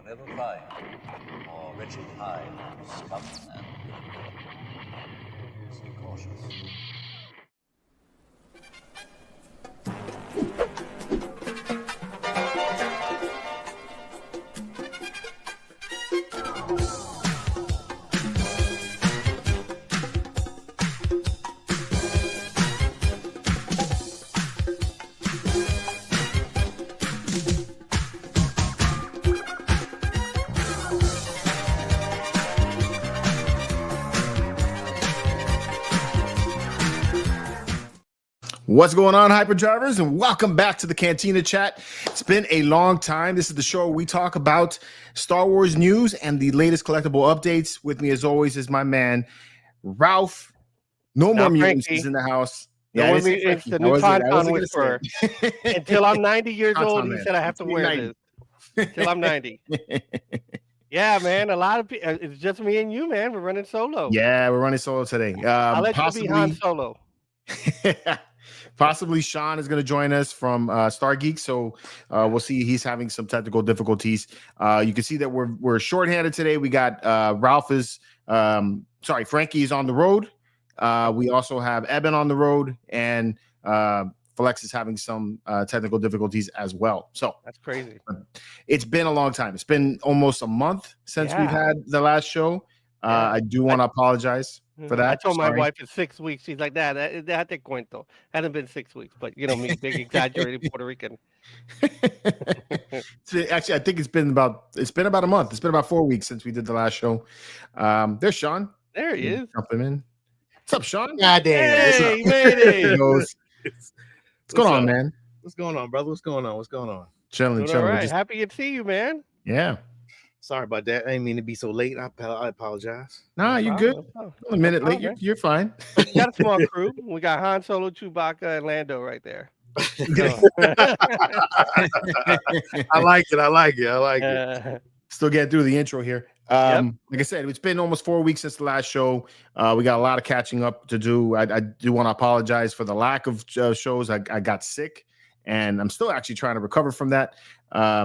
never find more wretched hive of scum and be cautious. What's going on, hyperdrivers, and welcome back to the Cantina chat. It's been a long time. This is the show where we talk about Star Wars news and the latest collectible updates. With me, as always, is my man Ralph. No more mutants is in the house. Yeah, it's the new Tauntaun whisperer. Until I'm 90 years old, he said I have to wear this. Until I'm 90. Yeah, man. A lot of people. It's just me and you, man. We're running solo. Yeah, we're running solo today. I'll let you be Han Solo. Possibly Sean is going to join us from Star Geek, so we'll see. He's having some technical difficulties. You can see that we're shorthanded today. We got Frankie is on the road. We also have Eben on the road, and Flex is having some technical difficulties as well. So that's crazy. It's been a long time. It's been almost a month since we've had the last show. I do want to apologize for that. I told my wife it's 6 weeks. She's like, that te cuento. Hasn't been 6 weeks, but you know me, big exaggerated Puerto Rican. Actually, I think it's been about a month. It's been about 4 weeks since we did the last show. There's Sean. There he is. Jump him in. What's up, Sean? God damn. Hey, he made it. What's going on, man? What's going on, brother? What's going on? Chilling. All right. Happy to see you, man. Yeah. Sorry about that. I didn't mean to be so late. I apologize. Nah, you're good. A minute late. You're fine. We got a small crew. We got Han Solo, Chewbacca, and Lando right there. I like it. Still getting through the intro here. Like I said, it's been almost 4 weeks since the last show. We got a lot of catching up to do. I do want to apologize for the lack of shows. I got sick, and I'm still actually trying to recover from that. I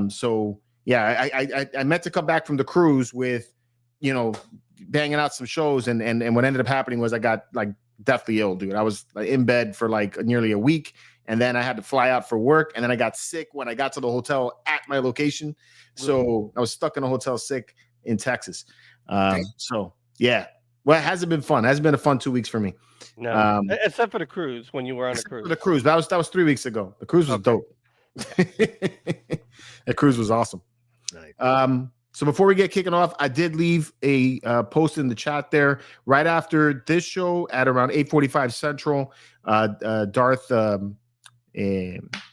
meant to come back from the cruise with, banging out some shows, and what ended up happening was I got like deathly ill, dude. I was in bed for like nearly a week, and then I had to fly out for work, and then I got sick when I got to the hotel at my location. So I was stuck in a hotel sick in Texas. Well, it hasn't been fun. It hasn't been a fun 2 weeks for me. No, except for the cruise when you were on the cruise. For the cruise, that was 3 weeks ago. The cruise was dope. That cruise was awesome. Nice. So before we get kicking off, I did leave a post in the chat there right after this show at around 8:45 Central. Darth,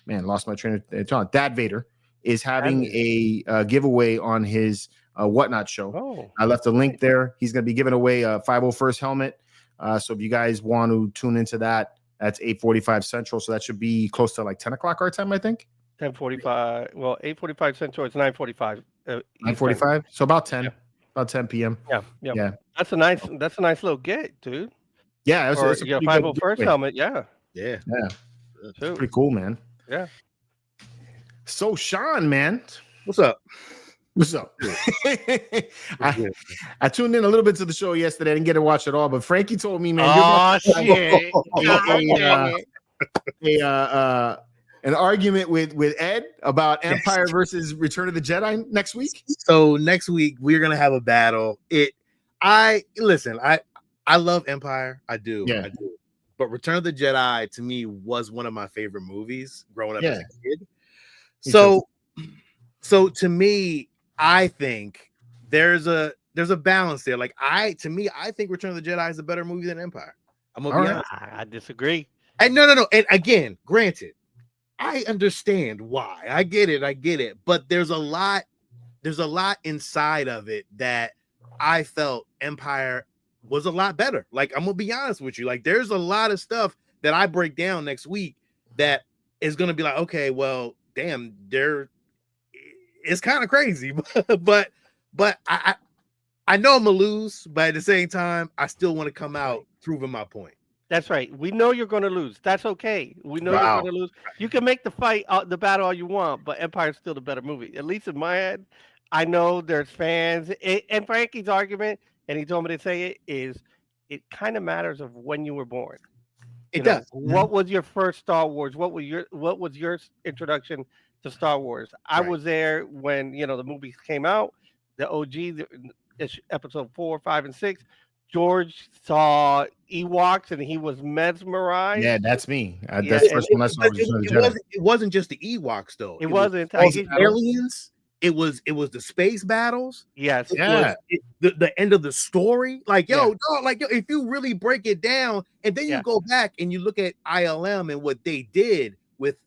lost my train of thought. Dad Vader is having a giveaway on his Whatnot show. Oh. I left a link there. He's going to be giving away a 501st helmet. So if you guys want to tune into that, that's 8:45 Central. So that should be close to like 10 o'clock our time, I think. 10:45. Well, 8:45 Central. It's 9:45. 9:45. So about 10. Yeah. About 10 p.m. Yeah. That's a nice little get, dude. Yeah, it's a 501st helmet. Yeah. It's pretty cool, man. Yeah. So Sean, man, what's up? I tuned in a little bit to the show yesterday. I didn't get to watch it all, but Frankie told me, man, an argument with Ed about Empire versus Return of the Jedi next week. So next week we're gonna have a battle. I love Empire. I do. But Return of the Jedi to me was one of my favorite movies growing up as a kid. So to me, I think there's a balance there. Like I think Return of the Jedi is a better movie than Empire. I'm gonna be honest. I disagree. And no. And again, granted, I understand why. I get it. But there's a lot inside of it that I felt Empire was a lot better. Like I'm gonna be honest with you. Like there's a lot of stuff that I break down next week that is gonna be like, okay, well, damn, it's kind of crazy, but I know I'm gonna lose, but at the same time, I still want to come out proving my point. That's right. We know you're going to lose. That's okay. We know you're going to lose. You can make the battle all you want, but Empire's still the better movie. At least in my head, I know there's fans, and Frankie's argument, and he told me to say it is, it kind of matters of when you were born. It does. What was your first Star Wars? What was your introduction to Star Wars? I was there when the movies came out, the OG, episode 4, 5, and 6. George saw Ewoks and he was mesmerized. Yeah, that's me. That's the first one I saw. It wasn't just the Ewoks though. It wasn't. Aliens. It was the space battles. Yes. The end of the story. Like, yo, if you really break it down, and then you go back and you look at ILM and what they did with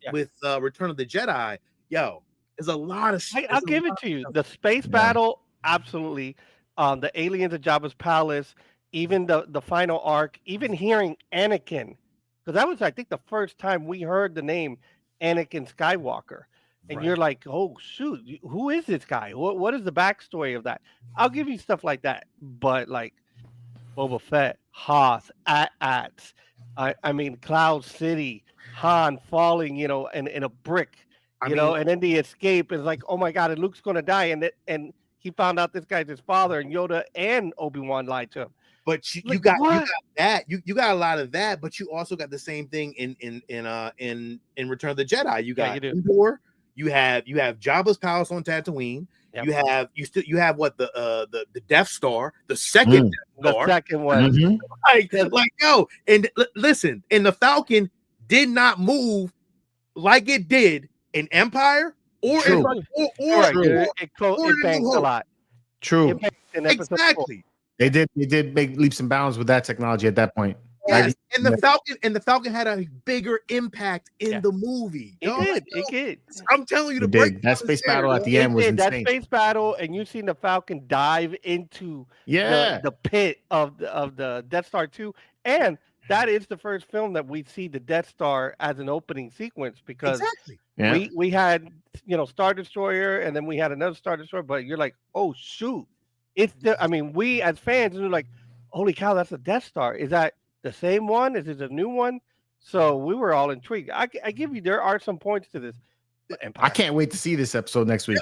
Return of the Jedi, yo, there's a lot of shit. I'll give it to you. The space battle, absolutely. The aliens at Jabba's palace, even the final arc, even hearing Anakin, because that was, I think, the first time we heard the name Anakin Skywalker. And you're like, oh, shoot, who is this guy? What is the backstory of that? I'll give you stuff like that. But like Boba Fett, Hoth, At-Ats, I mean, Cloud City, Han falling, in a brick, and then the escape is like, oh, my God, and Luke's going to die. And he found out this guy's his father, and Yoda and Obi-Wan lied to him. But you got that. You got a lot of that, but you also got the same thing in Return of the Jedi. You got Andor. You have Jabba's palace on Tatooine. Yep. You have what the Death Star, the second Death Star. The second one. Mm-hmm. Like yo, and listen, and the Falcon did not move like it did in Empire or it banked a lot. True. Exactly. They did make leaps and bounds with that technology at that point. Yes, and the Falcon had a bigger impact in the movie. It did. I'm telling you, that space battle at the end was insane. That space battle, and you've seen the Falcon dive into the pit of the Death Star 2, and that is the first film that we see the Death Star as an opening sequence, because we had Star Destroyer, and then we had another Star Destroyer, but you're like, oh shoot, we as fans are like, holy cow, that's a Death Star. Is that the same one? Is it a new one? So we were all intrigued. I give you, there are some points to this. I can't wait to see this episode next week.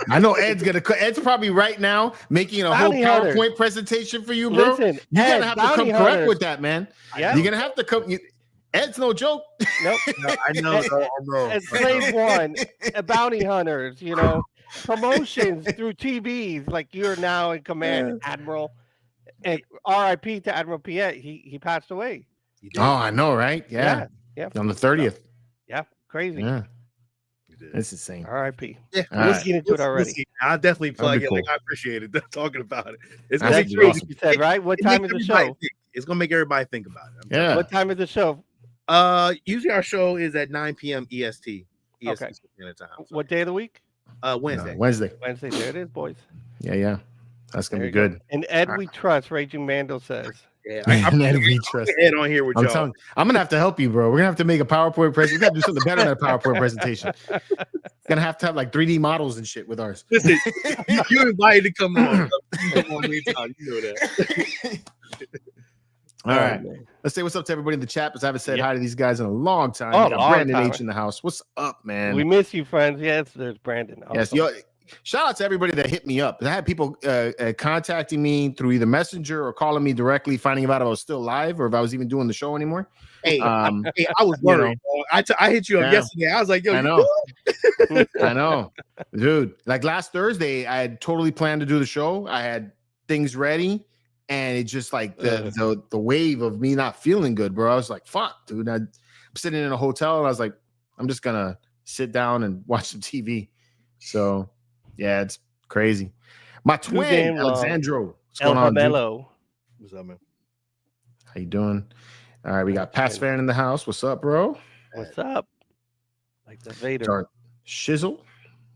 I know Ed's probably right now making a whole PowerPoint presentation for you, bro. Listen, you're gonna have to come correct with that, man. Yeah. You're gonna have to come. Ed's no joke. Nope. I know. And Slave One, Bounty Hunters, promotions through TVs, like you're now in command, Admiral. And R.I.P. to Admiral Piet. He passed away. Oh, I know, right? Yeah. On the 30th. Yeah, crazy. Yeah. It's insane. R.I.P. Yeah, let's get into it already. I'll definitely plug it. Cool. Like, I appreciate it talking about it. It's gonna be crazy. Awesome. You said, right? What time is the show? It's gonna make everybody think about it. Yeah. What time is the show? Usually our show is at 9 p.m. EST. Okay. Time, so. What day of the week? Wednesday. Wednesday. There it is, boys. Yeah. That's gonna be good. And Ed, we trust. Raging Mando says. Yeah, I'm we trust. Ed on here with y'all. I'm gonna have to help you, bro. We're gonna have to make a PowerPoint presentation. We gotta do something better than a PowerPoint presentation. Gonna have to have like 3D models and shit with ours. Listen, you're invited to come on. Come on anytime. You know that. All right. Let's say what's up to everybody in the chat, because I haven't said hi to these guys in a long time. Oh, we got Brandon H in the house. What's up, man? We miss you, friends. Yes, there's Brandon. Yes, shout out to everybody that hit me up. I had people contacting me through either Messenger or calling me directly, finding out if I was still live or if I was even doing the show anymore. Hey, I was worried. I hit you up yesterday. I was like, yo, I know. I know. Dude, like last Thursday, I had totally planned to do the show. I had things ready, and it just like the wave of me not feeling good, bro. I was like, fuck, dude. I'm sitting in a hotel, and I was like, I'm just going to sit down and watch some TV. So, yeah, it's crazy. My twin, Alexandro. What's going on, dude? What's up, man? How you doing? All right, we got Pat's fan in the house. What's up, bro? What's up? Like the Vader. Shizzle.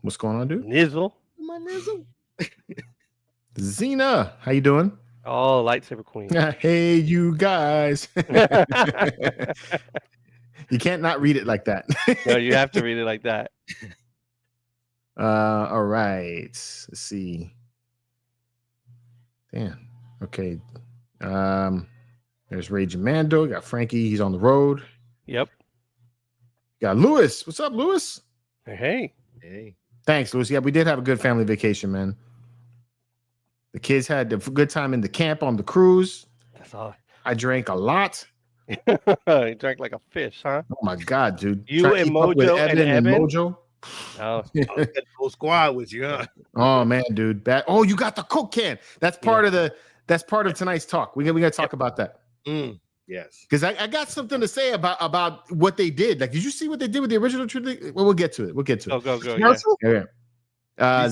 What's going on, dude? Nizzle. My nizzle. Xena. How you doing? Oh, lightsaber queen. Hey, you guys. You can't not read it like that. No, you have to read it like that. All right. Let's see. Damn. Okay. There's Raging Mando. Got Frankie. He's on the road. Yep. Got Lewis. What's up, Lewis? Hey. Thanks, Lucy. Yeah, we did have a good family vacation, man. The kids had a good time in the camp on the cruise. That's all. I drank a lot. You drank like a fish, huh? Oh my god, dude! You and Mojo and Evan? Mojo. Oh, That whole squad with you, huh? Oh man, dude! Oh, you got the Coke can. That's part of the. That's part of tonight's talk. We got to talk about that. Yes, because I got something to say about what they did. Like, did you see what they did with the original trilogy? Well, we'll get to it. We'll get to it. Go. Yeah.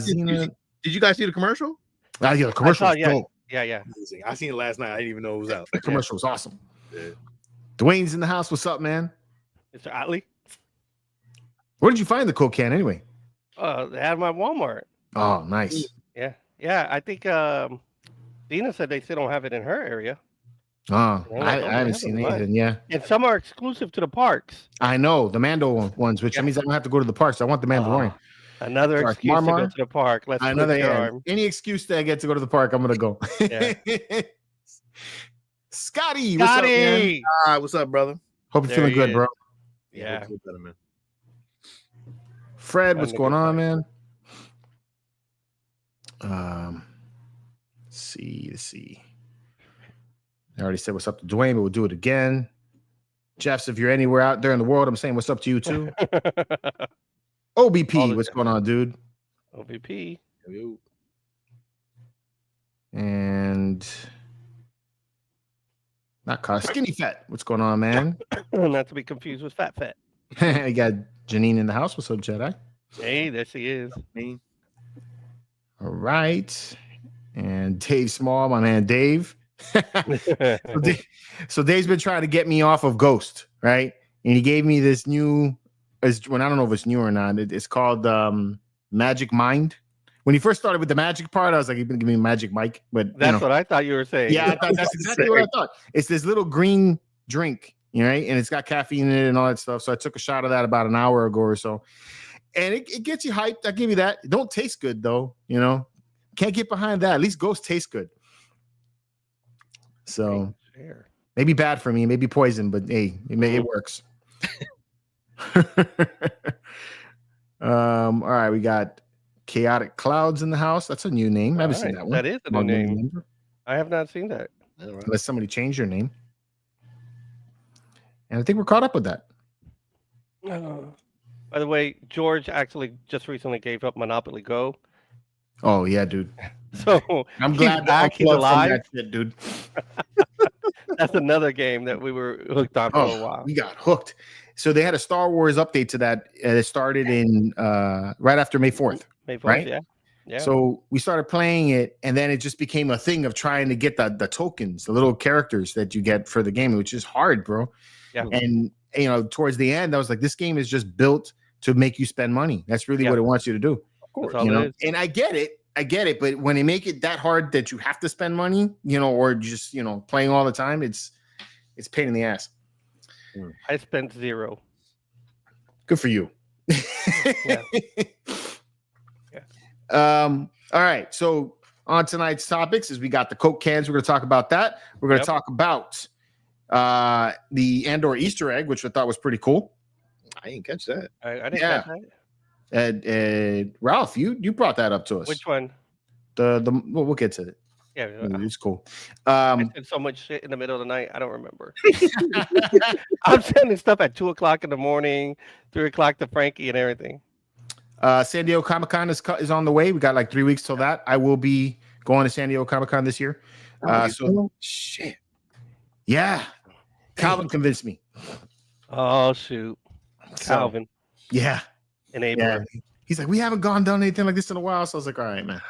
Did you guys see the commercial? Yeah, the commercial. Yeah. Amazing. I seen it last night. I didn't even know it was out. The commercial was awesome. Yeah. Dwayne's in the house. What's up, man? Mr. Otley. Where did you find the Coke can anyway? They had them at Walmart. Oh, nice. Yeah. I think Dina said they still don't have it in her area. Oh, I haven't seen anything. Yeah, and some are exclusive to the parks. I know the Mando ones, which means I don't have to go to the parks. I want the Mandalorian. Another excuse to go to the park. Let's any excuse that I get to go to the park, I'm gonna go. Yeah. Scotty, what's up, man? What's up, brother? Hope you're feeling good, bro. Yeah. Better, man. Fred, what's going on, man? Let's see. I already said what's up to Dwayne, but we'll do it again. Jeffs, if you're anywhere out there in the world, I'm saying what's up to you too. OBP, what's going on, dude? OBP. And not Skinny Fat. What's going on, man? Not to be confused with Fat. You got Janine in the house. What's up, Jedi? Hey, there she is. All right. And Dave Small, my man Dave. So Dave's been trying to get me off of Ghost, right? And he gave me this new, when I don't know if it's new or not. It's called Magic Mind. When he first started with the magic part, I was like, "You're gonna give me Magic Mike," but that's what I thought you were saying. Yeah, that's exactly what I thought. It's this little green drink, right? And it's got caffeine in it and all that stuff. So I took a shot of that about an hour ago or so, and it gets you hyped. I give you that. It don't taste good though, Can't get behind that. At least Ghost tastes good. So maybe bad for me, maybe poison, but hey, it works. All right, we got Chaotic Clouds in the house. That's a new name. I haven't seen that one. That is a new name. I have not seen that. Unless somebody changed their name. And I think we're caught up with that. By the way, George actually just recently gave up Monopoly Go. Oh yeah, dude. So I'm glad he's alive, that shit, dude. That's another game that we were hooked on for a while. We got hooked. So they had a Star Wars update to that. It started in right after May 4th. May 4th, right? Yeah. So we started playing it, and then it just became a thing of trying to get the tokens, the little characters that you get for the game, which is hard, bro. Yeah. And towards the end, I was like, this game is just built to make you spend money. That's really what it wants you to do. Of course, and I get it, but when they make it that hard that you have to spend money, or just playing all the time, it's a pain in the ass. I spent $0. Good for you. Yeah. All right. So on tonight's topics is we got the Coke cans. We're going to talk about that. We're going to talk about the Andor Easter egg, which I thought was pretty cool. I didn't catch that. I didn't catch that. Ralph, you brought that up to us. Which one? We'll get to it. Yeah, it's cool. I did so much shit in the middle of the night. I don't remember. I'm sending stuff at 2:00 in the morning, 3:00 to Frankie and everything. San Diego Comic-Con is on the way. We got like 3 weeks till that. I will be going to San Diego Comic-Con this year. Shit. Yeah. Calvin convinced me. Oh shoot. Calvin. Yeah. Enabler. Yeah. He's like, we haven't done anything like this in a while. So I was like, all right, man.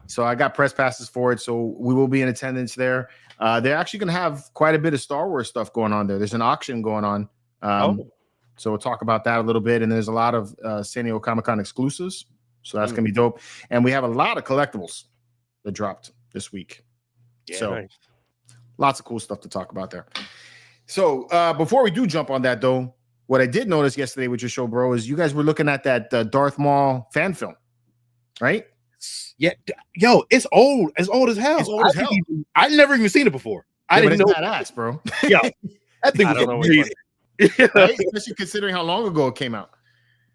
So I got press passes for it. So we will be in attendance there. They're actually going to have quite a bit of Star Wars stuff going on there. There's an auction going on. So we'll talk about that a little bit. And there's a lot of San Diego Comic-Con exclusives. So that's going to be dope. And we have a lot of collectibles that dropped this week. Yeah, so nice. Lots of cool stuff to talk about there. So before we do jump on that, though, what I did notice yesterday with your show, bro, is you guys were looking at that Darth Maul fan film, right? Yeah. Yo, it's old. It's old as hell. It's old as hell. I've never even seen it before. I didn't know. Badass, bro. Yeah. That thing was crazy. Right? Especially considering how long ago it came out.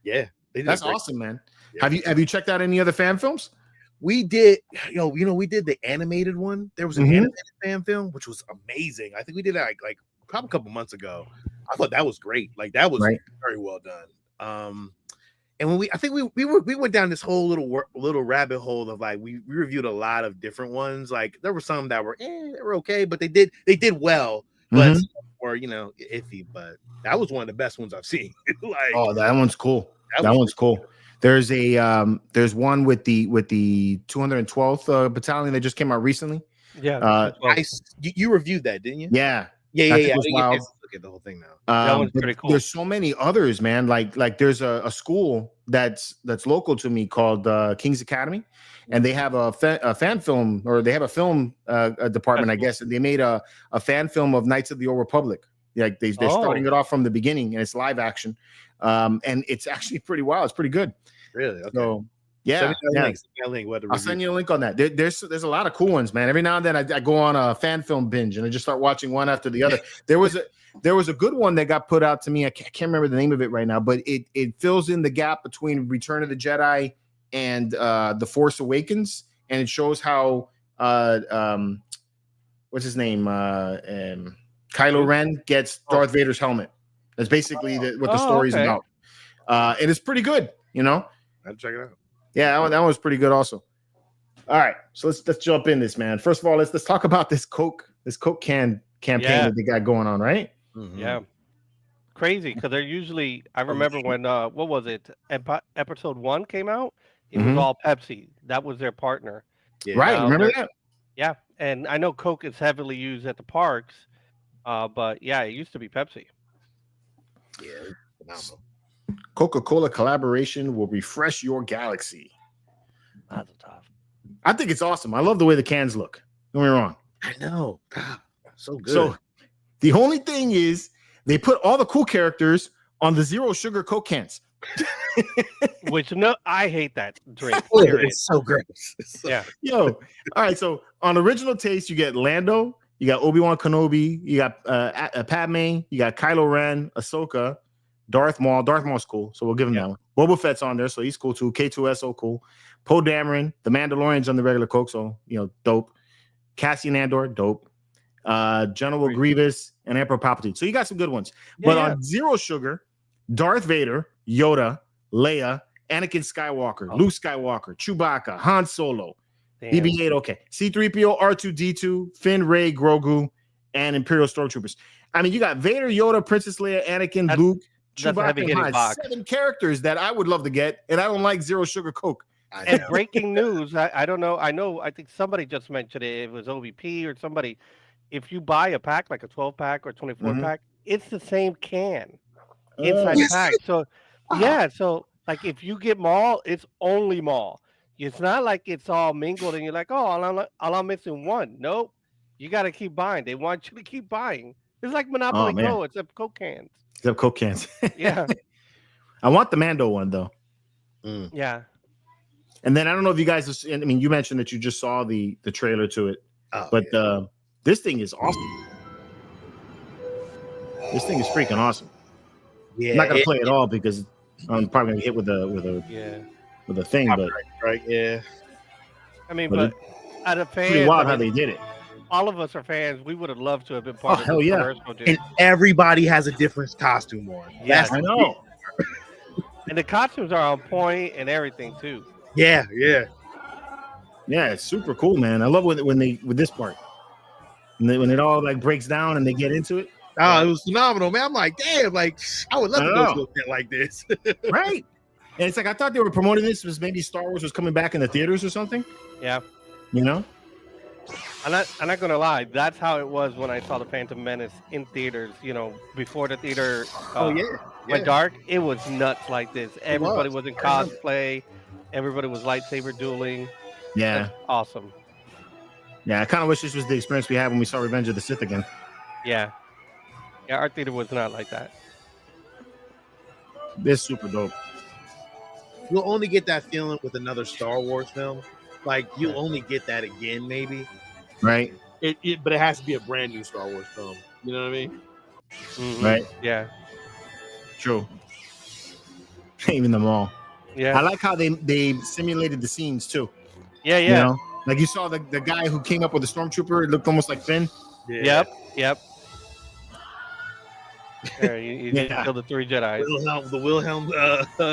Yeah. That's awesome, man. Yeah. Have you checked out any other fan films? We did, we did the animated one. There was an animated fan film, which was amazing. I think we did that like probably a couple months ago. I thought that was great. Like that was very well done. And when we went down this whole little rabbit hole of like we reviewed a lot of different ones. Like there were some that were they were okay, but they did well, but some were iffy. But that was one of the best ones I've seen. Like, oh, that one's cool. That one's cool. There's one with the 212th battalion that just came out recently. Yeah, you reviewed that, didn't you? Yeah. Yeah. Look at the whole thing now. That one's pretty cool. There's so many others, man. Like there's a school that's local to me called King's Academy, and they have a fan film, or they have a film department, I guess. And they made a fan film of Knights of the Old Republic. Like they're starting it off from the beginning, and it's live action, and it's actually pretty wild. It's pretty good. Really? Okay. So yeah, I'll send you a link on that. There's a lot of cool ones, man. Every now and then I go on a fan film binge and I just start watching one after the other. There was a good one that got put out to me. I can't remember the name of it right now, but it fills in the gap between Return of the Jedi and The Force Awakens, and it shows how what's his name, Kylo Ren gets Darth Vader's helmet. That's basically what the story's about, and it's pretty good. I'll check it out. Yeah, that was pretty good also. All right, so let's jump in this, man. First of all, let's talk about this Coke can campaign that they got going on, right? Yeah, crazy, because they're usually. I remember when what was it? Episode 1 came out. It was all Pepsi. That was their partner. Yeah. Right, remember that? Yeah, and I know Coke is heavily used at the parks, but yeah, it used to be Pepsi. Yeah, phenomenal. Coca-Cola collaboration will refresh your galaxy. That's tough. I think it's awesome. I love the way the cans look. Don't get me wrong. I know. God, so good. So the only thing is they put all the cool characters on the zero sugar Coke cans. Which I hate that drink. It's so gross. Yeah. Yo. All right. So on original taste, you get Lando, you got Obi-Wan Kenobi, you got Padme, you got Kylo Ren, Ahsoka, Darth Maul. Darth Maul's cool, so we'll give him that one. Boba Fett's on there, so he's cool too. K2SO cool. Poe Dameron, the Mandalorian's on the regular Coke, so dope. Cassian Andor, dope. General Grievous and Emperor Palpatine. So you got some good ones. But on zero sugar, Darth Vader, Yoda, Leia, Anakin Skywalker, Luke Skywalker, Chewbacca, Han Solo, BB-8, okay. C-3PO, R2-D2, Finn, Rey, Grogu, and Imperial Stormtroopers. I mean, you got Vader, Yoda, Princess Leia, Anakin, Luke, Chewbacca, and Han. 7 characters that I would love to get, and I don't like zero sugar Coke. And breaking news, I don't know. I think somebody just mentioned it. It was OVP or somebody. If you buy a pack, like a 12-pack or 24-pack, it's the same can inside the pack. So, so like if you get Maul, it's only Maul. It's not like it's all mingled and you're like, oh, I'm missing one. Nope. You got to keep buying. They want you to keep buying. It's like Monopoly Go, except Coke cans. Except Coke cans. Yeah. I want the Mando one, though. Yeah. And then I don't know if you guys, I mean, you mentioned that you just saw the trailer to it, but this thing is awesome. This thing is freaking awesome. Yeah, I'm not gonna play it all because I'm probably gonna hit with a thing, but right, yeah. I mean, but out of fans, pretty wild how they did it. All of us are fans. We would have loved to have been part of hell yeah. commercial, dude. And everybody has a different costume on. Yes, I know. And the costumes are on point and everything too. Yeah. It's super cool, man. I love when they with this part. When it all like breaks down and they get into it. Oh, it was phenomenal, man. I'm like, damn, like I would love to go to a event like this. Right. And it's like I thought they were promoting this was maybe Star Wars was coming back in the theaters or something. Yeah. I'm not gonna lie. That's how it was when I saw the Phantom Menace in theaters. Before the theater went dark, it was nuts like this. Everybody was in cosplay. Everybody was lightsaber dueling. Yeah, that's awesome. Yeah, I kind of wish this was the experience we had when we saw Revenge of the Sith again. Yeah, our theater was not like that. This is super dope. You'll only get that feeling with another Star Wars film. Like you'll only get that again, maybe. Right. But it has to be a brand new Star Wars film. You know what I mean? Mm-hmm. Right. Yeah. True. Even them all. Yeah. I like how they simulated the scenes too. Yeah. You know? Like you saw the guy who came up with the stormtrooper. It looked almost like Finn. Yeah. Yep. There, you did kill the 3 Jedi. The Wilhelm.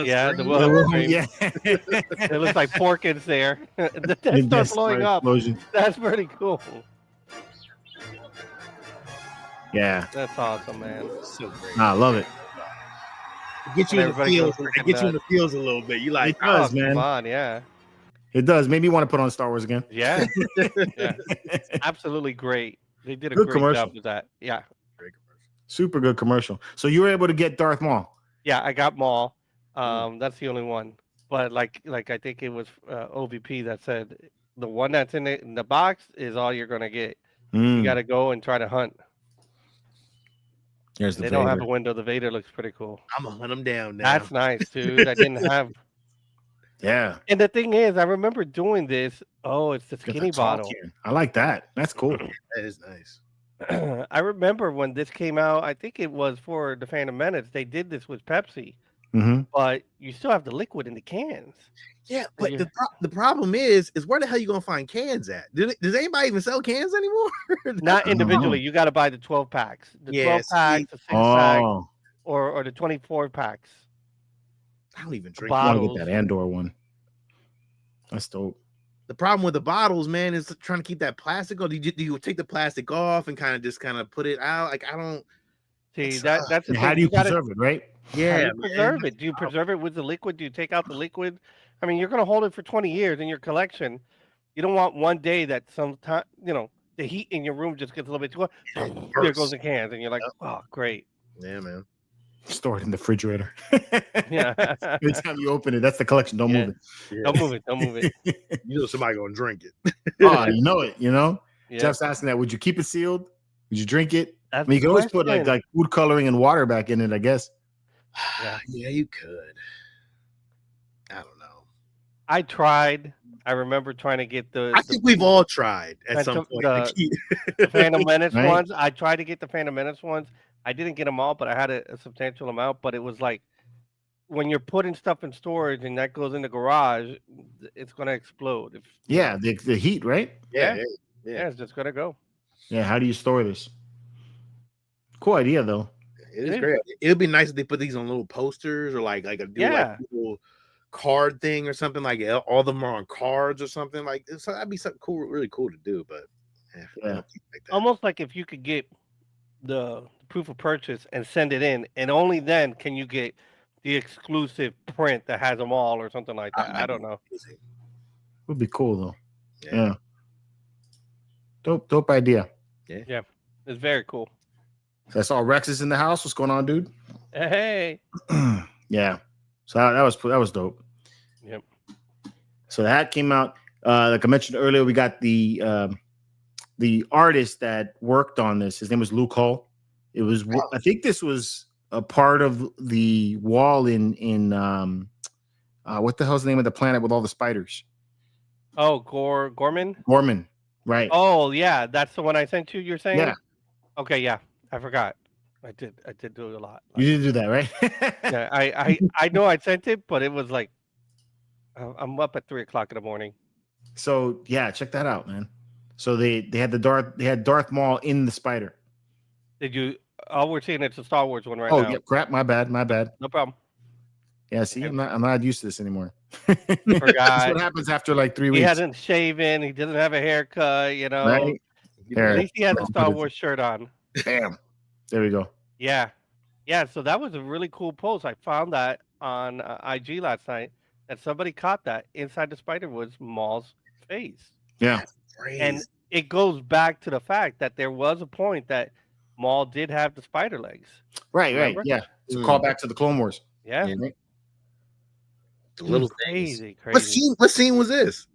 Yeah, the scream. Wilhelm scream. Yeah. It looks like Porkins there. That starts blowing up. Explosion. That's pretty cool. Yeah. That's awesome, man. So great. I love it. Get you in the Everybody feels. goes Get you in the feels a little bit. You like, It does, Oh, man. come on, yeah. It does. Maybe you want to put on Star Wars again. Yeah. Yeah. Absolutely great. They did a Good great commercial. job with that. Yeah. Super good commercial. So you were able to get Darth Maul. Yeah, I got Maul. That's the only one. But like I think it was OVP that said the one that's in the box is all you're gonna get. You got to go and try to hunt. There's the They Vader. don't have a window. The Vader looks pretty cool. I'm gonna hunt him down now. That's nice, dude. I didn't have. Yeah. And the thing is, I remember doing this. Oh, it's the Got the skinny tall bottle. can. I like that. That's cool. That is nice. I remember when this came out. I think it was for the Phantom Menace. They did this with Pepsi, but you still have the liquid in the cans. Yeah, but the problem is where the hell you gonna find cans at? Does anybody even sell cans anymore? Not individually. You got to buy the 12 packs. The 12 packs, the 6 packs, or the 24 packs. I don't even drink. I want to get that Andor one. That's dope. The problem with the bottles, man, is trying to keep that plastic. Or do you take the plastic off and kind of put it out? Like I don't see that's the thing. How do you preserve it, right? Yeah, preserve it. Do you preserve it with the liquid? Do you take out the liquid? I mean, you're going to hold it for 20 years in your collection. You don't want one day that sometime, the heat in your room just gets a little bit too hot. There goes the cans, and you're like, oh, great. Yeah, man. Store it in the refrigerator. Yeah. Every time you open it, that's the collection. Don't move it. Yeah. Don't move it. Don't move it. You know somebody gonna drink it. Oh, you know it. Yeah. Jeff's asking that. Would you keep it sealed? Would you drink it? That's I mean, you can always put question. like food coloring and water back in it, I guess. Yeah, you could. I don't know. I tried. I remember trying to get I think we've all tried at some point. The Phantom Menace Right. ones. I tried to get the Phantom Menace ones. I didn't get them all, but I had a substantial amount. But it was like when you're putting stuff in storage and that goes in the garage, it's going to explode. Yeah, the heat, right? Yeah, it's just going to go. Yeah, how do you store this? Cool idea, though. It is great. It'd be nice if they put these on little posters or like a little card thing or something, like all of them are on cards or something like so that'd be something cool, really cool to do. But Yeah. like that. Almost like if you could get the proof of purchase and send it in, and only then can you get the exclusive print that has them all or something like that. I don't know. Would be cool though. Yeah. Dope idea. Yeah, it's very cool. So I saw Rex is in the house. What's going on, dude? Hey. Yeah. So that was dope. Yep. So that came out. Like I mentioned earlier, we got the artist that worked on this. His name was Luke Hull. It was I think this was a part of the wall in what the hell's the name of the planet with all the spiders? Oh, Gorman? Gorman, right. Oh, yeah, that's the one I sent you, you're saying? Yeah. Okay, yeah. I forgot. I did do it a lot. You did do that, right? Yeah, I know I sent it, but it was like I'm up at 3:00 in the morning. So yeah, check that out, man. So they had Darth Maul in the spider. Did you? Oh, we're seeing it's a Star Wars one right now. now. Yeah, crap, my bad. No problem. Yeah, see, I'm not used to this anymore. Forgot. That's what happens after like 3 weeks. He hasn't shaven. He doesn't have a haircut. Right? At least he has a Star Wars shirt on. Bam. There we go. Yeah. So that was a really cool post. I found that on IG last night that somebody caught that inside the spider was Maul's face. Yeah. And it goes back to the fact that there was a point that Maul did have the spider legs. Right. Yeah. It's a call back to the Clone Wars. Yeah. The little crazy. What scene was this?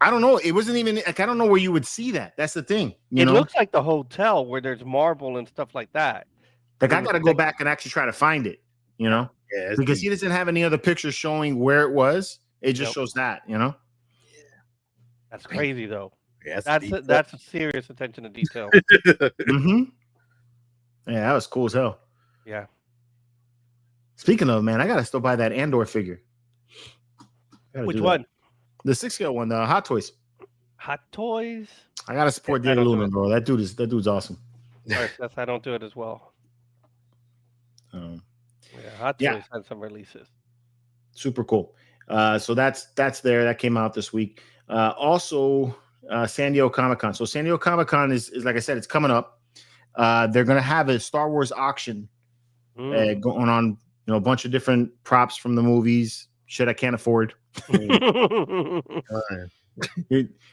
I don't know. It wasn't even like I don't know where you would see that. That's the thing. It looks like the hotel where there's marble and stuff like that. Like I got to go back and actually try to find it. Yeah, because he doesn't have any other pictures showing where it was. It just shows that. Yeah. That's crazy though. Yeah, that's a serious attention to detail. Mm-hmm. Yeah, that was cool as hell. Yeah. Speaking of, man, I gotta still buy that Andor figure. Which one? The 6-scale one, the Hot Toys. Hot Toys. I gotta support Diego Luna, bro. That dude's awesome. I don't do it as well. Yeah, Hot Toys had some releases. Super cool. So that's there. That came out this week. Also, San Diego Comic-Con. So San Diego Comic-Con is like I said, it's coming up. They're gonna have a Star Wars auction going on. A bunch of different props from the movies. Shit I can't afford.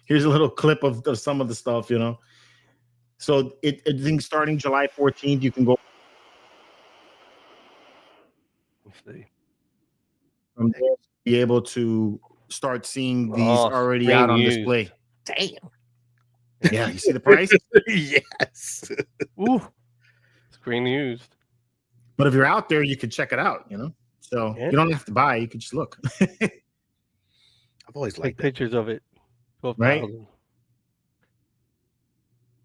Here's a little clip of some of the stuff. So I think starting July 14th, you can go. Let's see. From there, be able to start seeing these already out on display. Damn. Yeah, you see the price? Yes. Ooh. Screen used. But if you're out there, you can check it out, So you don't have to buy, you can just look. I've always liked pictures of it. 12, right?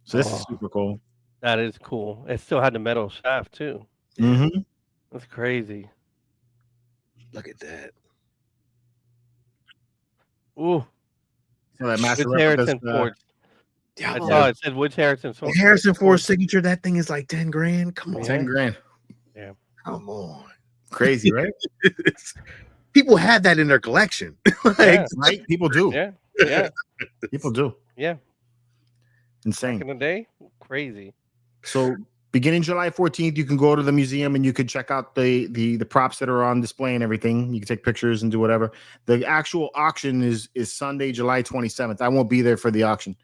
So this is super cool. That is cool. It still had the metal shaft too. Mm-hmm. That's crazy. Look at that. Ooh. So that massive Harrison Ford. I saw it said which Harrison Ford. Harrison Ford signature. That thing is like 10 grand. Come on. 10 grand. Yeah. Come on. Crazy, right? People have that in their collection. Right? People do. Yeah. Yeah. People do. Yeah. Insane. Back in the day, crazy. So beginning July 14th, you can go to the museum and you can check out the props that are on display and everything. You can take pictures and do whatever. The actual auction is Sunday, July 27th. I won't be there for the auction.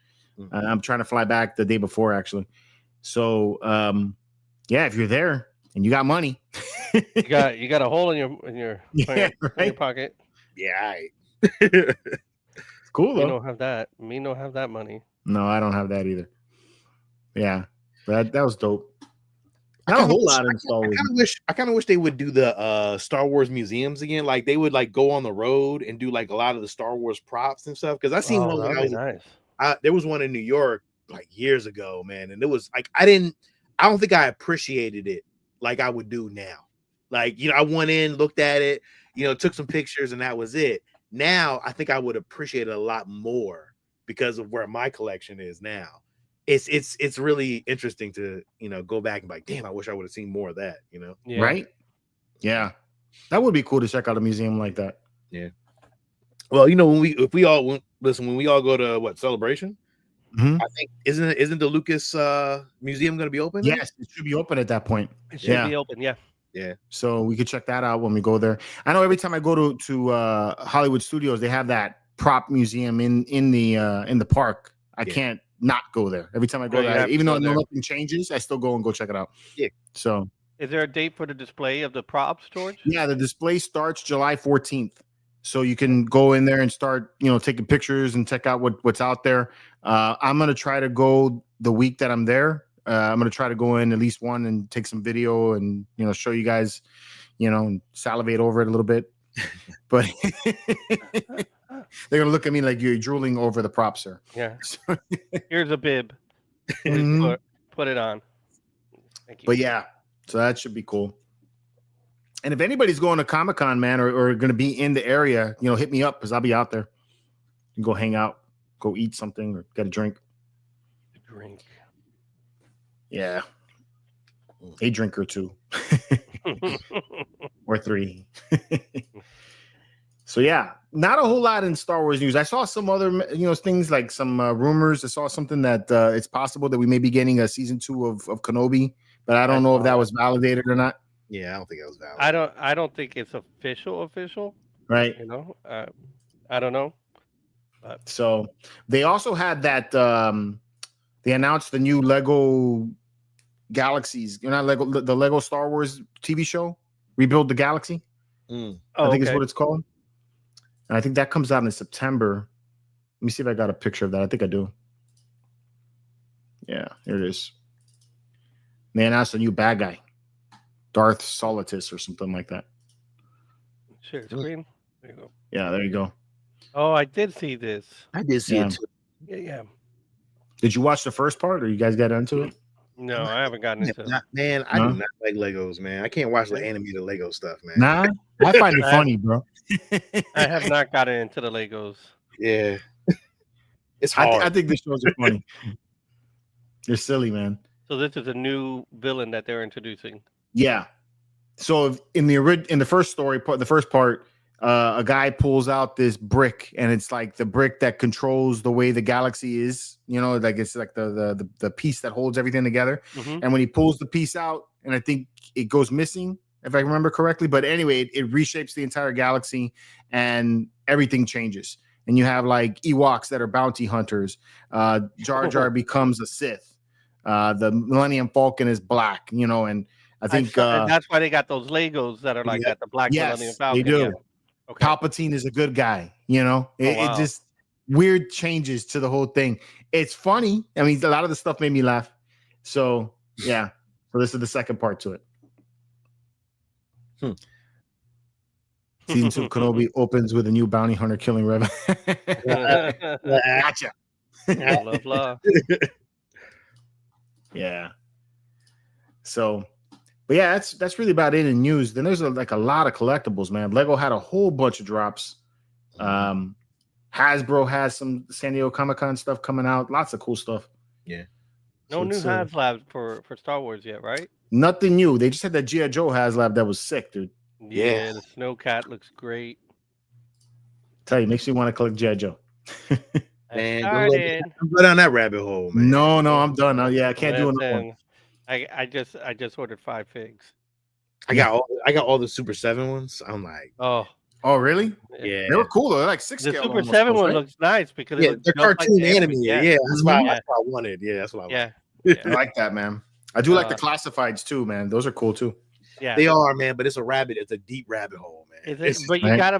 I'm trying to fly back the day before, actually. So if you're there and you got money, you got a hole in your pocket. Yeah. It's cool though. You don't have that. Me don't have that money. No, I don't have that either. Yeah, that was dope. Not a whole lot in Star Wars. I kind of wish they would do the Star Wars museums again. Like they would like go on the road and do like a lot of the Star Wars props and stuff. Because I seen one when I was nice. There was one in New York like years ago, man, and it was like I don't think I appreciated it like I would do now. Like I went in, looked at it, took some pictures, and that was it. Now I think I would appreciate it a lot more because of where my collection is now. It's really interesting to go back and be like, damn, I wish I would have seen more of that. Yeah. Right? Yeah, that would be cool to check out a museum like that. Yeah. Well, when we all go to what Celebration, I think isn't the Lucas Museum going to be open? Yes, it should be open at that point. It should be open. Yeah. Yeah. So we could check that out when we go there. I know every time I go to Hollywood Studios, they have that prop museum in the park. I can't not go there. Every time I go there, even though nothing changes, I still go and go check it out. Yeah. So is there a date for the display of the props, George? Yeah, the display starts July 14th. So you can go in there and start, taking pictures and check out what's out there. I'm going to try to go the week that I'm there. I'm going to try to go in at least one and take some video and, show you guys, and salivate over it a little bit. But they're going to look at me like you're drooling over the props, sir. Yeah. Here's a bib. Put it on. Thank you. But yeah, so that should be cool. And if anybody's going to Comic-Con, man, or going to be in the area, hit me up because I'll be out there. You can go hang out, go eat something, or get a drink. Yeah. A drink or two. Or three. So, yeah, not a whole lot in Star Wars news. I saw some other, things like some rumors. I saw something that it's possible that we may be getting a season 2 of Kenobi, but I don't know if that was validated or not. Yeah, I don't think it was valid. I don't think it's official. Right. I don't know. So they also had that they announced the new Lego Galaxies. The Lego Star Wars TV show, Rebuild the Galaxy. I think is what it's called. And I think that comes out in September. Let me see if I got a picture of that. I think I do. Yeah, here it is. They announced a new bad guy. Darth Solitus or something like that. Share screen. There you go. Yeah, there you go. Oh, I did see this. I did see it too. Yeah. Did you watch the first part or you guys got into it? No, I haven't gotten into them. Man, I do not like Legos, man. I can't watch the animated Lego stuff, man. Nah, I find it funny, bro. I have not gotten into the Legos. Yeah. It's hard. I think the shows are funny. They're silly, man. So this is a new villain that they're introducing. Yeah. So in the first story part, the first part, a guy pulls out this brick, and it's like the brick that controls the way the galaxy is. You know, like it's like the piece that holds everything together. Mm-hmm. And when he pulls the piece out, and I think it goes missing, if I remember correctly. But anyway, it reshapes the entire galaxy, and everything changes. And you have like Ewoks that are bounty hunters. Jar Jar becomes a Sith. The Millennium Falcon is black. You know, and I think and that's why they got those Legos that are like that. The black Millennium Falcon. They do. Yeah. Okay. Palpatine is a good guy, you know. It just weird changes to the whole thing. It's funny. I mean, a lot of the stuff made me laugh. So yeah. So this is the second part to it. Season 2 Kenobi opens with a new bounty hunter killing Rebel. Gotcha. Love. Yeah. So, but yeah, that's really about it in news. Then there's like a lot of collectibles, man. Lego had a whole bunch of drops. Hasbro has some San Diego Comic-Con stuff coming out. Lots of cool stuff. Yeah. No new HasLab for Star Wars yet, right? Nothing new. They just had that G.I. Joe HasLab that was sick, dude. Yeah, the Snowcat looks great. Tell you, makes me want to collect G.I. Joe. Man, don't go down that rabbit hole, man. No, I'm done. I can't do another one. I just ordered 5 figs. I got all the Super 7 ones. I'm like, oh, really? Yeah, they were cool though. They're like 6 the scale. Super 7 one looks nice because they're cartoon animated. Yeah, that's why I wanted. Yeah, that's what I wanted. I like that, man. I do like the classifieds too, man. Those are cool too. Yeah, they are, man. But it's a deep rabbit hole, man. But you gotta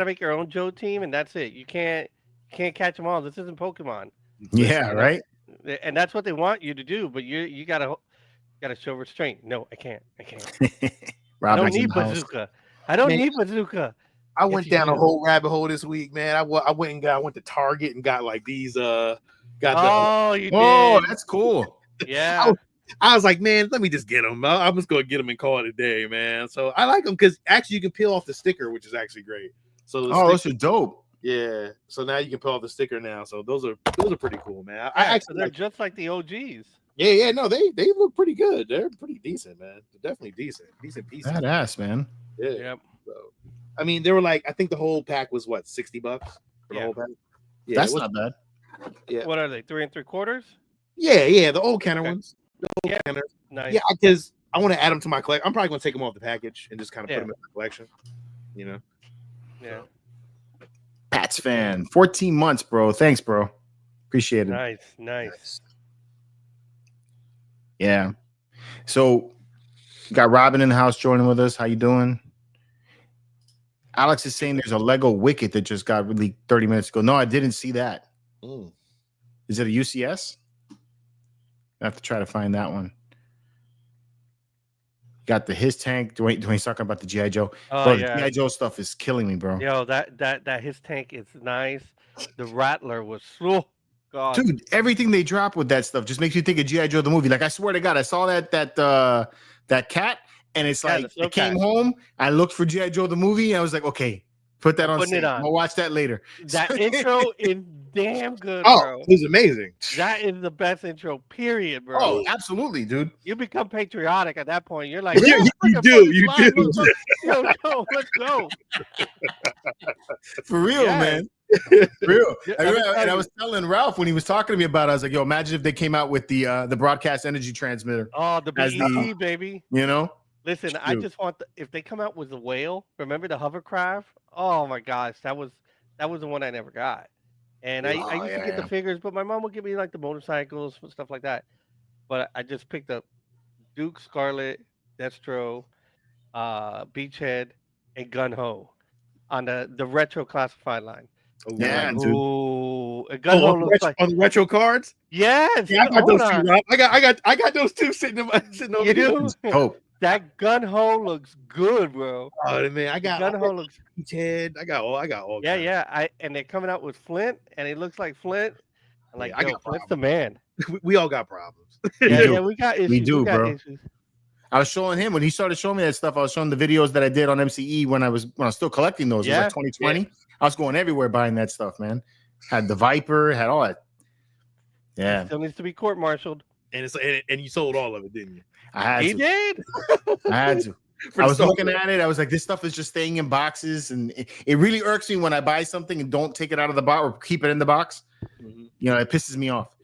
make your own Joe team, and that's it. You can't catch them all. This isn't Pokemon. Yeah, right. And that's what they want you to do, but you gotta show restraint. No, I can't. I don't need bazooka. Need bazooka. I went down a whole rabbit hole this week, man. I went to Target and got like these. You did. Oh, that's cool. Yeah. I was like, man, let me just get them. I'm just gonna get them and call it a day, man. So I like them because actually you can peel off the sticker, which is actually great. So those are dope. Yeah. So now you can peel off the sticker now. So those are pretty cool, man. They're just like the OGs. Yeah. No, they look pretty good. They're pretty decent, man. They're definitely decent pieces. Badass, man. Yeah. Yep. So, I mean, they were like, I think the whole pack was what, $60 for the whole pack. Yeah, that's not bad. Yeah. What are they? 3 3/4? Yeah. The old Kenner ones. Nice. Yeah, because I want to add them to my collection. I'm probably going to take them off the package and just kind of put them in my collection. You know. Yeah. Pats fan, 14 months, bro. Thanks, bro. Appreciate it. Nice. Yeah. So, got Robin in the house joining with us. How you doing? Alex is saying there's a Lego Wicket that just got released 30 minutes ago. No, I didn't see that. Is it a UCS? I have to try to find that one. Got the his tank. Dwayne's talking about the G.I. Joe. Oh, the G.I. Joe stuff is killing me, bro. Yo, that his tank is nice. The Rattler was God. Dude, everything they drop with that stuff just makes you think of G.I. Joe the movie. Like I swear to God, I saw that cat, and it's like I came home, I looked for G.I. Joe the movie, and I was like, okay, put that on. I'll watch that later. That intro is damn good, bro. It was amazing. That is the best intro, period, bro. Oh, absolutely, dude. You become patriotic at that point. You're like, you do. Yo, let's go. For real, man. For real. And I was telling Ralph when he was talking to me about it, I was like, yo, imagine if they came out with the broadcast energy transmitter. Oh, the BE, baby. You know? Listen, I just want if they come out with the whale, remember the hovercraft? Oh my gosh, that was the one I never got. And I used to get the figures, but my mom would give me like the motorcycles and stuff like that. But I just picked up Duke, Scarlet, Destro, Beachhead, and Gun Ho on the retro classified line. Yeah, dude. Ooh, Gun Ho looks like on the retro cards. Yes, yeah, I got those two. Rob. I got those two sitting over. You do? Oh. That Gun Ho looks good, bro. Oh man, I got Gun Ho looks. Ted, I got all. Yeah. And they're coming out with Flint, and it looks like Flint. I'm like, Flint's the man. We all got problems. Yeah, we got issues. We do, bro. Issues. I was showing him when he started showing me that stuff. I was showing the videos that I did on MCE when I was still collecting those. It was like 2020. Yeah. I was going everywhere buying that stuff, man. Had the Viper, had all that. Yeah, it still needs to be court-martialed. And you sold all of it, didn't you? I had he to. did. I had to. I was looking at it. I was like, this stuff is just staying in boxes, and it really irks me when I buy something and don't take it out of the box or keep it in the box. Mm-hmm. You know, it pisses me off.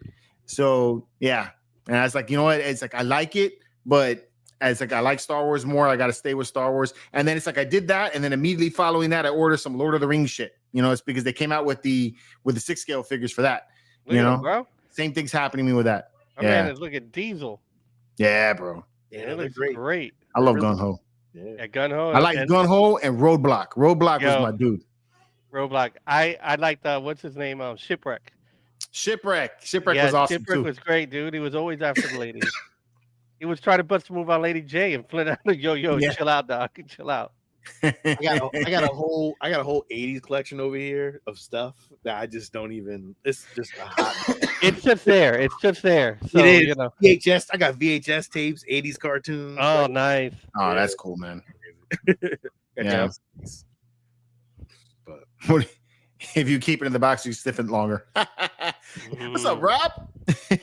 So yeah, and I was like, you know what? It's like I like it, but it's like I like Star Wars more. I got to stay with Star Wars. And then it's like I did that, and then immediately following that, I ordered some Lord of the Rings shit. You know, it's because they came out with the 6-scale figures for that. You know, bro. Same thing's happening to me with that. My man is looking diesel. Yeah, bro. Yeah, it looks great. I love Gun Ho. Yeah, Gun Ho. I like Gun Ho and Roadblock. Roadblock was my dude. Roadblock. I like the what's his name? Shipwreck. Shipwreck was awesome Shipwreck was great, dude. He was always after the ladies. He was trying to bust a move on Lady J and Flint out. Chill out, dog. Chill out. I got a whole 80s collection over here of stuff that I just don't even. It's just a hot. It's just there. So, it is. You know. VHS. I got VHS tapes, 80s cartoons. Oh, nice. Oh, that's cool, man. Yeah. But if you keep it in the box, you stiffen it longer. What's up, Rob? He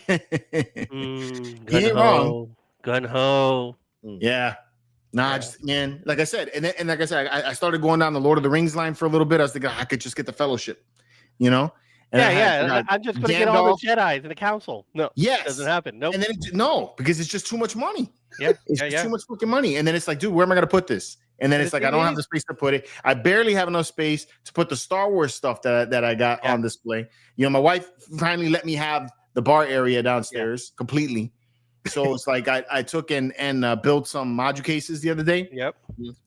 ain't wrong. Gun Ho. Yeah. Nah, just man, like I said, and like I said, I started going down the Lord of the Rings line for a little bit. I was thinking I could just get the Fellowship, you know. And I'm just going to get all the Jedi's in the council. No, yes, doesn't happen. Nope. And then because it's just too much money. Yeah, it's too much fucking money. And then it's like, dude, where am I going to put this? And then it's like I don't have the space to put it. I barely have enough space to put the Star Wars stuff that I got on display. You know, my wife finally let me have the bar area downstairs completely. So it's like I took and built some module cases the other day. Yep.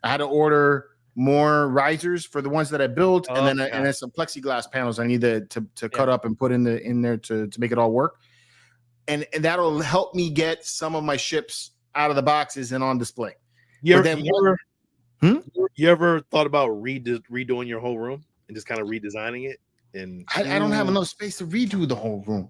I had to order more risers for the ones that I built, and then some plexiglass panels I need to cut up and put in there to make it all work. And that'll help me get some of my ships out of the boxes and on display. You ever thought about redoing your whole room and just kind of redesigning it? And I don't have enough space to redo the whole room.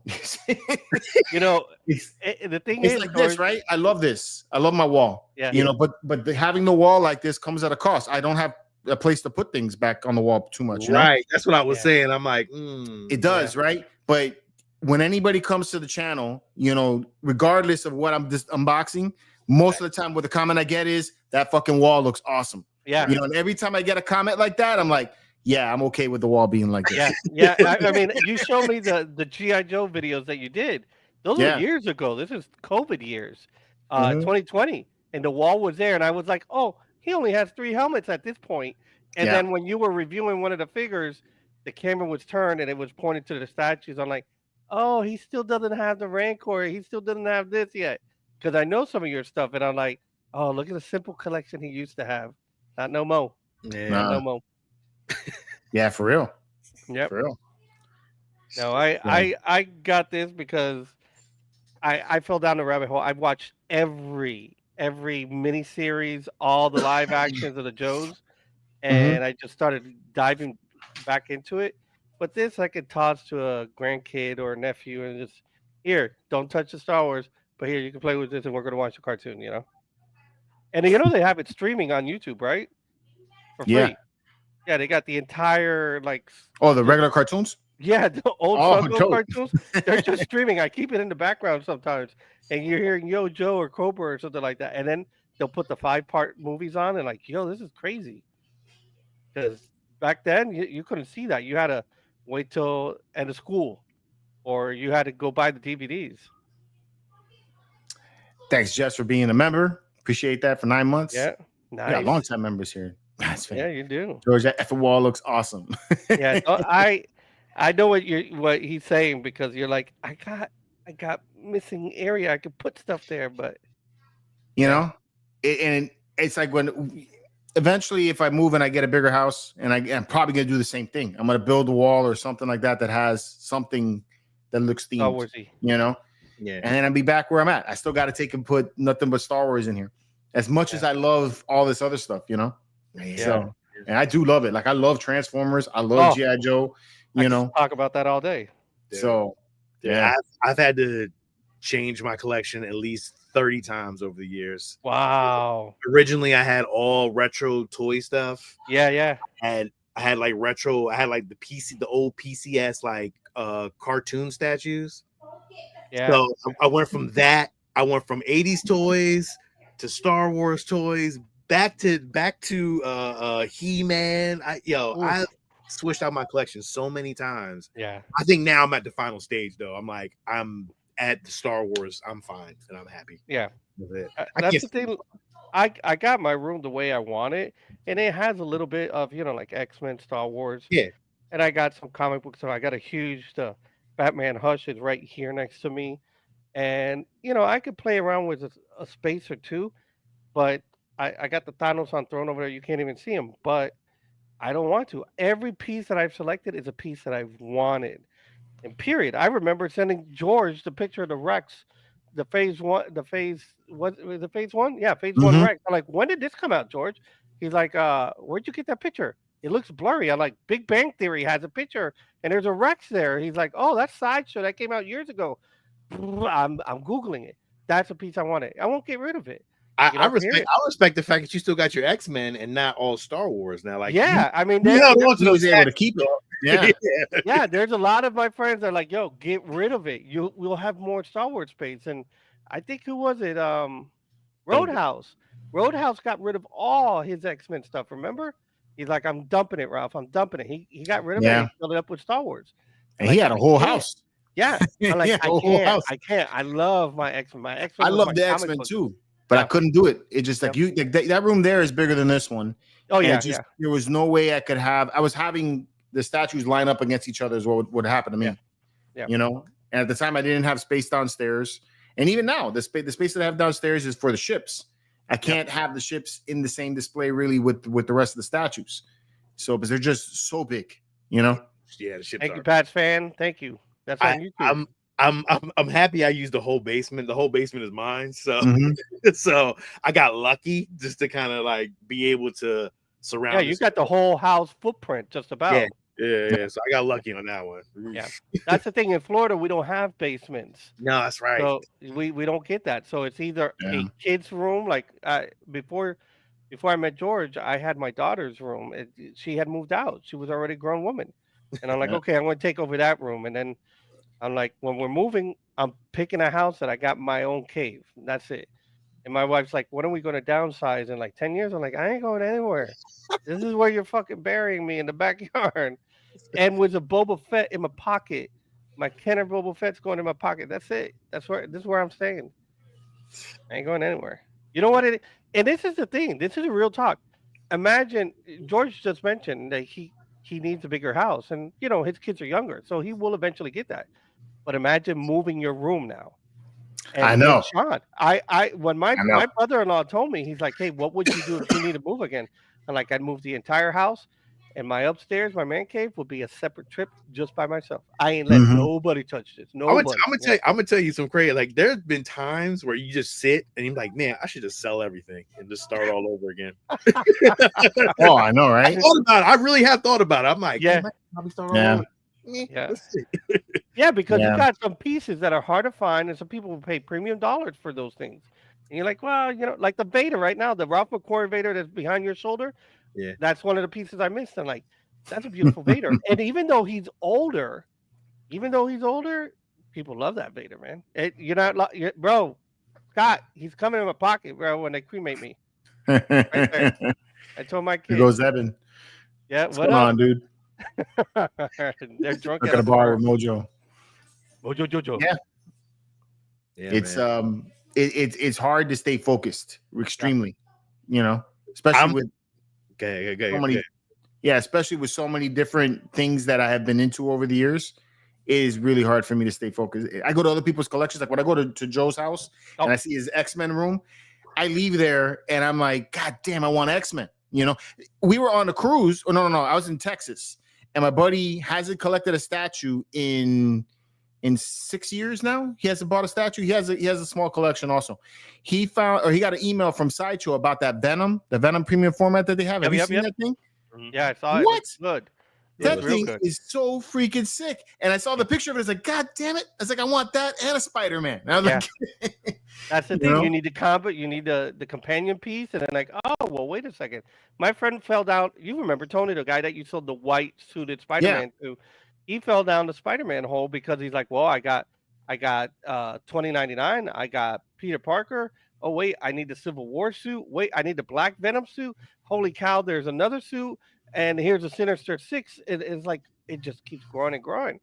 You know, the thing it's is like this, right? I love this. I love my wall. Yeah. You know, but having the wall like this comes at a cost. I don't have a place to put things back on the wall too much. Right. That's what I was saying. I'm like, it does, right? But when anybody comes to the channel, you know, regardless of what I'm just unboxing, most of the time what the comment I get is that fucking wall looks awesome. Yeah. You know, and every time I get a comment like that, I'm like, yeah, I'm okay with the wall being like this. Yeah. I mean, you showed me the G.I. Joe videos that you did. Those were years ago. This is COVID years, 2020. And the wall was there. And I was like, oh, he only has 3 helmets at this point. And then when you were reviewing one of the figures, the camera was turned and it was pointed to the statues. I'm like, oh, he still doesn't have the Rancor. He still doesn't have this yet. Because I know some of your stuff. And I'm like, oh, look at the simple collection he used to have. Not no more. Yeah. No more. Yeah, for real. Yep. For real. No, I got this because I fell down the rabbit hole. I've watched every miniseries, all the live actions of the Joes, and I just started diving back into it. But this I could toss to a grandkid or a nephew and just here, don't touch the Star Wars, but here you can play with this and we're gonna watch a cartoon, you know. And you know they have it streaming on YouTube, right? For free. Yeah, they got the entire the regular cartoons. Yeah, the old cartoons. They're just streaming. I keep it in the background sometimes, and you're hearing Yo Joe or Cobra or something like that, and then they'll put the 5-part movies on, and like, yo, this is crazy. Because back then you couldn't see that. You had to wait till end of school, or you had to go buy the DVDs. Thanks, Jess, for being a member. Appreciate that for 9 months. Yeah, nice. We got long-time members here. Yeah, you do. George, that effing wall looks awesome. Yeah, so I know what he's saying because you're like, I got missing area. I could put stuff there, but you know, it's like when eventually if I move and I get a bigger house, and I'm probably gonna do the same thing. I'm gonna build a wall or something like that has something that looks themed. You know, yeah. And then I'll be back where I'm at. I still got to take and put nothing but Star Wars in here. As much as I love all this other stuff, you know. Yeah. So, and I do love it. Like I love Transformers. I love G.I. Joe. You know, talk about that all day. So I've had to changed my collection at least 30 times over the years. Wow. Originally, I had all retro toy stuff. Yeah. I had like retro. I had like the old PCS like cartoon statues. Yeah. So I went from that. I went from 80s toys to Star Wars toys, back to He-Man. I switched out my collection so many times. Yeah. I think now I'm at the final stage though. I'm at the Star Wars. I'm fine and I'm happy. Yeah. With it. That's the thing. I got my room the way I want it, and it has a little bit of like X-Men, Star Wars. Yeah. And I got some comic books. So I got a huge Batman Hush is right here next to me, and I could play around with a space or two, but I got the Thanos on throne over there. You can't even see him, but I don't want to. Every piece that I've selected is a piece that I've wanted. And period. I remember sending George the picture of the Rex, the phase one, the phase one? Yeah, phase one Rex. I'm like, when did this come out, George? He's like, where'd you get that picture? It looks blurry. I'm like, Big Bang Theory has a picture and there's a Rex there. He's like, oh, that's Sideshow. That came out years ago. I'm Googling it. That's a piece I wanted. I won't get rid of it. I respect the fact that you still got your X-Men and not all Star Wars now. Like, I mean, he was able to keep it. Yeah. Yeah, there's a lot of my friends that are like, yo, get rid of it. We'll have more Star Wars space. And I think who was it? Roadhouse. Roadhouse got rid of all his X-Men stuff, remember? He's like, I'm dumping it, Ralph. I'm dumping it. He got rid of it and filled it up with Star Wars. And he had a whole house. Yeah. I'm like, I can't. I love my X-Men. I love the X-Men too. But I couldn't do it. It just like that room there is bigger than this one. Oh yeah, There was no way I could have. I was having the statues line up against each other is what would happen to me. Yeah. And at the time I didn't have space downstairs, and even now the space that I have downstairs is for the ships. I can't have the ships in the same display really with the rest of the statues. So, because they're just so big, Yeah, the ships. Thank you, Pat's fan. Thank you. That's on YouTube. I'm happy I used the whole basement. The whole basement is mine. So so I got lucky just to kind of like be able to surround. Yeah, you got the whole house footprint just about. Yeah. So I got lucky on that one. Yeah. That's the thing. In Florida, we don't have basements. No, that's right. So we don't get that. So it's either a kid's room, like before I met George, I had my daughter's room. She had moved out. She was already a grown woman. And I'm like, okay, I'm going to take over that room. And then I'm like, when we're moving, I'm picking a house that I got my own cave. That's it. And my wife's like, when are we going to downsize in like 10 years? I'm like, I ain't going anywhere. This is where you're fucking burying me in the backyard. And with a Boba Fett in my pocket, my Kenner Boba Fett's going in my pocket. That's it. This is where I'm staying. I ain't going anywhere. You know what it is? And this is the thing. This is a real talk. Imagine, George just mentioned that he needs a bigger house. And, his kids are younger. So he will eventually get that. But imagine moving your room now. And I know. Sean, when my brother-in-law told me, he's like, hey, what would you do if you need to move again? I'm like, I'd move the entire house. And my upstairs, my man cave, would be a separate trip just by myself. I ain't let nobody touch this. Nobody. I'm gonna tell you some crazy. Like, there's been times where you just sit and you're like, man, I should just sell everything and just start all over again. Oh, I know, right? I thought about it. I really have thought about it. I'm like, probably start all over. Yeah, because you got some pieces that are hard to find, and some people will pay premium dollars for those things. And you're like, well, like the Vader right now, the Ralph McQuarrie Vader that's behind your shoulder. Yeah, that's one of the pieces I missed. I'm like, that's a beautiful Vader. And even though he's older, people love that Vader, man. You're not, bro. Scott, he's coming in my pocket, bro. When they cremate me, right there. I told my kid. Here goes Evan. Yeah, what's going on, dude? They're drunk at a bar with Mojo. Mojo. Yeah, it's it's hard to stay focused, extremely. Especially with. Especially with so many different things that I have been into over the years, it is really hard for me to stay focused. I go to other people's collections, like when I go to Joe's house and I see his X-Men room, I leave there and I'm like, God damn, I want X-Men. We were on a cruise. Oh, no, I was in Texas, and my buddy hasn't collected a statue in 6 years now. He hasn't bought a statue. He has a small collection also. He got an email from Sideshow about that the Venom premium format that they have. Have you seen that thing? Yeah, I saw it. What? Good. That thing is so freaking sick. And I saw the picture of it. It's like, God damn it. I was like, I want that and a Spider-Man. And I was like, that's the thing. You need the combat, you need the companion piece, and then like, oh well, wait a second. My friend fell down. You remember Tony, the guy that you sold the white suited Spider-Man to? He fell down the Spider-Man hole because he's like, well, I got 2099. I got Peter Parker. Oh wait, I need the Civil War suit. Wait, I need the Black Venom suit. Holy cow, there's another suit. And here's a Sinister Six. It's like it just keeps growing and growing,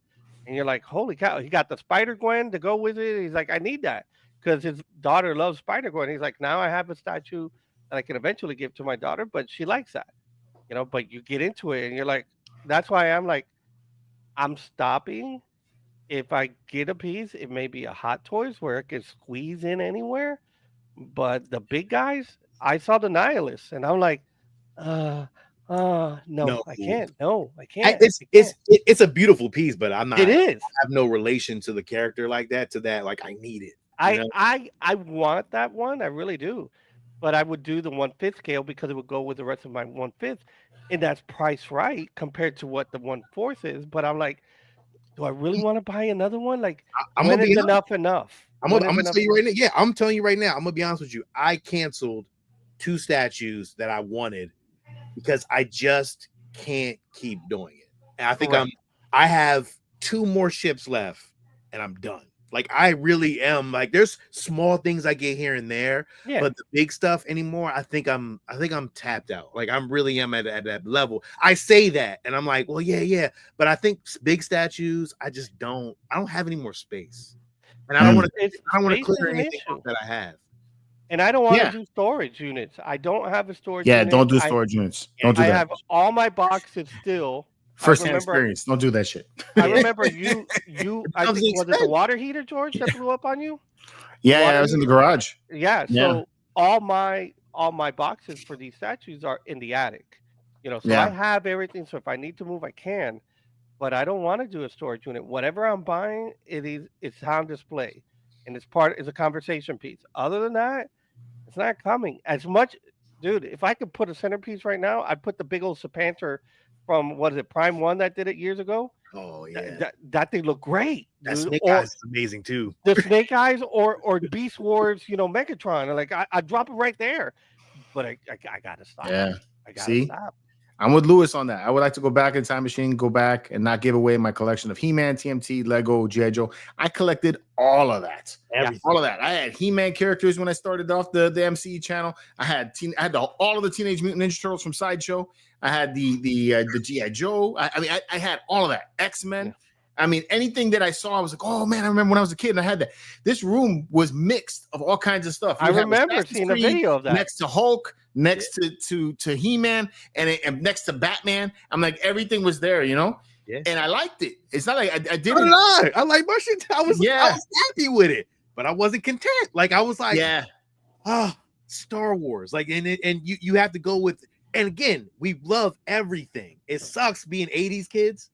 and you're like, holy cow! He got the Spider Gwen to go with it. He's like, I need that because his daughter loves Spider Gwen. He's like, now I have a statue that I can eventually give to my daughter, but she likes that, you know. But you get into it, and you're like, that's why I'm like, I'm stopping. If I get a piece, it may be a Hot Toys where it can squeeze in anywhere, but the big guys, I saw the Nihilist, and I'm like, no, I can't. No, I can't. It's a beautiful piece, but I'm not. It is. I have no relation to the character like that. To that, like I need it. I want that one. I really do, but I would do the 1/5 scale because it would go with the rest of my 1/5, and that's priced right compared to what the 1/4 is. But I'm like, do I really want to buy another one? Like, I'm gonna be enough. I'm gonna tell you right now. Yeah, I'm telling you right now. I'm gonna be honest with you. I canceled 2 statues that I wanted because I just can't keep doing it. And I think I have 2 more ships left and I'm done. Like I really am. Like there's small things I get here and there, but the big stuff anymore, I think I'm tapped out. Like I'm really am at that level. I say that and I'm like, well, yeah. But I think big statues, I don't have any more space. And I don't want to clear anything that I have. And I don't want to do storage units. I don't have a storage unit. Yeah, don't do storage units. Don't do that. I have all my boxes still. First-hand experience. Don't do that shit. I remember you. I think was it the water heater, George, that blew up on you? Yeah, I was in the garage. Yeah. So all my boxes for these statues are in the attic. You know, so I have everything. So if I need to move, I can. But I don't want to do a storage unit. Whatever I'm buying, it's on display, and it's a conversation piece. Other than that, it's not coming as much, dude. If I could put a centerpiece right now, I'd put the big old Sapanter from what is it, Prime 1 that did it years ago. Oh yeah, that thing looked great. That Snake Eyes is amazing too. The Snake Eyes or Beast Wars, Megatron. And like I drop it right there, but I gotta stop. Yeah, I gotta stop. I'm with Lewis on that. I would like to go back in time machine, go back and not give away my collection of He-Man, TMT, Lego, G.I. Joe. I collected all of that. All of that. I had He-Man characters when I started off the MCE channel. I had all of the Teenage Mutant Ninja Turtles from Sideshow. I had the G.I. Joe. I had all of that. X-Men. Yeah. I mean, anything that I saw, I was like, oh man, I remember when I was a kid and I had that. This room was mixed of all kinds of stuff. I remember seeing a video of that. Next to Hulk, next to He-Man, and next to Batman. I'm like, everything was there, and I liked it. It's not like I didn't. I like my shit. I was happy with it, but I wasn't content. Like I was like, Star Wars. Like, and you have to go with. And again, we love everything. It sucks being 80s kids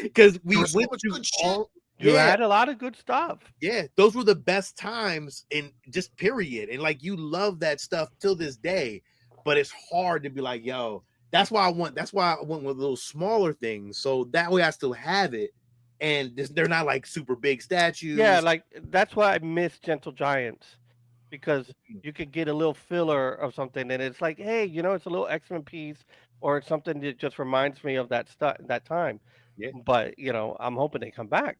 because we went through all. You had a lot of good stuff. Yeah, those were the best times in just period. And like you love that stuff till this day, but it's hard to be like, yo, that's why I went with little smaller things. So that way I still have it. And they're not like super big statues. Yeah, like that's why I miss Gentle Giants. Because you could get a little filler of something and it's like, hey, it's a little X-Men piece or it's something that just reminds me of that that time. Yeah. But I'm hoping they come back.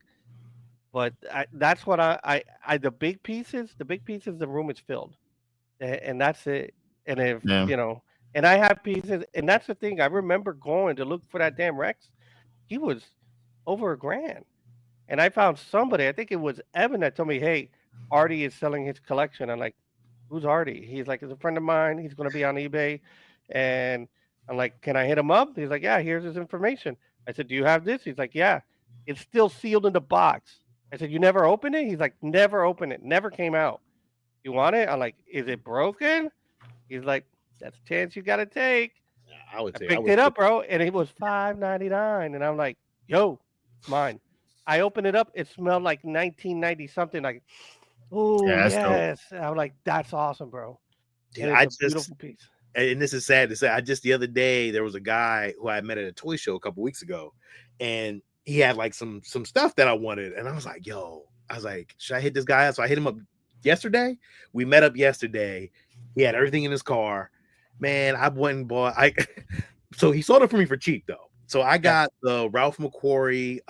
But that's what I the big pieces, the room is filled, and that's it. And if and I have pieces, and that's the thing. I remember going to look for that damn Rex. He was over $1,000, and I found somebody. I think it was Evan that told me, "Hey, Artie is selling his collection." I'm like, "Who's Artie?" He's like, "He's a friend of mine. He's going to be on eBay," and I'm like, "Can I hit him up?" He's like, "Yeah, here's his information." I said, "Do you have this?" He's like, "Yeah, it's still sealed in the box." I said, "You never opened it?" He's like, "Never opened it. Never came out. You want it?" I'm like, "Is it broken?" He's like, "That's a chance you got to take." I picked it up, bro, and it was $5.99, and I'm like, "Yo, it's mine." I opened it up. It smelled like 1990 something. Like, oh yes. I'm like, "That's awesome, bro." Dude, it's a beautiful piece. and this is sad to say, the other day there was a guy who I met at a toy show a couple weeks ago, and he had like some stuff that I wanted, and I was like, should I hit this guy up? So I hit him up yesterday. We met up yesterday. He had everything in his car. Man, I went and bought. So he sold it for me for cheap though. So I got the Ralph McQuarrie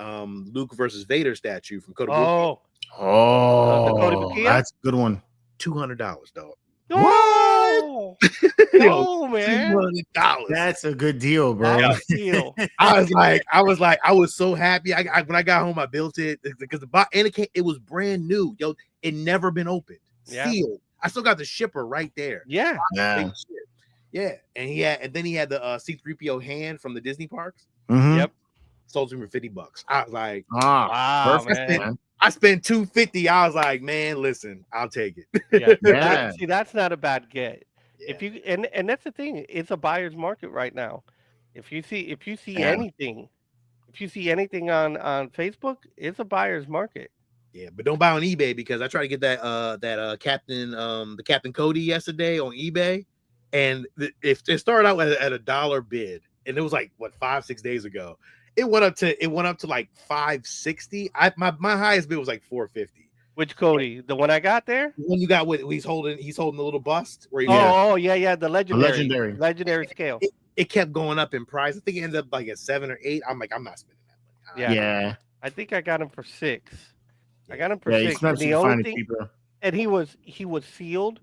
Luke versus Vader statue from CODE. Oh, that's a good one. $200, dog. No, no, man. $200. That's a good deal, bro. Deal. I was so happy. When I got home, I built it because the box, and it was brand new. Yo, it never been opened. Sealed. I still got the shipper right there. Yeah. And then he had the C-3PO hand from the Disney parks. Mm-hmm. Yep. Sold to me for $50. I was like, wow, perfect, man. I spent $250. I was like, man, listen, I'll take it. Yeah. See, that's not a bad get. Yeah. If you and that's the thing, it's a buyer's market right now. If you see anything on Facebook, it's a buyer's market. Yeah, but don't buy on eBay, because I tried to get that Captain Cody yesterday on eBay, and if it started out at $1 bid, and it was like 5-6 days ago. It went up to like $560. My highest bid was like $450. Which Cody? The one I got there? The one you got with he's holding the little bust where the legendary scale. It kept going up in price. I think it ended up like at 7 or 8. I'm like, I'm not spending that money. Yeah. I think I got him for 6. I got him for 6. And the only thing, and he was sealed,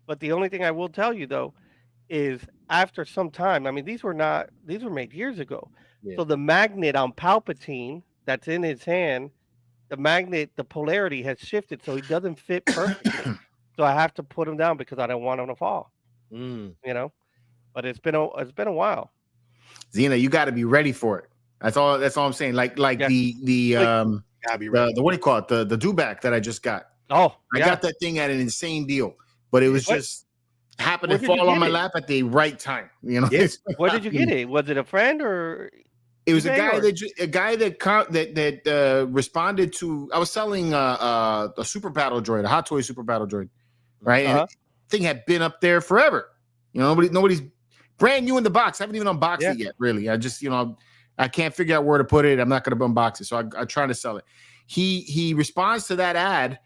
but the only thing I will tell you though is after some time, I mean, these were made years ago. Yeah. So the magnet on Palpatine that's in his hand, the polarity has shifted, so he doesn't fit perfectly. So I have to put him down because I don't want him to fall. You know, but it's been a while. Xena, you got to be ready for it. That's all I'm saying. Like the what do you call it? The dewback that I just got. I got that thing at an insane deal, but it was just happened to fall on my lap at the right time. You know, where did you get it? Was it a friend or? It was a guy that responded to. I was selling a Super Battle Droid, a Hot Toy Super Battle Droid, right? And the thing had been up there forever. You know, nobody's brand new in the box. I haven't even unboxed it yet. Really, I just I can't figure out where to put it. I'm not going to unbox it, so I try to sell it. He responds to that ad,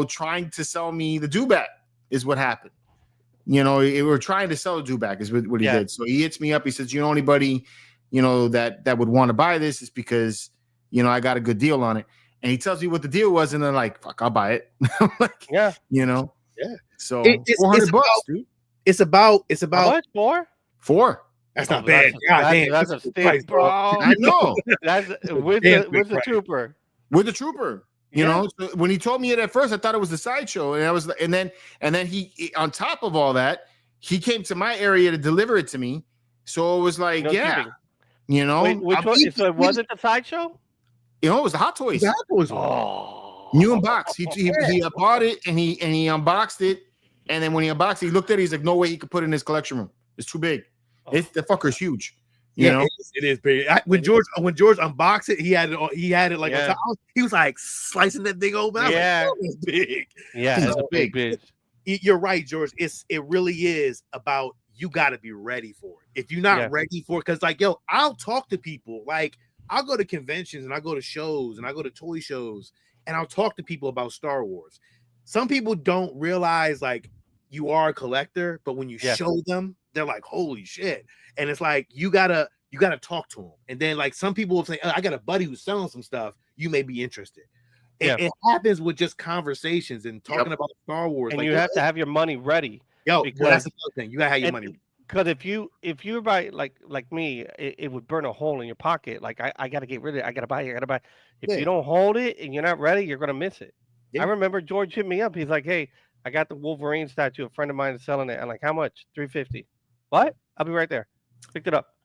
trying to sell me the dewback is what happened. We're trying to sell a dewback is what he did. So he hits me up. He says, anybody, that would want to buy this is because, I got a good deal on it. And he tells me what the deal was. And then like, fuck, I'll buy it. Like, So it's $400, dude. It's about how much? 4? That's not bad. That's a steal, bro. I know. That's with the trooper. With the trooper. So when he told me it at first, I thought it was the sideshow, and then he on top of all that, he came to my area to deliver it to me. So it was like, Wait, which one? So it wasn't the sideshow? It was the Hot Toys. The Hot Toys. New unboxed. He bought it and he unboxed it, and then when he unboxed it, he looked at it. He's like, no way he could put it in his collection room. It's too big. The fucker's huge. It is big. When George unboxed it, he had it like on top. He was like slicing that thing open. It's big. Yeah, it's big. You're right, George. It really is about you got to be ready for it. If you're not ready for it, because I'll talk to people. Like I'll go to conventions and I go to shows and I go to toy shows and I'll talk to people about Star Wars. Some people don't realize like you are a collector, but when you show them, they're like, holy shit. And it's like you gotta talk to them. And then like some people will say, I got a buddy who's selling some stuff. You may be interested. It happens with just conversations and talking about Star Wars. And you have to have your money ready. Because that's the other thing. You gotta have your money ready. Because if you're by like me, it would burn a hole in your pocket. Like I gotta get rid of it. I gotta buy it. If you don't hold it and you're not ready, you're gonna miss it. I remember George hit me up. He's like, hey, I got the Wolverine statue. A friend of mine is selling it. I'm like, how much? $350. What? I'll be right there. Picked it up.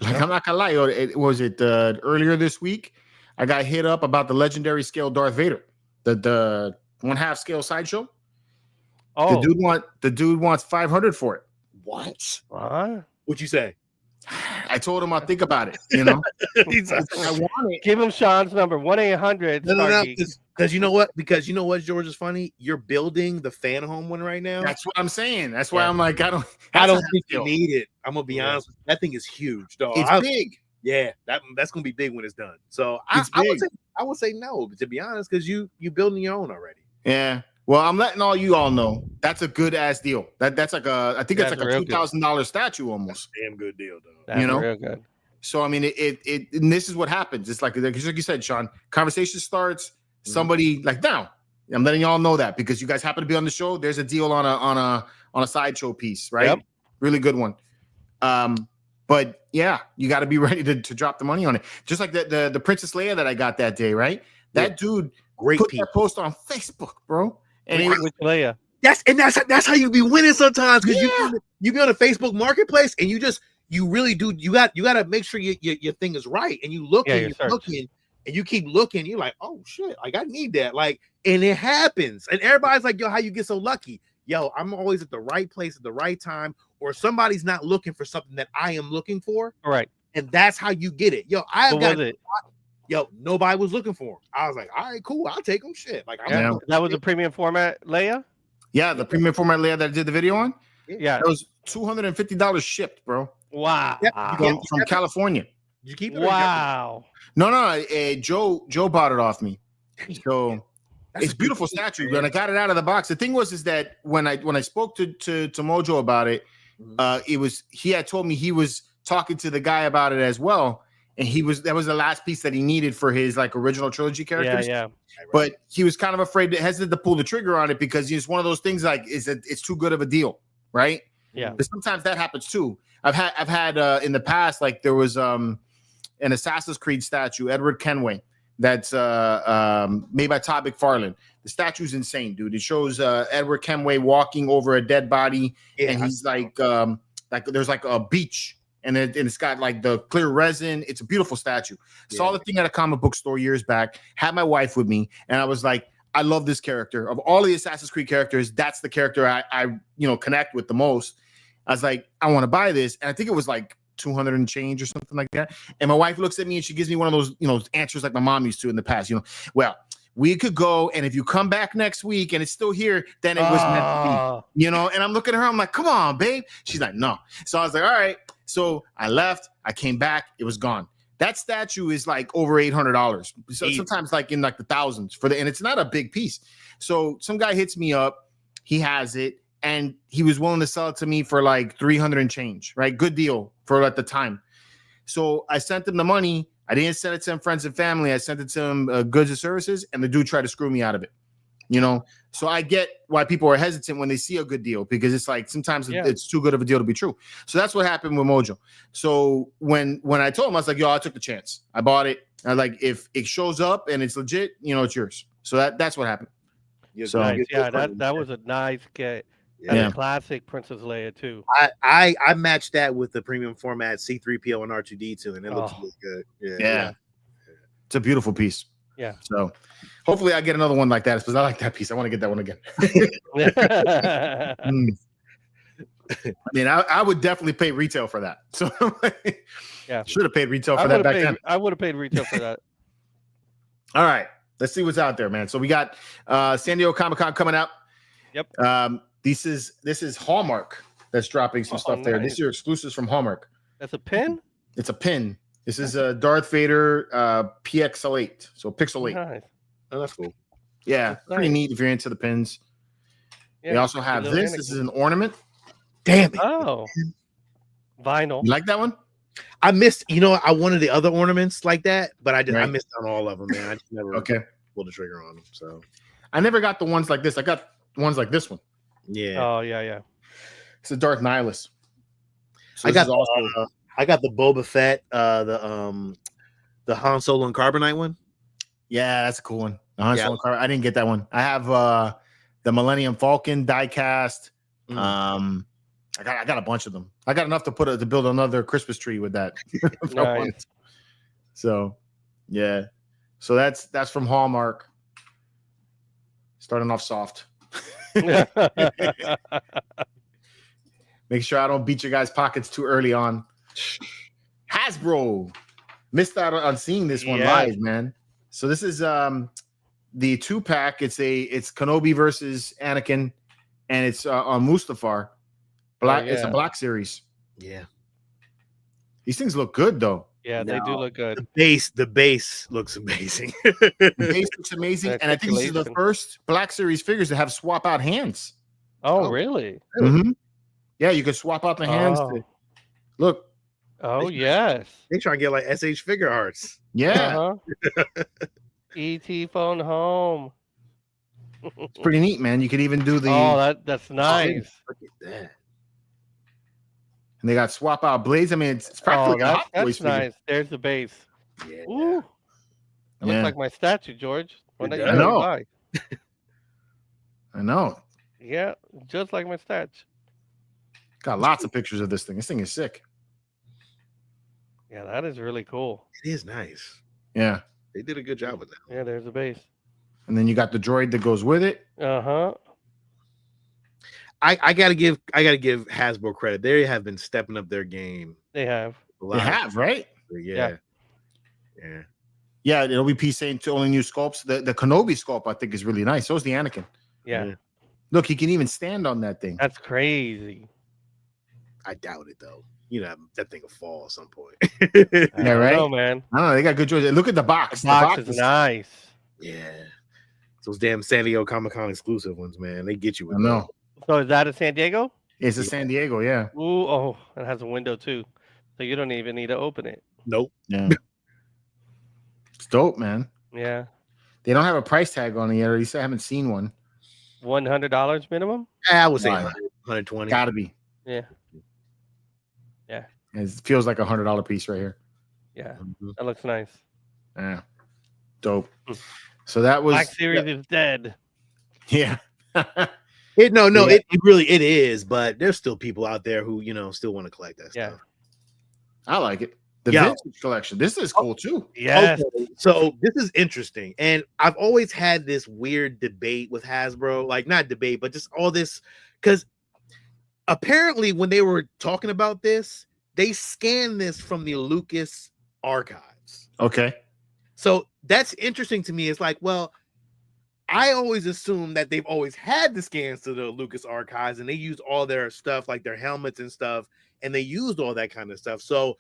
Like I'm not gonna lie, earlier this week, I got hit up about the legendary scale Darth Vader, the 1/2 scale sideshow. Oh, the dude wants $500 for it. What? What'd you say? I told him I'll think about it. I want it. Give him Sean's number 1-800. No. Because you know what? Because you know what, George, is funny. You're building the fan home one right now. That's what I'm saying. That's why I'm like, I don't think you need it. I'm gonna be honest with you. That thing is huge, dog. It's big. Yeah, that's gonna be big when it's done. So I would say no, to be honest, because you building your own already. Yeah. Well, I'm letting all you all know that's a good ass deal. That's like I think it's like a $2,000 statue almost. Damn good deal, though. That's real good. So I mean, it and this is what happens. It's like you said, Sean. Conversation starts. Somebody like now. I'm letting y'all know that because you guys happen to be on the show. There's a deal on a sideshow piece, right? Yep. Really good one. But yeah, you got to be ready to drop the money on it. Just like the Princess Leia that I got that day, right? That dude put that post on Facebook, bro. And he was Leia. That's how you be winning sometimes because you be on a Facebook marketplace and you really do you got to make sure your thing is right and you look and you're looking and you keep looking. You're like, oh shit, like I need that, like, and it happens. And everybody's like, yo, how you get so lucky? Yo, I'm always at the right place at the right time, or somebody's not looking for something that I am looking for. Right. And that's how you get it. Yo, nobody was looking for him. I was like, all right, cool. I'll take them. Shit. Like, that was a premium format Leia? Yeah, the premium format Leia that I did the video on. Yeah. That was $250 shipped, bro. Wow. From California. Did you keep it? Wow. No. Joe bought it off me. So it's beautiful statue. When I got it out of the box, the thing is that when I spoke to Mojo about it, he had told me he was talking to the guy about it as well, and that was the last piece that he needed for his like original trilogy characters. Yeah. But he was kind of hesitant to pull the trigger on it because it's one of those things like it's too good of a deal, right? Yeah. But sometimes that happens too. I've had in the past, like there was an Assassin's Creed statue, Edward Kenway, that's made by Todd McFarlane. The statue's insane, dude. It shows Edward Kenway walking over a dead body, and he's like there's like a beach, and it's got like the clear resin. It's a beautiful statue. Saw the thing at a comic book store years back. Had my wife with me, and I was like, I love this character. Of all the Assassin's Creed characters, that's the character I connect with the most. I was like, I want to buy this, and I think it was like 200 and change or something like that. And my wife looks at me and she gives me one of those, answers like my mom used to in the past. Well, we could go, and if you come back next week and it's still here, then it was meant to be. And I'm looking at her, I'm like, come on, babe. She's like, no. So I was like, all right. So I left. I came back. It was gone. That statue is like over $800. So sometimes like in like the thousands and it's not a big piece. So some guy hits me up. He has it. And he was willing to sell it to me for like 300 and change, right? Good deal for at the time. So I sent him the money. I didn't send it to him friends and family. I sent it to him goods and services, and the dude tried to screw me out of it. So I get why people are hesitant when they see a good deal, because it's like sometimes it's too good of a deal to be true. So that's what happened with Mojo. So when I told him, I was like, yo, I took the chance. I bought it. I was like, if it shows up and it's legit, it's yours. So that's what happened. So nice. Yeah, that was a nice get. And a classic Princess Leia too. I matched that with the premium format C-3PO and R2-D2, and it looks really good. Yeah, it's a beautiful piece. Yeah. So hopefully I get another one like that because I like that piece. I want to get that one again. I mean, I would definitely pay retail for that. So should have paid retail for that back then. I would have paid retail for that. All right, let's see what's out there, man. So we got San Diego Comic-Con coming up. Yep. This is Hallmark that's dropping some stuff there. These are exclusives from Hallmark. That's a pin? It's a pin. This is a Darth Vader PXL8, so Pixel 8. Nice. Oh, that's cool. Yeah, pretty neat if you're into the pins. Yeah, they also have this. This is an ornament. Damn it. Oh. Vinyl. You like that one? I missed, I wanted the other ornaments like that, but I missed on all of them, man. I just never pulled the trigger on them. So I never got the ones like this. I got ones like this one. Yeah. Oh yeah. It's a Darth Nihilus. So I got the Boba Fett, the Han Solo and Carbonite one. Yeah, that's a cool one. The Han Solo and Carbonite. I didn't get that one. I have the Millennium Falcon die-cast. I got a bunch of them. I got enough to build another Christmas tree with that. Nice. So yeah. So that's from Hallmark. Starting off soft. Make sure I don't beat your guys' pockets too early on. Hasbro missed out on seeing this one live, man. So this is the 2-pack. It's Kenobi versus Anakin, and it's on Mustafar. Black. It's a black series. Yeah. These things look good though. Yeah, they do look good. The base looks amazing. The base looks amazing, and I think this is the first Black Series figures to have swap out hands. Oh, really? Mm-hmm. Yeah, you could swap out the hands. Look. Oh, yes. They try to get like SH figure arts. Yeah. ET phone home. It's pretty neat, man. You could even do the. Oh, that's nice. Look at that. And they got swap out blades. I mean, it's practically a Hot Toys figure. Nice. There's the base. Yeah. Ooh. It looks like my statue, George. I know. I know. Yeah, just like my statue. Got lots of pictures of this thing. This thing is sick. Yeah, that is really cool. It is nice. Yeah. They did a good job with that. Yeah, there's the base. And then you got the droid that goes with it. I gotta give Hasbro credit. They have been stepping up their game. They have. They have, right? Yeah. Yeah, the OBP saying to only new sculpts. The Kenobi sculpt, I think, is really nice. So is the Anakin. Yeah. Look, he can even stand on that thing. That's crazy. I doubt it though. You know, that thing will fall at some point. Yeah, right? Oh man. I don't know. They got good choices. Look at the box. The box is nice. Yeah. Those damn San Diego Comic-Con exclusive ones, man. They get you with I know. So is that a San Diego? It's a San Diego, yeah. Ooh, oh, it has a window too. So you don't even need to open it. Nope. Yeah. It's dope, man. Yeah. They don't have a price tag on it yet, or at least I haven't seen one. $100 minimum? I would say 120. Gotta be. Yeah. Yeah. It feels like $100 piece right here. Yeah. That looks nice. Yeah. Dope. So that was Black Series is dead. Yeah. It really is, but there's still people out there who, still want to collect that stuff. I like it. The vintage collection. This is cool too. Yes. Okay. So this is interesting. And I've always had this weird debate with Hasbro, like not debate, but just all this, because apparently when they were talking about this, they scanned this from the Lucas archives. Okay. So that's interesting to me. It's like, well, I always assumed that they've always had the scans to the Lucas archives and they use all their stuff, like their helmets and stuff, and they used all that kind of stuff. So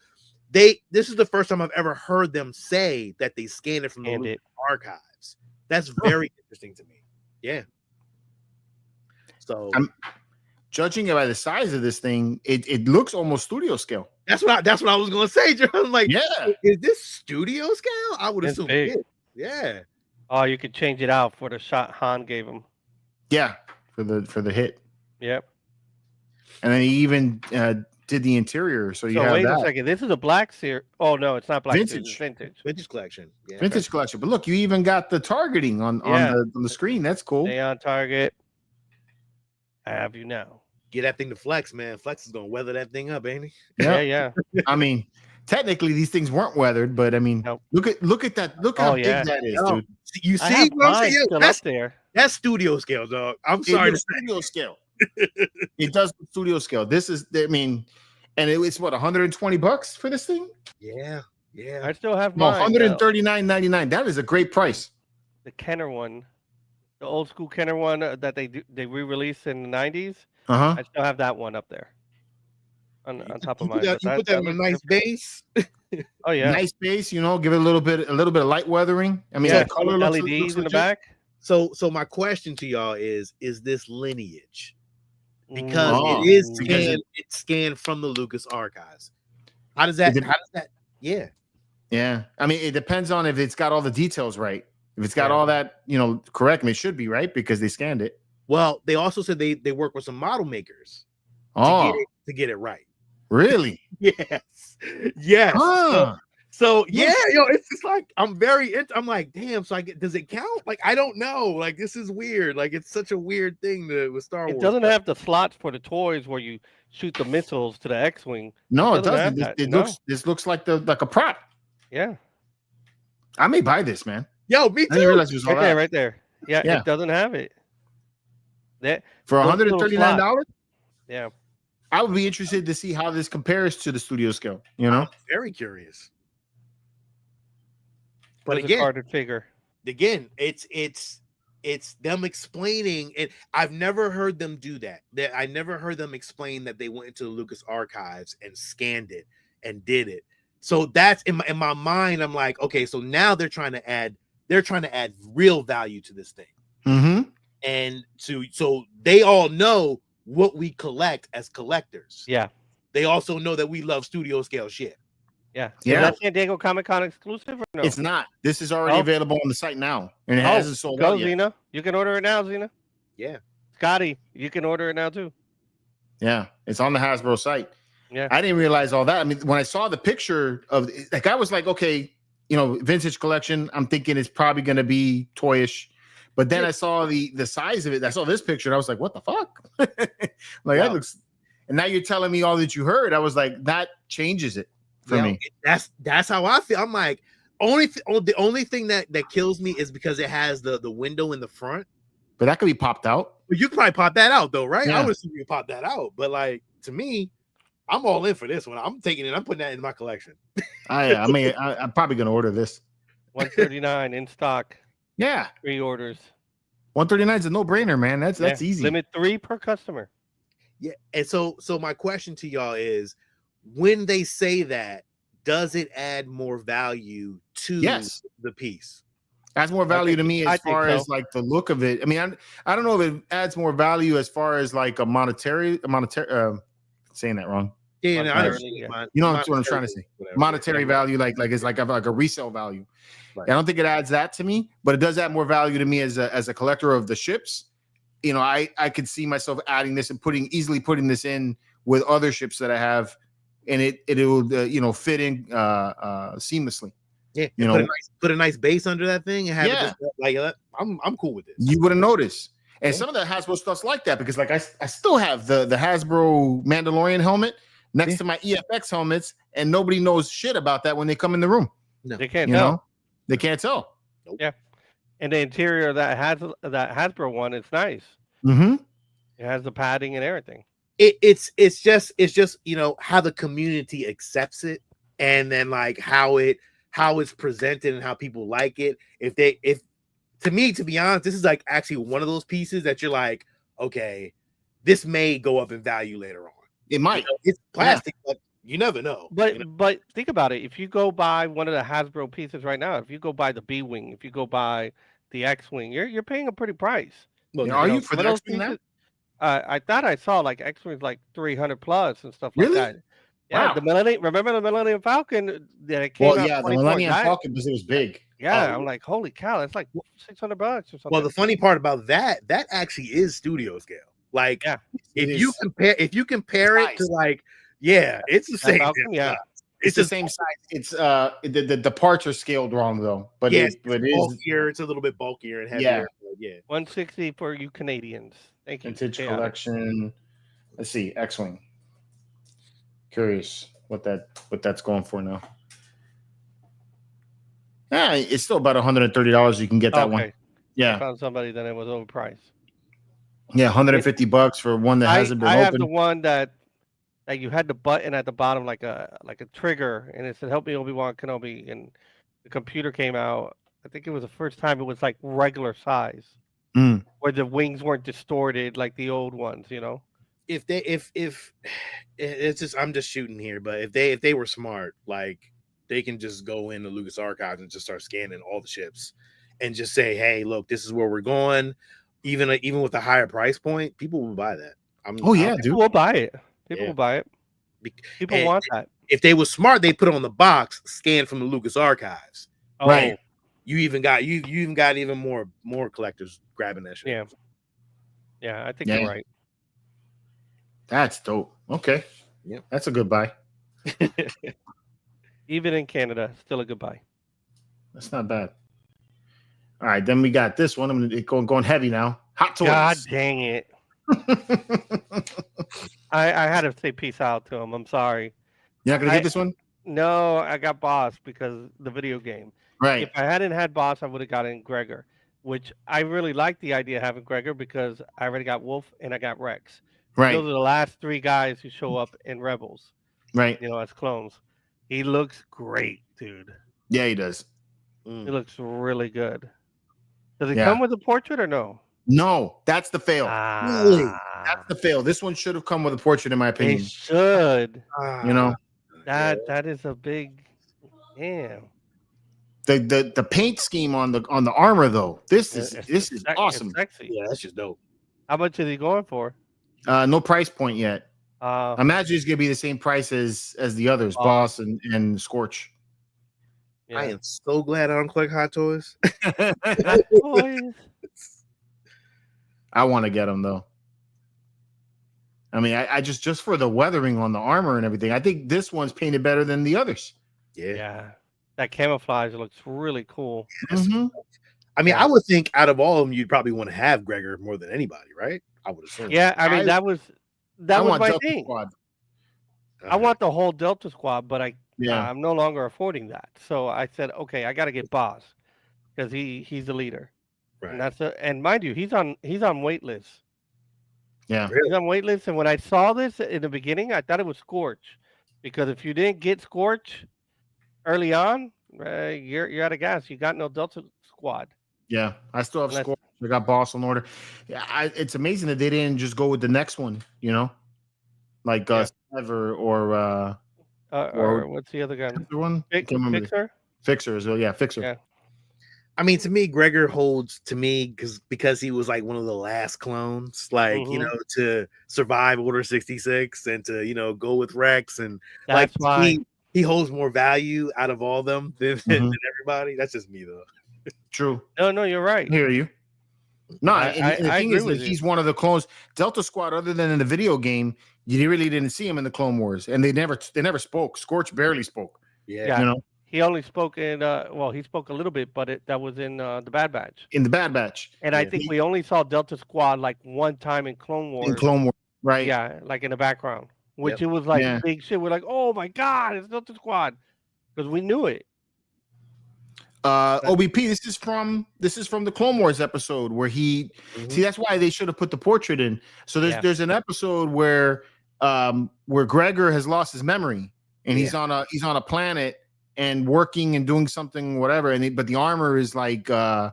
this is the first time I've ever heard them say that they scanned it from the Lucas archives. That's very interesting to me. Yeah. So judging it by the size of this thing, it looks almost studio scale. That's what I was gonna say, John. I'm like, yeah, is this studio scale? I would assume it is. Yeah. Oh, you could change it out for the shot Han gave him. Yeah, for the hit. Yep. And then he even did the interior. So you have wait that. a second. This is a Black Series. Oh no, it's not Black Vintage. Series. It's vintage. Vintage collection. Yeah. Vintage collection. But look, you even got the targeting on the screen. That's cool. Stay on target. I have you now. Get that thing to Flex, man. Flex is gonna weather that thing up, ain't he? Yeah. I mean, technically these things weren't weathered, but I mean, look at that. Look how big that is, dude. You see what I'm saying? That's there. That's studio scale, dog. I'm sorry to studio scale. It does studio scale. This is, I mean, and it's what, $120 for this thing? Yeah. I still have mine. $139.99. That is a great price. The Kenner one, the old school Kenner one that they re-released in the 90s. I still have that one up there on top of mine. You put that on a nice base. Oh yeah, nice base. Give it a little bit of light weathering. I mean, the color LEDs in the back. So my question to y'all is this lineage? Because it is scanned. It's scanned from the Lucas archives. How does that? Yeah. Yeah. I mean, it depends on if it's got all the details right. If it's got all that, correct, I mean, it should be right because they scanned it. Well, they also said they work with some model makers to get it right. Really? Yes. So it's just like I'm like, damn. So does it count? Like, I don't know. Like, this is weird. Like, it's such a weird thing with Star Wars. It doesn't have the slots for the toys where you shoot the missiles to the X-wing. No, it doesn't. This looks like a prop. Yeah. I may buy this, man. Yo, me too. I didn't realize it was all right there. Yeah, it doesn't have it. For $139? Yeah. I would be interested to see how this compares to the studio scale. I'm very curious. But again, carded figure. again, it's them explaining it. I've never heard them do that. I never heard them explain that they went into the Lucas archives and scanned it and did it. So that's in my mind. I'm like, okay, so now they're trying to add real value to this thing. Mm-hmm. And so they all know what we collect as collectors. Yeah. They also know that we love studio scale shit. Yeah. Yeah. Is that San Diego Comic-Con exclusive or no? It's not. This is already available on the site now, and it hasn't sold go, out yet. Xena. You can order it now, Xena. Yeah. Scotty, you can order it now too. Yeah, it's on the Hasbro site. Yeah. I didn't realize all that. I mean, when I saw the picture of, like, I was like, okay, you know, vintage collection, I'm thinking it's probably going to be toyish. But then I saw the size of it. I saw this picture, and I was like, what the fuck? Like, that looks, and now you're telling me all that you heard. I was like, that changes it for me. That's how I feel. I'm like, the only thing that kills me is because it has the window in the front. But that could be popped out. But you could probably pop that out though, right? Yeah. I would assume you could pop that out. But like, to me, I'm all in for this one. I'm taking it. I'm putting that in my collection. I mean, I'm probably going to order this. $139 in stock. Yeah. Pre-orders. $139 is a no-brainer, man. That's easy. Limit 3 per customer. Yeah. And so my question to y'all is, when they say that, does it add more value to the piece? Adds more value to me as far as like the look of it. I mean, I don't know if it adds more value as far as like a monetary saying that wrong. Yeah, you know what I'm trying to say. Whatever. Monetary value, like it's like a resale value. Right. I don't think it adds that to me, but it does add more value to me as a collector of the ships. You know, I could see myself adding this and easily putting this in with other ships that I have, and it will fit in seamlessly. Yeah, you know, put a nice base under that thing and have it just like that. I'm cool with this. You wouldn't notice. And some of the Hasbro stuff's like that, because like I still have the Hasbro Mandalorian helmet next to my EFX helmets, and nobody knows shit about that when they come in the room. No. They can't tell. They can't tell. Nope. Yeah. And the interior of that Hasbro one, it's nice. Mm-hmm. It has the padding and everything. It's just you know, how the community accepts it, and then like how it's presented and how people like it. If to me, to be honest, this is like actually one of those pieces that you're like, okay, this may go up in value later on. It might. You know, it's plastic, but you never know. But think about it. If you go buy one of the Hasbro pieces right now, if you go buy the B-Wing, if you go buy the X-Wing, you're paying a pretty price. Well, are you for the X-Wing now? I thought I saw like X-Wings like 300 plus and stuff like that. Yeah, wow. Remember the Millennium Falcon that came out? Yeah, the Millennium Falcon, because it was big. Yeah, I'm like, holy cow, that's like $600 or something. Well, the funny part about that actually is studio scale. Like, if you compare it to like, it's the same. It's the same size. It's the parts are scaled wrong though, but it's bulkier. It's a little bit bulkier and heavier. Yeah, 160 for you Canadians. Thank you. Vintage collection. Let's see, X-Wing. Curious what that's going for now. It's still about $130. You can get that one. Yeah, I found somebody that it was overpriced. Yeah, $150 for one that hasn't been opened. I have the one that you had the button at the bottom like a trigger, and it said "Help me, Obi-Wan Kenobi," and the computer came out. I think it was the first time it was like regular size, where the wings weren't distorted like the old ones. You know, if it's just, I'm just shooting here, but if they were smart, like they can just go into Lucas Archives and just start scanning all the ships and just say, hey, look, this is where we're going. Even with a higher price point, people will buy that. People will buy it. People will buy it. People want that. If they were smart, they put it on the box, scanned from the Lucas Archives. Oh. Right. You even got even more collectors grabbing that shit. Yeah. Yeah, I think you're right. That's dope. Okay. Yeah. That's a good buy. Even in Canada, still a good buy. That's not bad. All right, then we got this one. I'm going heavy now. Hot Toys. God dang it. I had to say peace out to him. I'm sorry. You're not going to get this one? No, I got Boss because the video game. Right. If I hadn't had Boss, I would have gotten Gregor, which I really like the idea of having Gregor because I already got Wolf and I got Rex. Right. Those are the last 3 guys who show up in Rebels. Right. You know, as clones. He looks great, dude. Yeah, he does. He looks really good. Does it come with a portrait or no? No, that's the fail. Really? That's the fail. This one should have come with a portrait, in my opinion. It should. You know, that is a big damn. The paint scheme on the armor though. This is awesome. It's sexy. Yeah, that's just dope. How much is he going for? No price point yet. I imagine it's gonna be the same price as the others, Boss and Scorch. Yeah. I am so glad I don't collect Hot Toys. Hot Toys. I want to get them though. I mean, I just for the weathering on the armor and everything, I think this one's painted better than the others. Yeah. That camouflage looks really cool. Mm-hmm. I mean, I would think out of all of them, you'd probably want to have Gregor more than anybody, right? I would assume. Yeah, I mean that was my Delta thing. Squad. I want the whole Delta Squad, but I'm no longer affording that. So I said, okay, I got to get Boss because he's the leader, right? And mind you, he's on wait list. Yeah, he's on wait list. And when I saw this in the beginning, I thought it was Scorch, because if you didn't get Scorch early on, you're out of gas. You got no Delta Squad. Yeah, I still have Scorch. I got Boss on order. Yeah, it's amazing that they didn't just go with the next one. You know, like Sever or what's the other guy? One? Fixer. Fixer. So yeah, Fixer. Yeah. I mean, to me, Gregor holds to me because he was like one of the last clones, like you know, to survive Order 66 and to go with Rex, and that's why he holds more value out of all of them than everybody. That's just me though. True. No, you're right. I hear you. No, I the thing is that you. He's one of the clones. Delta Squad, other than in the video game, you really didn't see him in the Clone Wars, and they never spoke. Scorch barely spoke. Yeah, you know, he only spoke in he spoke a little bit, but that was in the Bad Batch. In the Bad Batch, and I think we only saw Delta Squad like one time in Clone Wars. In Clone Wars, right? Yeah, like in the background, which it was like big shit. We're like, oh my god, it's Delta Squad, because we knew it. OBP, this is from the Clone Wars episode where he see, that's why they should have put the portrait in. So there's an episode where Gregor has lost his memory and he's on a planet and working and doing something, whatever, but the armor is like I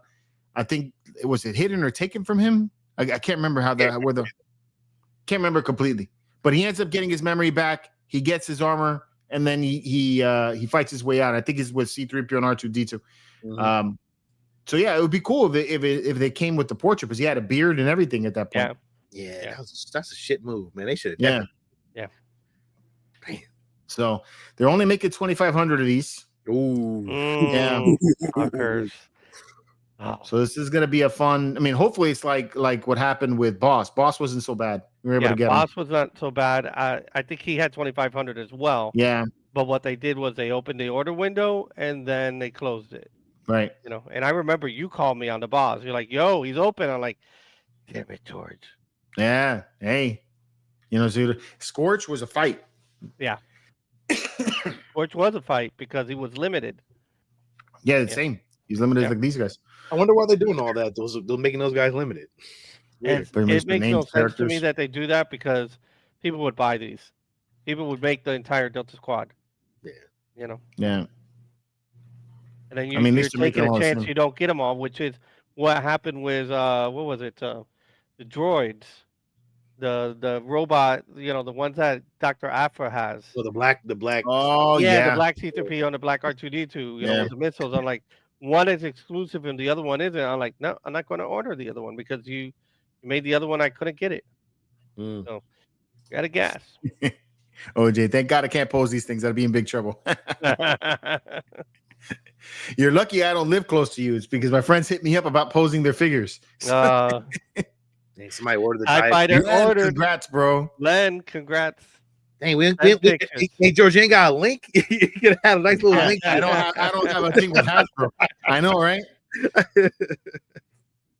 think was it hidden or taken from him? I can't remember can't remember completely, but he ends up getting his memory back. He gets his armor, and then he fights his way out. I think it's with C-3PO and R2-D2. So yeah, it would be cool if they came with the portrait, because he had a beard and everything at that point. Yeah. That's a shit move, man. They should have. Yeah. Man. So they're only making 2,500 of these. Ooh. Yeah. So this is gonna be a fun. I mean, hopefully it's like what happened with Boss. Boss wasn't so bad. We were able to get Boss him. was not so bad. I think he had 2,500 as well. Yeah. But what they did was they opened the order window and then they closed it. Right. And I remember you called me on the Boss. You're like, "Yo, he's open." I'm like, "Damn it, George." Yeah. Hey. So Scorch was a fight. Yeah. Scorch was a fight because he was limited. Yeah, the same. He's limited like these guys. I wonder why they're doing all that. They're making those guys limited. It makes no sense to me that they do that, because people would buy these. People would make the entire Delta Squad. Yeah. Yeah. And then you're taking a chance you don't get them all, which is what happened with what was it? The droids, the robot, the ones that Dr. Afra has. So the black. Oh yeah, the black C-3PO and the black R2-D2. With the missiles. I'm like, one is exclusive and the other one isn't. I'm like, no, I'm not going to order the other one because you made the other one. I couldn't get it. So got a gas. OJ, thank God I can't pose these things. I'd be in big trouble. You're lucky I don't live close to you. It's because my friends hit me up about posing their figures. Somebody ordered the TIE Fighter ordered. Congrats, bro. Len, congrats. Dang, hey George, you ain't got a link? You could have a nice little link. I don't have a thing with Hasbro. I know, right?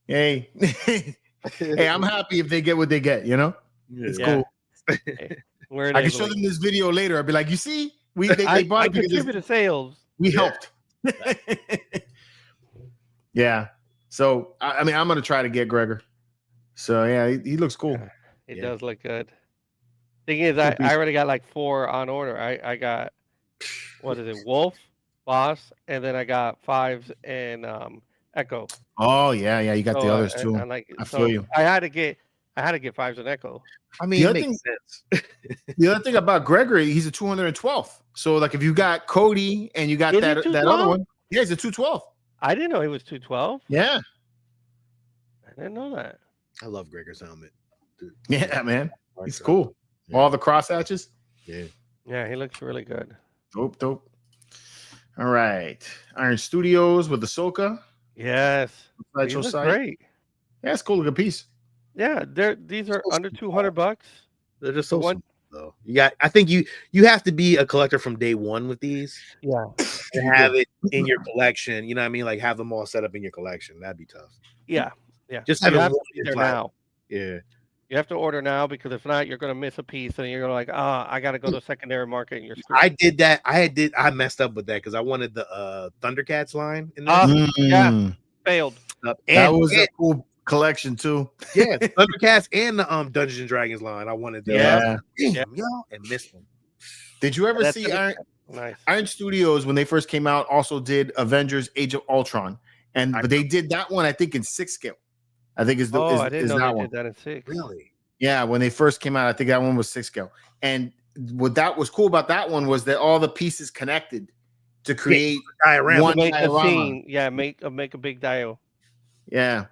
Hey, I'm happy if they get what they get. It's cool. Hey, I can show them this video later. I'll be like, you see, they bought it because contributed sales. We helped. Yeah. So I mean, I'm gonna try to get Gregor. So yeah, he looks cool. It does look good. Thing is, I already got like 4 on order. I got, what is it, Wolf, Boss, and then I got 5s and Echo. Oh yeah, you got the others too. I like it. I feel you. I had to get 5s and Echo. I mean, it makes sense. The other thing about Gregory, he's a 212th. So like if you got Cody and you got that other one, yeah, he's a 212. I didn't know he was 212. Yeah, I didn't know that. I love Gregor's helmet. Dude. Yeah, man, he's cool. Yeah. All the cross hatches. Yeah, he looks really good. Dope. All right, Iron Studios with Ahsoka. Yes, these look great. Yeah, it's cool looking piece. Yeah, these are under $200. They're just so one though. I think you have to be a collector from day one with these. Yeah, and have it in your collection. You know what I mean? Like have them all set up in your collection. That'd be tough. Yeah. Just have to order now. Yeah, you have to order now because if not, you're gonna miss a piece and you're gonna like, I gotta go to the secondary market. And you're screwed. I did that. I messed up with that because I wanted the Thundercats line in there. Yeah, failed. That was a cool collection too. Yeah, Thundercats and the Dungeons and Dragons line. I wanted that. And missed them. Did you ever see Iron Studios when they first came out? Also did Avengers: Age of Ultron, but they did that one I think in 6 scale. I think is I didn't know they did that in 6. Really? Yeah, when they first came out, I think that one was 6 scale. And what that was cool about that one was that all the pieces connected to create one scene. Yeah, make a big dial. Yeah.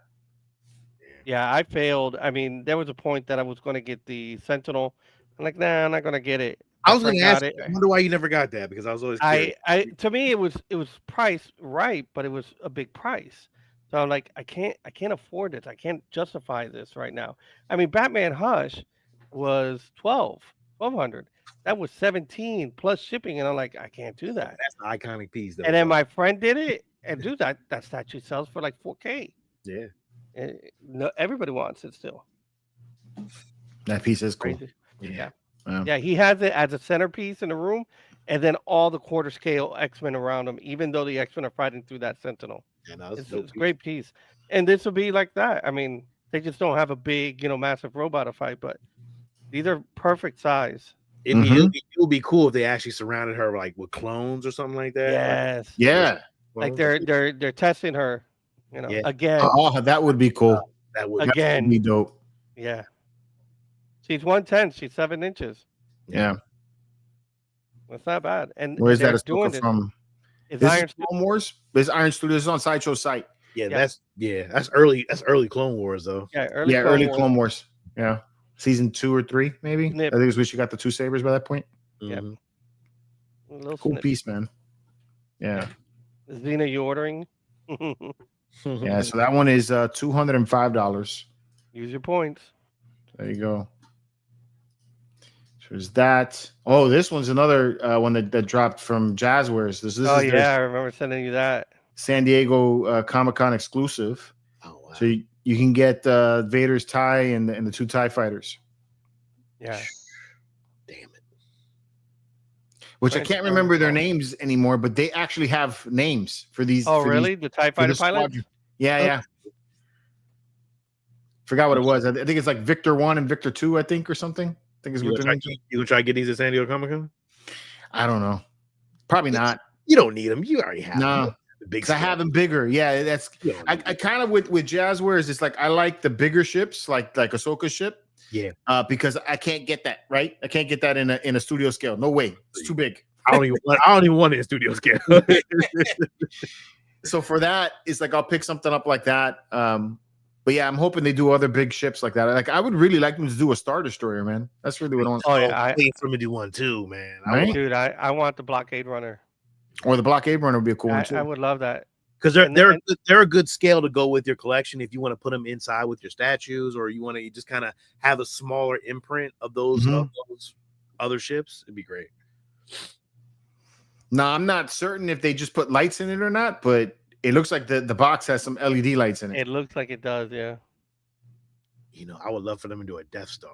Yeah, I failed. I mean, there was a point that I was going to get the Sentinel. I'm like, nah, I'm not going to get it. I was going to ask. I wonder why you never got that because I was always curious. To me, it was priced right, but it was a big price. So I'm like, I can't afford this. I can't justify this right now. I mean, Batman Hush was $1,200. That was $17 plus shipping, and I'm like, I can't do that. That's an iconic piece. And then my friend did it, and dude, that statue sells for like $4K. Yeah. No, everybody wants it still. That piece is cool. Yeah, he has it as a centerpiece in the room, and then all the quarter scale X-Men around him, even though the X-Men are fighting through that Sentinel. It's a great piece. And this will be like that. I mean, they just don't have a big, massive robot to fight, but these are perfect size. It would be cool if they actually surrounded her like with clones or something like that. Yes. Yeah. Like they're testing her, again. Oh, that would be cool. That would be dope. Yeah. She's 110. She's 7 inches. Yeah. That's not bad. And where's that Ahsoka from? Is Iron Clone Wars? This Iron Studios is on Sideshow site. That's early. That's early Clone Wars though. Early Clone Wars. Yeah. Season 2 or 3, maybe. I think it's when she got the 2 sabers by that point. Yeah. Cool piece, man. Yeah. Zena, you ordering? Yeah, so that one is $205. Use your points. There you go. So there's that. Oh, this one's another one that dropped from Jazwares. This I remember sending you that. San Diego Comic-Con exclusive. Oh, wow. So you can get Vader's tie and the 2 TIE fighters. Yeah. Damn it. Which I can't remember their names anymore, but they actually have names for these. Oh, really? The TIE fighter pilots? Yeah. Forgot what it was. I think it's like Victor 1 and Victor 2, I think, or something. I think it's you gonna try to get these at San Diego Comic-Con? I don't know. Probably not. You don't need them. You already have them. Because I have them bigger. Yeah, that's I kind of with Jazwares, it's like I like the bigger ships, like Ahsoka's ship. Yeah. Because I can't get that, right? I can't get that in a studio scale. No way. It's too big. I don't even want it in studio scale. So for that, it's like I'll pick something up like that. But yeah, I'm hoping they do other big ships like that. Like I would really like them to do a Star Destroyer, man. That's really what I want. Oh yeah, I wait for them to do one too, man. I want the Blockade Runner. Or the Blockade Runner would be a cool one too. I would love that because they're a good scale to go with your collection if you want to put them inside with your statues, or you want to just kind of have a smaller imprint of those other ships. It'd be great. No, I'm not certain if they just put lights in it or not, but it looks like the box has some LED lights in it. It looks like it does, yeah. I would love for them to do a Death Star.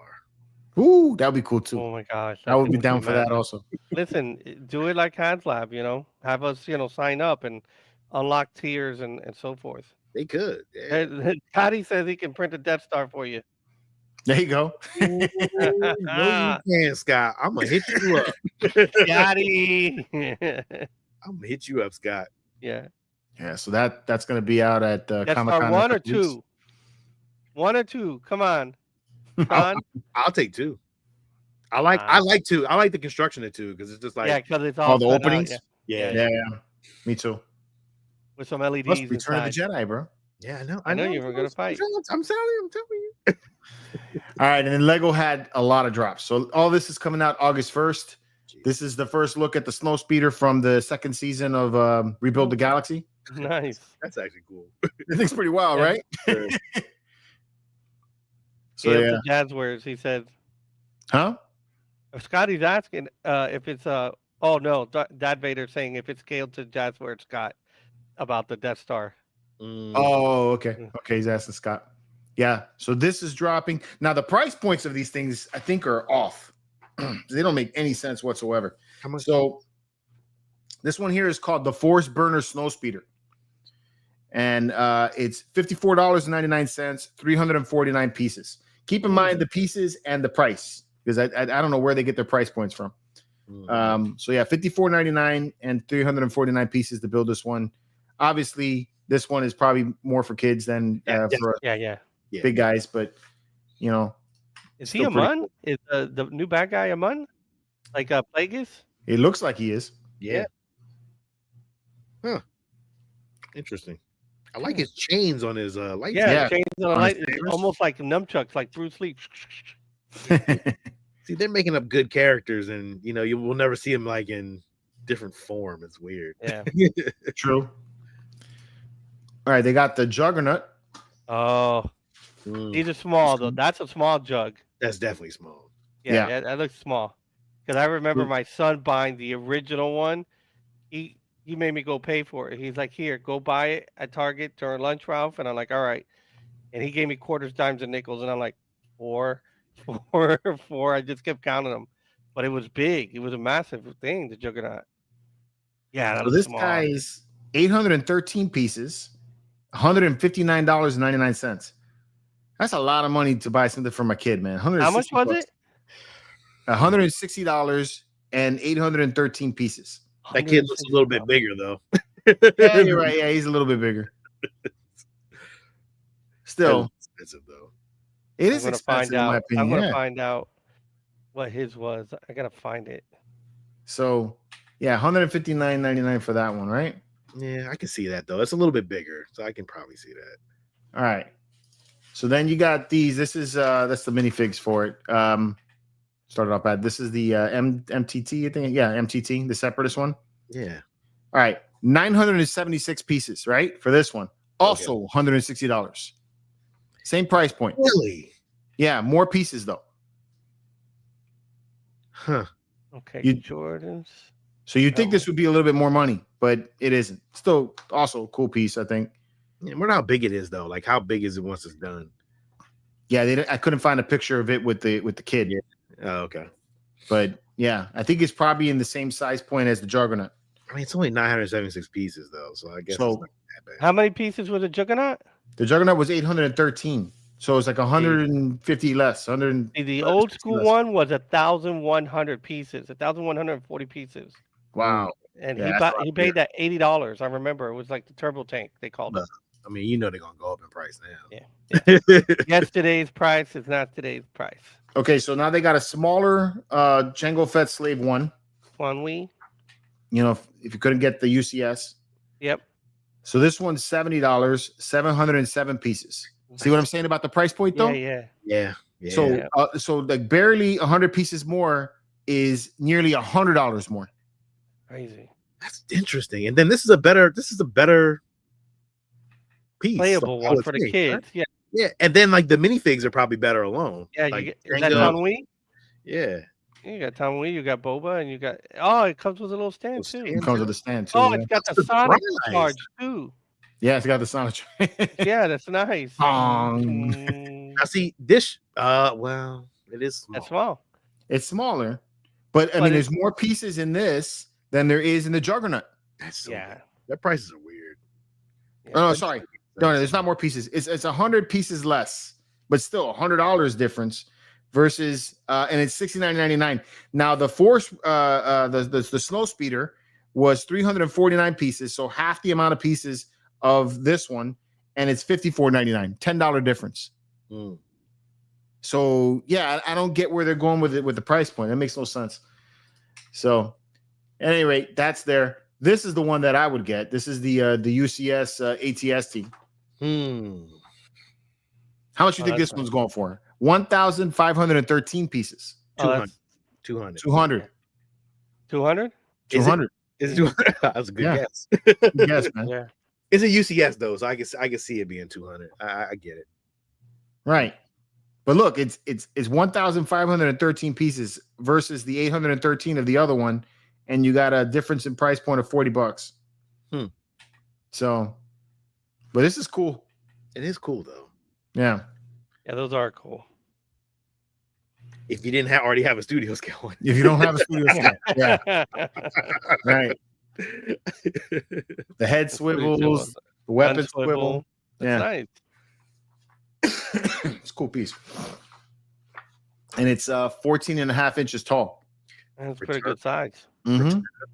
Ooh, that would be cool too. Oh my gosh. I would be down for that also. Listen, do it like HasLab, have us, sign up and unlock tiers and so forth. They could. Yeah. Cody says he can print a Death Star for you. There you go. No, you can, Scott. I'm gonna hit you up. Scotty. I'm gonna hit you up, Scott. Yeah. Yeah, so that's going to be out at Comic-Con. 1 or 2? 1 or 2? Come on. I'll take 2. I like 2. I like the construction of 2 because it's just like because it's all the openings. Out, yeah. Me too. With some LEDs. Plus Return of the Jedi, bro. Yeah, I know. I know you were gonna fight. I'm telling you. All right, and then Lego had a lot of drops. So all this is coming out August 1st. Jeez. This is the first look at the snow speeder from the second season of Rebuild the Galaxy. Nice. That's actually cool. It looks pretty wild, right? Sure. So yeah, Jazwares. He said, "Huh?" Scotty's asking if it's oh no, Dad Vader saying if it's scaled to Jazwares, Scott, about the Death Star. Oh, okay. Okay, he's asking Scott. Yeah, so this is dropping. Now, the price points of these things, I think, are off. They don't make any sense whatsoever. How much? So this one here is called the Force Burner Snow Speeder. And it's $54.99, 349 pieces. Keep in mind the pieces and the price, because I don't know where they get their price points from. So yeah, $54.99 and 349 pieces to build this one. Obviously, this one is probably more for kids than for big guys, but you know, is he a Mun? Cool. Is the new bad guy a Mun? Like a Plagueis? It looks like he is. Yeah. Huh. Interesting. I like his chains on his light. Yeah, chains on the light, almost like nunchucks, like Bruce Lee. See, they're making up good characters, and you know, you will never see them like in different form. It's weird. Yeah. True. All right, they got the Juggernaut. Oh, these are small though. That's a small jug. That's definitely small. Yeah. That looks small. Because I remember my son buying the original one. He made me go pay for it. He's like, "Here, go buy it at Target during lunch, Ralph." And I'm like, "All right." And he gave me quarters, dimes, and nickels, and I'm like, four. I just kept counting them, but it was big. It was a massive thing. The Juggernaut. Yeah. So this guy's 813 pieces. $159.99. That's a lot of money to buy something for my kid, man. How much was it? $160 and 813 pieces. That kid looks a little bit bigger, though. Yeah, you're right. Yeah, he's a little bit bigger. Still expensive, though. It is expensive, in my opinion. I'm gonna find out what his was. I gotta find it. So, yeah, $159.99 for that one, right? Yeah, I can see that though. It's a little bit bigger, so I can probably see that. All right. So then you got these. This is that's the minifigs for it. Started off bad. This is the MTT, I think. Yeah, MTT, the Separatist one. Yeah. All right. 976 pieces, right? For this one. Also $160. Same price point. Really? Yeah, more pieces though. Huh. Okay, Jordans. So you'd think this would be a little bit more money, but it isn't. Still also a cool piece, I think. Yeah, I wonder how big it is though. Like how big is it once it's done? Yeah, I couldn't find a picture of it with the kid. Yeah. Oh, okay. But yeah, I think it's probably in the same size point as the Juggernaut. I mean, it's only 976 pieces though, so I guess it's not that bad. How many pieces was the Juggernaut? The Juggernaut was 813. So it's like 150 less. The old school one was 1,100 pieces, 1,140 pieces. Wow. And he paid that $80. I remember it was like the turbo tank they called it. I mean, you know they're gonna go up in price now. Yeah. Yesterday's price is not today's price. Okay, so now they got a smaller Jango Fett Slave 1. One. You know, if you couldn't get the UCS. Yep. So this one's $70, 707 pieces. See what I'm saying about the price point though? Yeah. So like barely 100 pieces more is nearly $100 more. Crazy. That's interesting. And then this is a better piece, playable one for the kids. Right? Yeah. And then like the minifigs are probably better alone. Yeah, like, is that Tom Wee? Yeah. You got Tom Wee, you got Boba, and you got it comes with a little stand too. It comes with a stand too. Oh, it's got the Sonic charge too. Yeah, it's got the Sonic. Yeah, that's nice. Now see this. Well, it is small. That's small. It's smaller, but I mean, there's more pieces in this than there is in the Juggernaut. That's so weird. Their prices are weird. Yeah, no, sorry. No, there's not more pieces. It's 100 pieces less, but still $100 difference versus and it's $69.99. Now the Force, the Snow Speeder was 349 pieces, so half the amount of pieces of this one, and it's $54.99, $10 difference. So yeah, I don't get where they're going with it with the price point. That makes no sense. So at any rate, that's there. This is the one that I would get. This is the UCS ATST. How much you think this one's going for? 1,513 pieces. 200. 200. 200? 200. Is it 200? That was a good guess. Good guess, man. Yeah. It's a UCS though, so I can see it being 200. I get it. Right. But look, it's 1,513 pieces versus the 813 of the other one, and you got a difference in price point of $40. So, but this is cool. It is cool though. Yeah. Yeah, those are cool. If you didn't already have a studio scale one. If you don't have a studio scale. Yeah. Right. The head swivels, the weapon swivel. Yeah. Nice. It's a cool piece. And it's 14 and a half inches tall. That's pretty good size.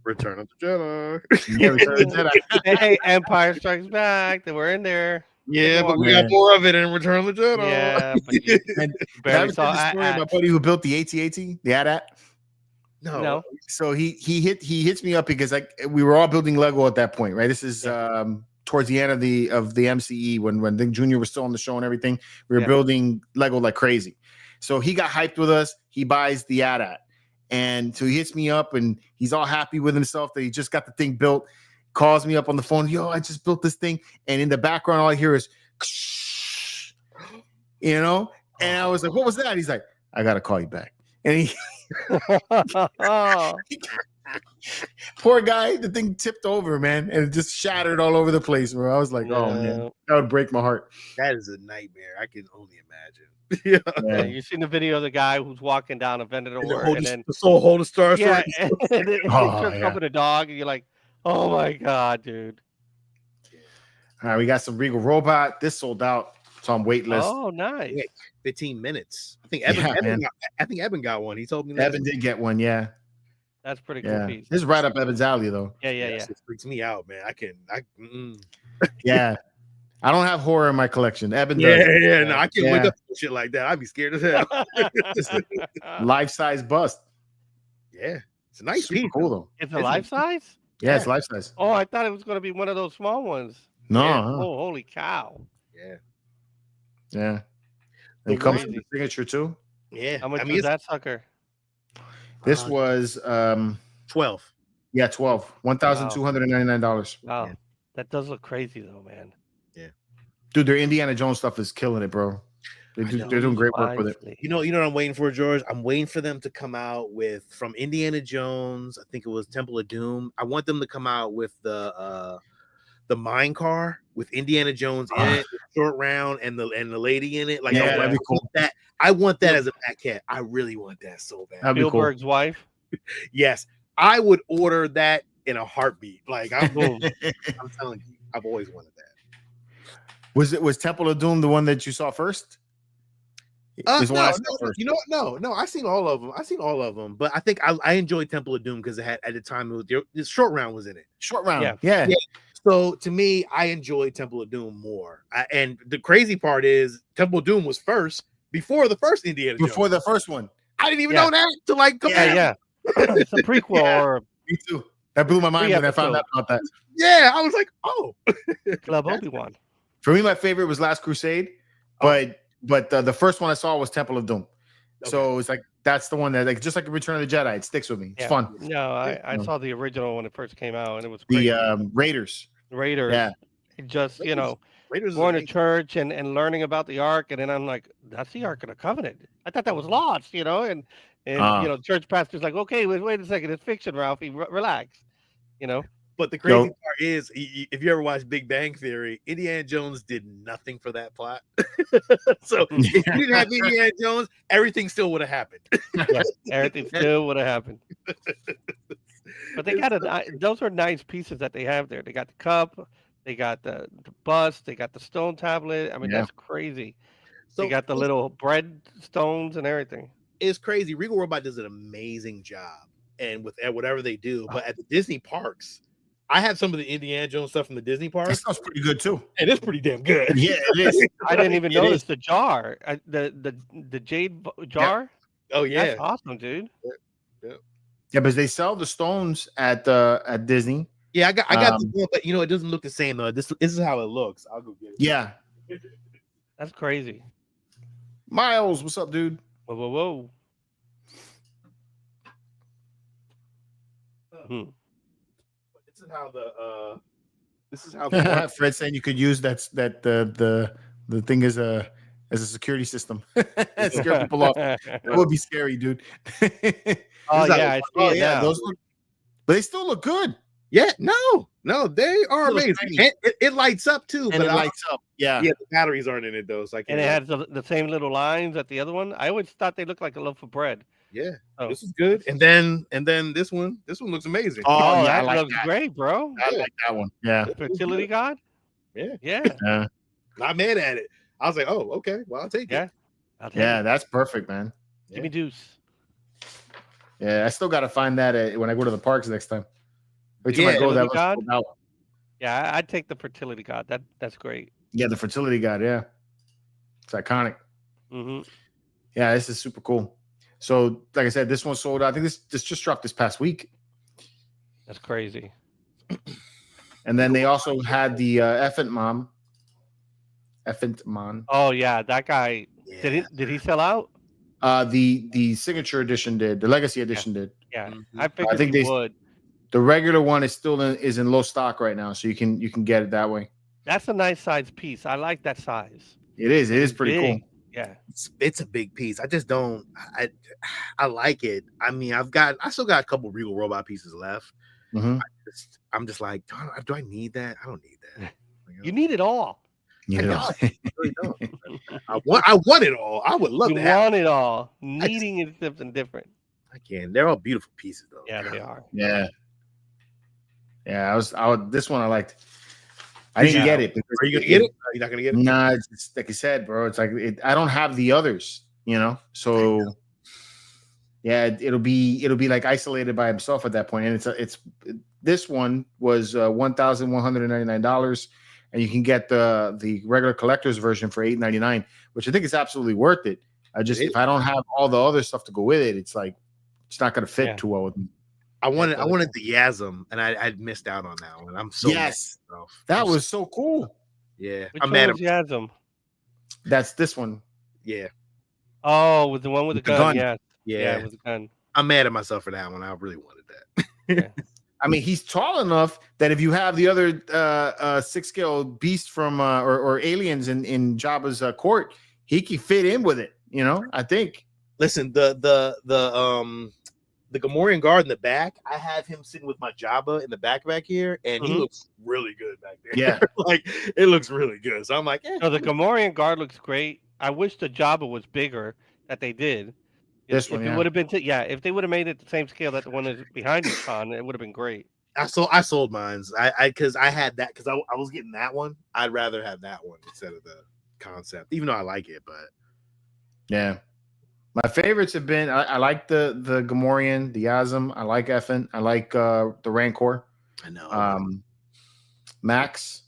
Return of the Jedi. Yeah, Return of the Jedi. Hey, Empire Strikes Back. They were in there. Yeah, but we got more of it in Return of the Jedi. Yeah, but you barely saw the story of my buddy who built the AT-AT, the AT-AT. No. So he hits me up because we were all building Lego at that point, right? This is towards the end of the MCE when Nick Jr. was still on the show and everything. We were building Lego like crazy. So he got hyped with us. He buys the AT-AT. And so he hits me up and he's all happy with himself that he just got the thing built. Calls me up on the phone. Yo, I just built this thing. And in the background, all I hear is, you know? And I was like, what was that? He's like, I got to call you back. And he, poor guy, the thing tipped over, man. And it just shattered all over the place, bro. I was like, oh, man, that would break my heart. That is a nightmare. I can only imagine. Yeah, you seen the video of the guy who's walking down a vendor door and then the soul hold the star. Yeah, and then it trips up with a dog, and you're like, oh my god, dude. All right, we got some Regal Robot. This sold out, so I'm waitlist. Oh, nice. 15 minutes. I think Evan got one. He told me Evan did get one. Yeah, that's pretty cool piece. This is right up Evan's alley, though. Yeah. It freaks me out, man. Yeah. I don't have horror in my collection. Evan does. Yeah. No, I can't wake up to shit like that. I'd be scared as hell. Life size bust. Yeah, it's a nice piece. Cool though. It's a life size. Yeah, it's life size. Oh, I thought it was going to be one of those small ones. No. Yeah. Oh, holy cow. Yeah. And it comes with the signature too. Yeah. How much was that sucker? This was 12. Yeah, 12. $1,299. Wow. Yeah. That does look crazy though, man. Yeah. Dude, their Indiana Jones stuff is killing it, bro. They're doing great work with it. You know what I'm waiting for, George? I'm waiting for them to come out with from Indiana Jones. I think it was Temple of Doom. I want them to come out with the mine car with Indiana Jones in it, short round, and the lady in it. Like, yeah, that'd be cool. I want that as a Fat Cat. I really want that so bad. Spielberg's wife. Yes, I would order that in a heartbeat. Like I'm telling you, I've always wanted that. Was Temple of Doom the one that you saw first? No, you know what? No, I've seen all of them. But I think I enjoyed Temple of Doom because it had at the time the short round was in it. Short round, yeah. So to me, I enjoyed Temple of Doom more. And the crazy part is Temple of Doom was first before the first Indiana Jones. Before the first one. I didn't even know that to like come out. Yeah. It's a prequel or me too. That blew my mind when I found out about that. Yeah, I was like, oh. Club Obi-Wan. For me, my favorite was Last Crusade, but the first one I saw was Temple of Doom. Okay. So it's like that's the one that just like Return of the Jedi, it sticks with me. It's fun. No, I saw the original when it first came out, and it was crazy. The Raiders. Yeah, just Raiders going to church and learning about the Ark, and then I'm like, that's the Ark of the Covenant. I thought that was lost, and church pastor's like, okay, wait a second, it's fiction, Ralphie, relax, But the crazy part is, if you ever watch Big Bang Theory, Indiana Jones did nothing for that plot. So if you didn't have Indiana Jones, everything still would have happened. Everything still would have happened. But they got those are nice pieces that they have there. They got the cup, they got the bust, they got the stone tablet. I mean, that's crazy. So they got the little bread stones and everything. It's crazy. Regal Robot does an amazing job and with whatever they do. But at the Disney parks, I have some of the Indiana Jones stuff from the Disney That parks. sounds pretty good too. And it's pretty damn good. Yeah, it is. I didn't even It notice is. the jar, the jade jar. Oh yeah, That's awesome, dude. Yeah, but they sell the stones at Disney. yeah. I got the one, but it doesn't look the same though. This is how it looks. I'll go get it. Yeah. That's crazy. Miles, what's up, dude? Whoa, whoa, whoa. This is how the Fred saying you could use that the thing as a security system. Scare people off. That would be scary, dude. Oh yeah, I see it now. Those look, but they still look good. Yeah, no, they are It looks amazing. tiny. And it lights up too, And but it lights up. Yeah. the batteries aren't in it though. So I And can't. it has the same little lines at the other one. I always thought they looked like a loaf of bread. Yeah, Oh. this is good. And then this one looks amazing. Oh, yeah, that I like looks that. great, bro. I like that one. Yeah. Fertility God. Yeah, Yeah, not mad at it. I was like, oh, okay, well, I'll take Yeah. it. I'll take Yeah, it. that's perfect, man. Give me Deuce. Yeah, I still got to find that when I go to the parks next time. Every time Yeah, I go, that Fertility one's God? sold out. Yeah, I'd take the fertility God. That's great. Yeah, the fertility god. Yeah, it's iconic. Mm-hmm. Yeah, this is super cool. So, like I said, this one sold out. I think this just dropped this past week. That's crazy. And then they also had the Effant Mon. Oh yeah, that guy. Yeah. Did he sell out? The signature edition did. The legacy edition did. Yeah, Mhm. I figured think he they- would. The regular one is still in low stock right now, so you can get it that way. That's a nice size piece. I like that size. It is pretty cool. Big. Yeah. It's a big piece. I just don't. I like it. I mean, I still got a couple Regal Robot pieces left. Mhm. I'm just like, do I need that? I don't need that. You need it all. You I know? I really don't. I want it all. I would love You to have. want it all. Needing is something different. I can. They're all beautiful pieces though. Yeah, they are. Yeah. Yeah, this one I liked. I didn't get it. Are you gonna get it? Are you not gonna get it? Nah, it's like I said, bro. It's like I don't have the others, So yeah, it'll be like isolated by himself at that point. And this one was $1,199, and you can get the regular collector's version for $899, which I think is absolutely worth it. If I don't have all the other stuff to go with it, it's like it's not gonna fit too well with me. I wanted the Yasm, and I missed out on that one. I'm so mad at myself. That was so cool. Yeah. Which I'm one mad was at Yasm? That's this one. yeah. Oh, with the one with the gun. gun. Yeah, with the gun. I'm mad at myself for that one. I really wanted that. I mean, he's tall enough that if you have the other 6-scale beast from or aliens in Jabba's court, he can fit in with it. I think. Listen, the Gamorrean guard in the back, I have him sitting with my Jabba in the back here, and he looks really good back there. Yeah. Like it looks really good. So I'm like, No, the Gamorrean guard looks great. I wish the Jabba was bigger that they did. This If one, it would have been, if they would have made it the same scale that the one is behind us on, it would have been great. I sold mine. Because I had that because I was getting that one. I'd rather have that one instead of the concept, even though I like it. But yeah, my favorites have been I like the Gamorrean, the Yasm. I like Effin. I like the Rancor. I know. Max.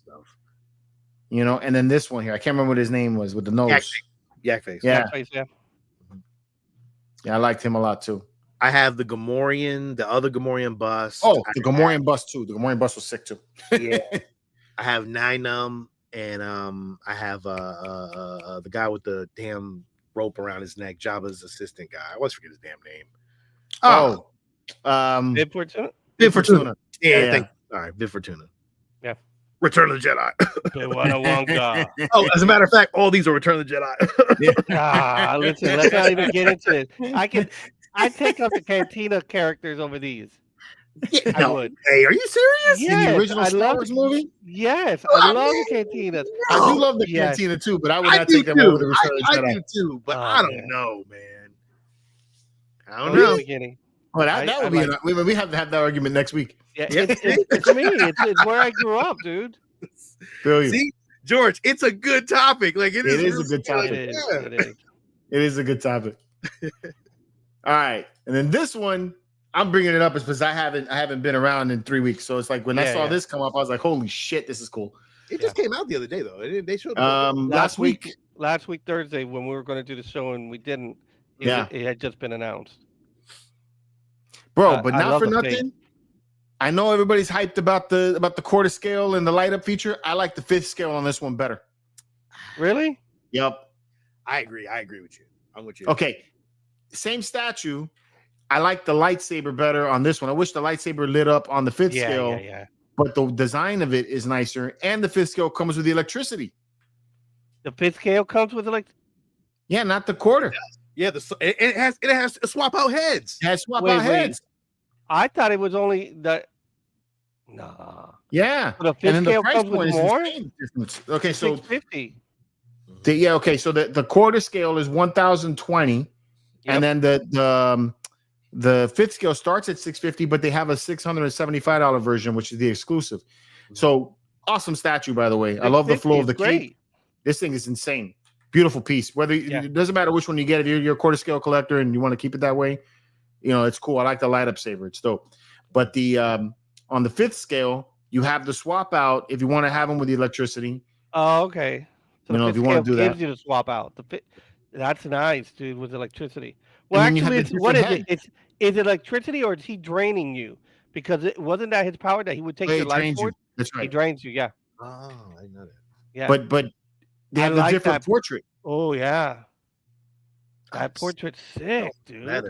And then this one here. I can't remember what his name was with the nose. Yak face. Yeah. Yeah. Yeah, I liked him a lot too. I have the Gamorrean, the other Gamorrean bust. Oh, the Gamorrean bust too. The Gamorrean bust was sick too. Yeah. I have Ninum, and I have the guy with the damn rope around his neck, Jabba's assistant guy. I always forget his damn name. Bib Fortuna? Bib Fortuna. Yeah. Yeah. All right, Bib Fortuna. Yeah. Return of the Jedi. Wonka. Oh, as a matter of fact, all these are Return of the Jedi. Listen, let's not even get into it. I take up the Cantina characters over these. Yeah, I would. Hey, are you serious? Yes, In the original I Star love Wars movie? Yes, I love the Cantinas. I do love the Cantina too, but I would not do take them too. over the Return of the I Jedi. do too, but Oh, I don't man. know, man. I From don't the know. beginning. Well, that would be we have to have that argument next week. Yeah, it's me. It's where I grew up, dude. Feel you. See, George, it's a good topic. Like It is a good It topic. is. Yeah. It is. It is a good topic. All right. And then this one, I'm bringing it up is because I haven't been around in 3 weeks. So it's like when I saw this come up, I was like, holy shit, this is cool. It just came out the other day though. They showed last week Thursday when we were going to do the show and we didn't. It had just been announced. Bro, but not for nothing. Fate. I know everybody's hyped about the quarter scale and the light up feature. I like the 5th scale on this one better. Really? Yep. I agree with you. I'm with you. Okay. Same statue. I like the lightsaber better on this one. I wish the lightsaber lit up on the 5th scale. Yeah. But the design of it is nicer, and the 5th scale comes with the electricity. The 5th scale comes with Yeah, not the quarter. Yeah, it has swap out heads. It has swap out heads. I thought it was only the. Nah. Yeah. So the 5th scale comes with more. Okay, so 650. Okay, so the quarter scale is 1020, and then the 5th scale starts at 650, but they have a $675 version, which is the exclusive. So awesome statue, by the way. I love the flow of the cape. This thing is insane. Beautiful piece. It doesn't matter which one you get. If you're a quarter scale collector and you want to keep it that way, it's cool. I like the light up saber. It's dope. But the on the 5th scale, you have the swap out if you want to have them with the electricity. Oh, okay. So if you want to do that, gives you to swap out. That's nice, dude, with electricity. Well, actually, what is it? Is it electricity or is he draining you? Because it wasn't that his power that he would take your life force? That's right. He drains you, yeah. Oh, I know that. Yeah. But they have a different portrait. Oh, yeah. That portrait's sick, dude.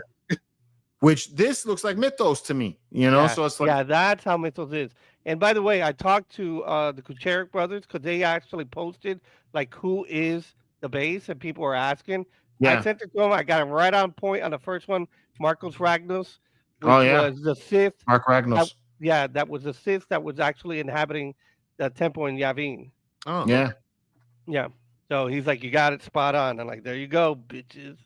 Which this looks like Mythos to me, so it's like that's how Mythos is. And by the way, I talked to the Kucherik brothers because they actually posted like who is the base, and people were asking. I sent it to them. I got him right on point on the first one, Marcos Ragnos, which was the Sith. Mark Ragnos. That was the Sith that was actually inhabiting the temple in Yavin. Oh yeah. Yeah. So he's like, you got it spot on. I'm like, there you go, bitches.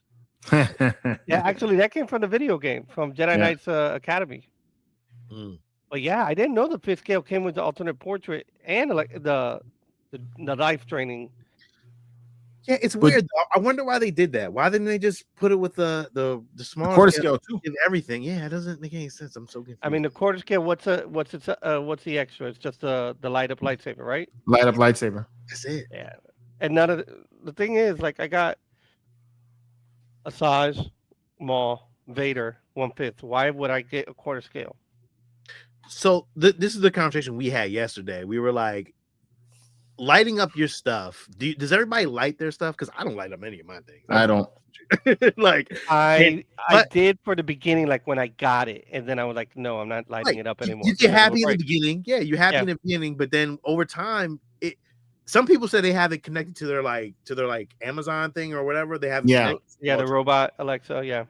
Yeah, actually, that came from the video game from Jedi Knights Academy. But yeah, I didn't know the 5th scale came with the alternate portrait and like the life training. Yeah, it's weird though. I wonder why they did that. Why didn't they just put it with the small quarter scale too? Everything. Yeah, it doesn't make any sense. I'm so confused. I mean, the quarter scale. What's the extra? It's just the light up lightsaber, right? Light up lightsaber. That's it. Yeah, and none of the thing is like I got Asajj, Maul, Vader 1/5. Why would I get a quarter scale? So this is the conversation we had yesterday. We were like, lighting up your stuff. Does everybody light their stuff? Because I don't light up any of my things. I don't. Like I did for the beginning, like when I got it, and then I was like, no, I'm not lighting it up anymore. You get happy in the beginning, you're happy in the beginning, but then over time, some people say they have it connected to their Amazon thing or whatever. They have the robot Alexa. Yeah.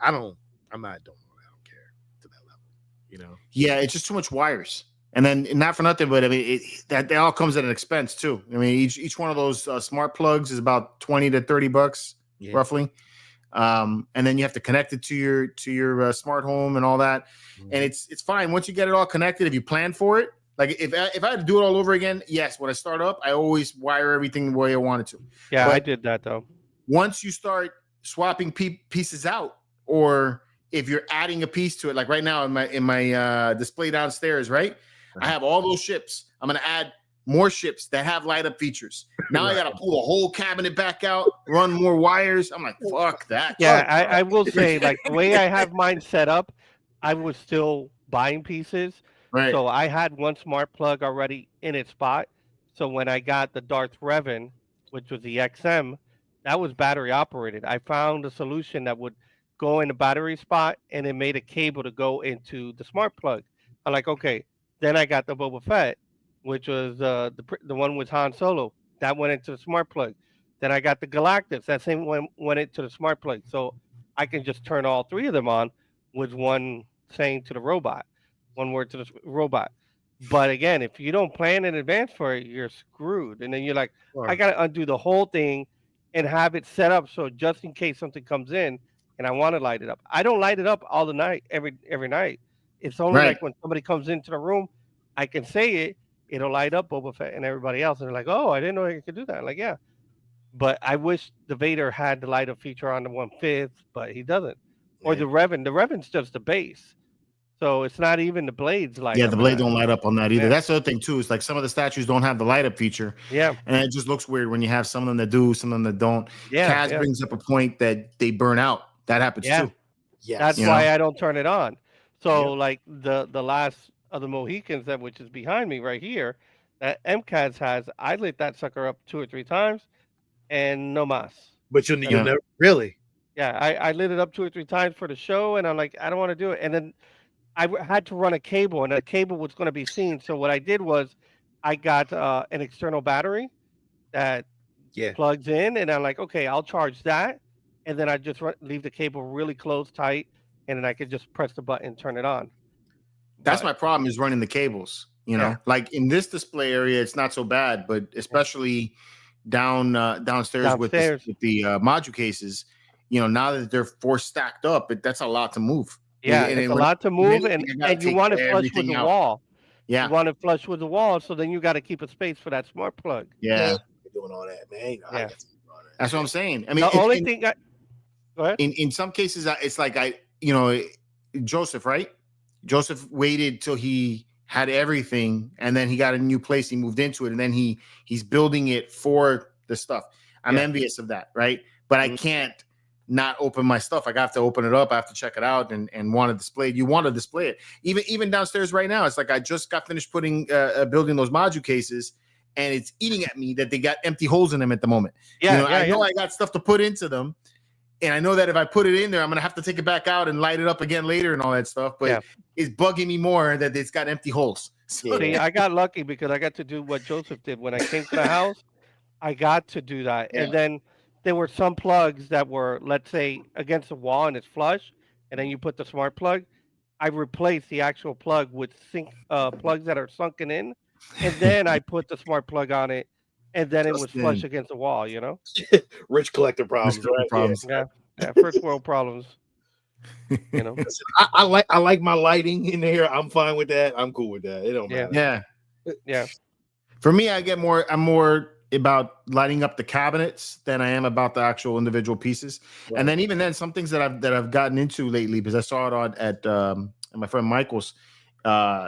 I don't care to that level. Yeah, it's just too much wires. And then not for nothing, but I mean that all comes at an expense too. I mean each one of those smart plugs is about $20 to $30 roughly, and then you have to connect it to your smart home and all that. And it's fine once you get it all connected if you plan for it. Like if I had to do it all over again, yes, when I start up, I always wire everything the way I wanted to. Yeah, but I did that though. Once you start swapping pieces out, or if you're adding a piece to it, like right now in my display downstairs, right? I have all those ships. I'm going to add more ships that have light up features. Now I got to pull a whole cabinet back out, run more wires. I'm like, fuck that. Yeah, I will say, like the way I have mine set up, I was still buying pieces. Right. So I had one smart plug already in its spot. So when I got the Darth Revan, which was the XM, that was battery operated. I found a solution that would go in the battery spot, and it made a cable to go into the smart plug. I'm like, okay. Then I got the Boba Fett, which was the one with Han Solo. That went into the smart plug. Then I got the Galactus. That same one went into the smart plug. So I can just turn all three of them on with one saying to the robot, one word to the robot. But again, if you don't plan in advance for it, you're screwed. And then you're like, I got to undo the whole thing and have it set up so just in case something comes in and I want to light it up. I don't light it up all the night, every night. It's only like when somebody comes into the room, I can say it, it'll light up Boba Fett and everybody else. And they're like, oh, I didn't know I could do that. I'm like, yeah. But I wish the Vader had the light up feature on the 1/5, but he doesn't. Or the Revan. The Revan's just the base. So it's not even the blades light. Yeah, the blade don't light up on that either. That's the other thing too. It's like some of the statues don't have the light up feature. Yeah, and it just looks weird when you have some of them that do, some of them that don't. Yeah, Kaz brings up a point that they burn out. That happens too. Yeah, that's why I don't turn it on. So like the last of the Mohicans which is behind me right here, that MCAS has, I lit that sucker up 2 or 3 times, and no mas. But you never really. Yeah, I lit it up 2 or 3 times for the show, and I'm like, I don't want to do it. And then I had to run a cable, and the cable was going to be seen. So what I did was, I got an external battery that plugs in, and I'm like, okay, I'll charge that, and then I just leave the cable really close, tight, and then I could just press the button, turn it on. That's my problem, is running the cables. You know, like in this display area, it's not so bad, but especially downstairs. With the module cases, you know, now that they're 4 stacked up, that's a lot to move. Yeah, it's a lot to move, and you want to flush with the wall. Yeah, you want to flush with the wall, so then you got to keep a space for that smart plug. Yeah, doing all that, man. That's what I'm saying. I mean, the only thing. Go ahead. In some cases, it's like Joseph, right? Joseph waited till he had everything, and then he got a new place. He moved into it, and then he's building it for the stuff. I'm envious of that, right? But I can't not open my stuff. I have to open it up. I have to check it out and want to display it. You want to display it. Even downstairs right now, it's like I just got finished building those module cases, and it's eating at me that they got empty holes in them at the moment. I know I got stuff to put into them, and I know that if I put it in there, I'm gonna have to take it back out and light it up again later and all that stuff. But it's bugging me more that it's got empty holes. So, see, I got lucky because I got to do what Joseph did when I came to the house. I got to do that, and then there were some plugs that were, let's say, against the wall and it's flush, and then you put the smart plug. I replaced the actual plug with plugs that are sunken in, and then I put the smart plug on it, and then it was flush against the wall. You know, rich collector problems. Yeah, first world problems. You know, I like my lighting in here. I'm fine with that. I'm cool with that. It don't matter. Yeah. For me, I'm more about lighting up the cabinets than I am about the actual individual pieces. Right. And then even then, some things that I've gotten into lately, because I saw it at my friend Michael's,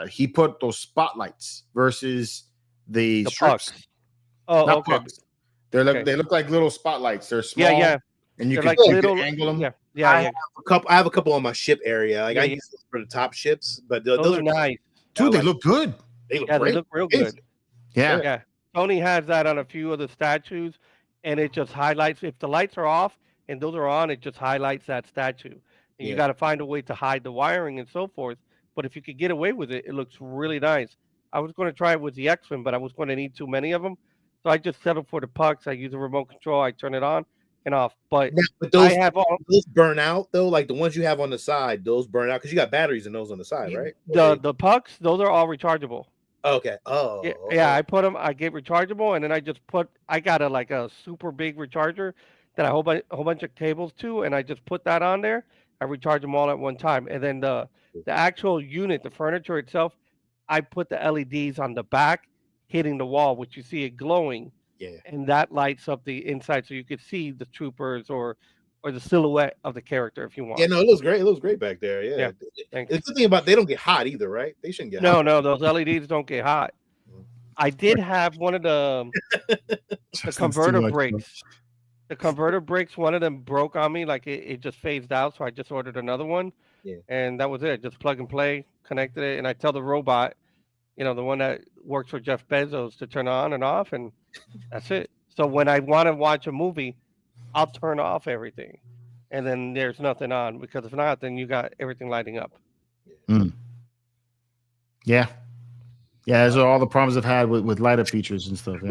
he put those spotlights versus the strips. Pucks. Oh, not okay. Pucks. They look like little spotlights. They're small. Yeah. And you can like little angle them. Yeah. I have a couple on my ship area. Like I use them for the top ships, but those are nice. Dude, they look good. They look great. They look real good. Yeah. Tony has that on a few of the statues, and it just highlights. If the lights are off and those are on, it just highlights that statue. And you got to find a way to hide the wiring and so forth. But if you could get away with it, it looks really nice. I was going to try it with the X-Men, but I was going to need too many of them. So I just settled for the pucks. I use a remote control. I turn it on and off. But those burn out, though? Like the ones you have on the side, those burn out? Because you got batteries in those on the side, right? The pucks, those are all rechargeable. Okay. Yeah, I put them. I get rechargeable, and then I got a super big recharger that I hold a whole bunch of cables to, and I just put that on there. I recharge them all at one time, and then the actual unit, the furniture itself, I put the LEDs on the back, hitting the wall, which you see it glowing. Yeah. And that lights up the inside, so you could see the troopers or the silhouette of the character if you want. Yeah, no, it looks great. It looks great back there. Yeah. The good thing about they don't get hot either, right? They shouldn't get hot. No, those LEDs don't get hot. I did have one of the converter breaks. The converter breaks, one of them broke on me, like it just phased out, so I just ordered another one. Yeah. And that was it. Just plug and play, connected it, and I tell the robot, the one that works for Jeff Bezos, to turn on and off, and that's it. So when I want to watch a movie, I'll turn off everything, and then there's nothing on, because if not, then you got everything lighting up. Yeah, those are all the problems I've had with light up features and stuff.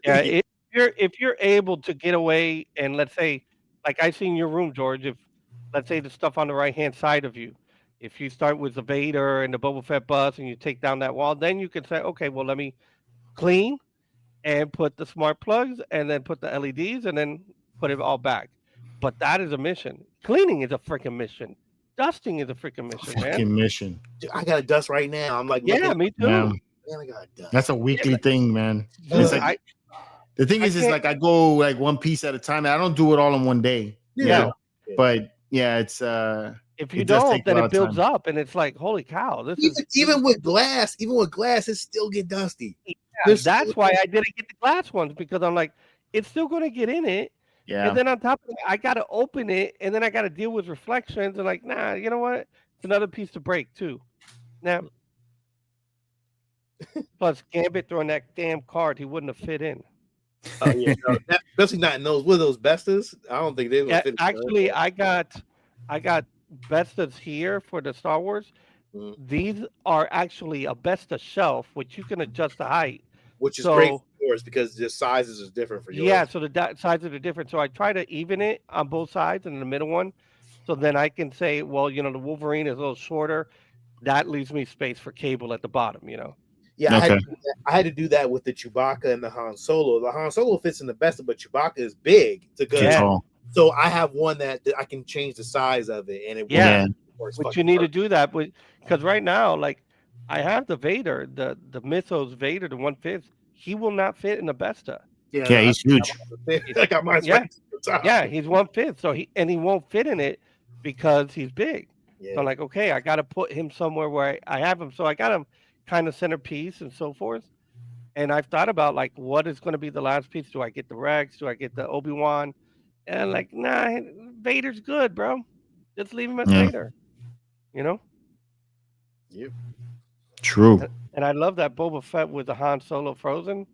Yeah, if you're able to get away, and let's say, like I see in your room, George, if let's say the stuff on the right hand side of you, if you start with the Vader and the Boba Fett bus and you take down that wall, then you can say, okay, well, let me clean and put the smart plugs and then put the LEDs and then put it all back. But that is a mission. Cleaning is a freaking mission. Dusting is a freaking mission, man. Mission. Dude, I got to dust right now. I'm like, yeah, me too. Man, I gotta dust. That's a weekly thing, man. It's like, the thing is like I go like one piece at a time. I don't do it all in one day. Yeah. But yeah, it's If you don't, then it builds up, and it's like, holy cow! Even with glass, it still get dusty. Yeah, that's why I didn't get the glass ones, because I'm like, it's still going to get in it. Yeah. And then on top of it, I got to open it, and then I got to deal with reflections, and like, nah, you know what? It's another piece to break too. Now, plus Gambit throwing that damn card, he wouldn't have fit in. Oh yeah, no, especially not in those. What are those bestas? I don't think they would fit. Actually, I got bestas here for the Star Wars. These are actually a besta shelf, which you can adjust the height, which is great for yours because the sizes is different for yours. Yeah, so the sizes are different. So I try to even it on both sides and in the middle one, so then I can say, well, you know, the Wolverine is a little shorter. That leaves me space for Cable at the bottom. You know. Yeah, okay. I had to do that with the Chewbacca and the Han Solo. The Han Solo fits in the besta, but Chewbacca is big. It's a good. Yeah. So I have one that I can change the size of it, and it works. But you need to do that, because right now, like, I have the Vader, the Mythos Vader, the 1/5. He will not fit in the besta. Yeah, he's huge. I got mine. Yeah, he's 1/5, so he won't fit in it because he's big. Yeah. So I'm like, okay, I got to put him somewhere where I have him. So I got him kind of centerpiece and so forth. And I've thought about, like, what is going to be the last piece? Do I get the Rex? Do I get the Obi-Wan? And like, nah, Vader's good, bro. Just leave him as Vader. You know? Yep. True. And I love that Boba Fett with the Han Solo frozen.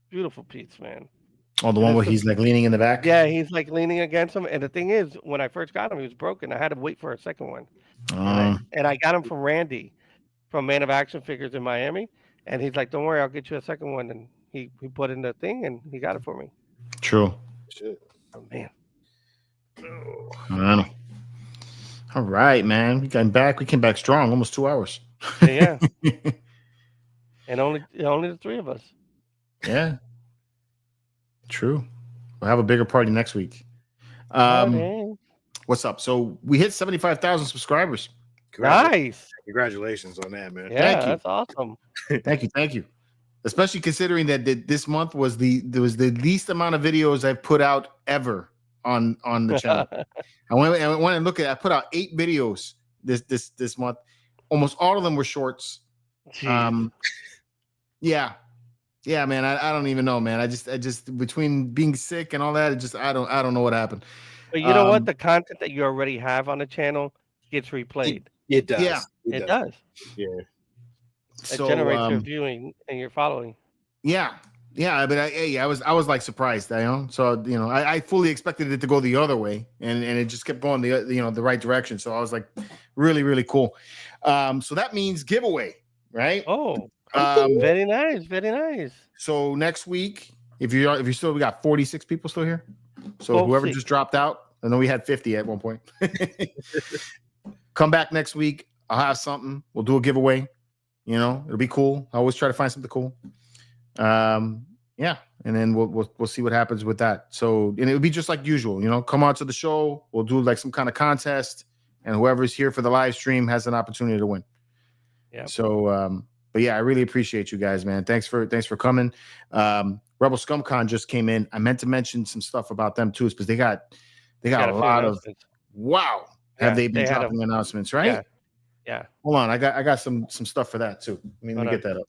Beautiful piece, man. Oh, the one where he's like leaning in the back? Yeah, he's like leaning against him. And the thing is, when I first got him, he was broken. I had to wait for a second one. And I got him from Randy from Man of Action Figures in Miami. And he's like, don't worry, I'll get you a second one. And he put in the thing and he got it for me. True. Shit. Oh, man. I know. All right, man. We came back strong, almost 2 hours. Yeah. And only the three of us. Yeah. True. We'll have a bigger party next week. What's up? So we hit 75,000 subscribers. Nice. Congratulations on that, man. Yeah, that's awesome. Thank you. Especially considering that this month was the least amount of videos I've put out ever on the channel. I went and look at. I put out 8 videos this month. Almost all of them were shorts. Jeez. Yeah, man. I don't even know, man. I just between being sick and all that, I don't know what happened. But you know what? The content that you already have on the channel gets replayed. It does. Yeah, it does. Yeah. It generates your viewing and your following. Yeah, but I was like surprised, you know. So I fully expected it to go the other way, and it just kept going the right direction. So I was like, really, really cool. So that means giveaway, right? Oh, very nice, very nice. So next week, if you're still, we got 46 people still here. So whoever just dropped out, I know we had 50 at one point. Come back next week. I'll have something. We'll do a giveaway. It'll be cool. I always try to find something cool. Yeah, and then we'll see what happens with that. So, and it'll be just like usual. Come on to the show. We'll do like some kind of contest, and whoever's here for the live stream has an opportunity to win. Yeah. So, but yeah, I really appreciate you guys, man. Thanks for coming. Rebel Scum Con just came in. I meant to mention some stuff about them too, because they got a lot of wow. Have they been dropping announcements, right? Yeah. Hold on, I got some stuff for that too. Let me get that up.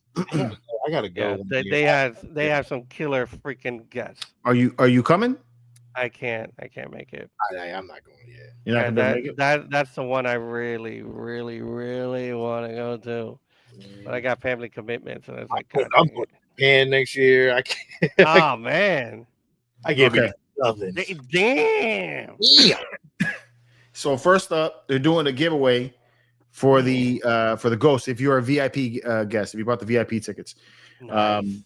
I gotta go. Yeah, they have some killer freaking guests. Are you coming? I can't make it. I'm not going yet. You're not gonna make it? That's the one I really, really, really want to go to. But I got family commitments, and it's like, I'm going to Japan next year. I can't. Oh man, I can't be nothing. Damn. Yeah. So first up, they're doing a giveaway for the Ghost. If you're a VIP guest, if you bought the VIP tickets, nice.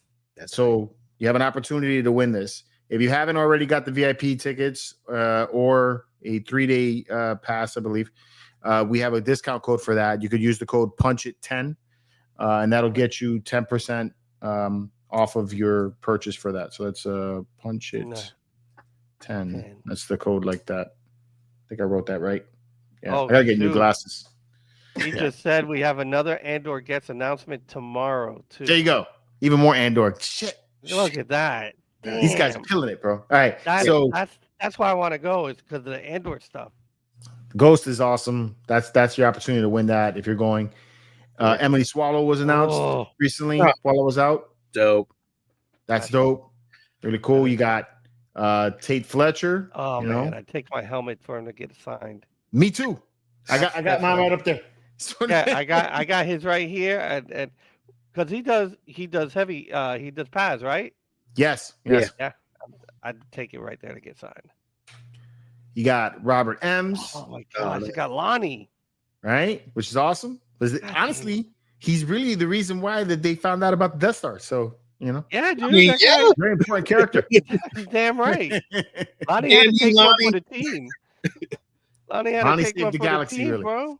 So you have an opportunity to win this. If you haven't already got the VIP tickets or a 3-day pass, I believe, we have a discount code for that. You could use the code PUNCHIT10, and that'll get you 10% off of your purchase for that. So that's PUNCHIT10. That's the code like that. I think I wrote that right. Yeah, I gotta get new glasses. He just said we have another Andor guest announcement tomorrow too. There you go. Even more Andor. Shit. Look at that. Damn. These guys are killing it, bro. All right. That's why I want to go, is because of the Andor stuff. Ghost is awesome. That's your opportunity to win that if you're going. Emily Swallow was announced recently while I was out. Dope. That's dope. Really cool. You got Tate Fletcher. Oh man, I'd take my helmet for him to get signed. Me too. I got mine right up there. Yeah, I got his right here, and because he does heavy, he does pads, right? Yes. Yeah. I'd take it right there to get signed. You got Robert Ems. Oh my gosh, you got Lonnie. Right? Which is awesome. Honestly, he's really the reason why that they found out about the Death Star. So, you know. Yeah, dude. Very important character. He's damn right. Lonnie had to take one for the team. Lonnie had to take one for the team, really. Bro.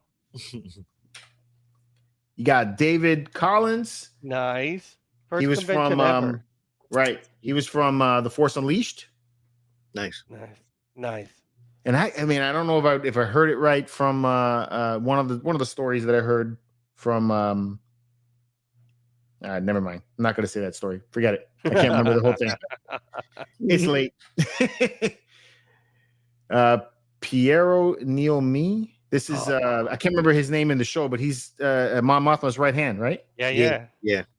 You got David Collins. Nice. He was from right. He was from The Force Unleashed. Nice. And I mean, I don't know if I heard it right from one of the stories that I heard from. Never mind. I'm not going to say that story. Forget it. I can't remember the whole thing. It's late. Piero Neomi. This is I can't remember his name in the show, but he's Mon Mothma's right hand, right? Yeah.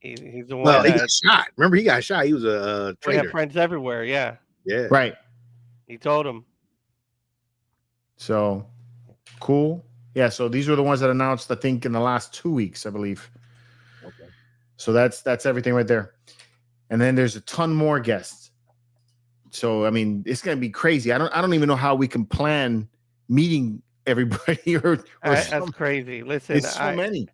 He's the one. Well, he got shot. Remember, he got shot. He was a traitor. We have friends everywhere. Yeah. Right. He told him. So cool. Yeah. So these were the ones that announced, I think, in the last 2 weeks, I believe. Okay. So that's everything right there. And then there's a ton more guests. So I mean, it's gonna be crazy. I don't even know how we can plan meeting everybody or that's crazy. Listen, it's so many.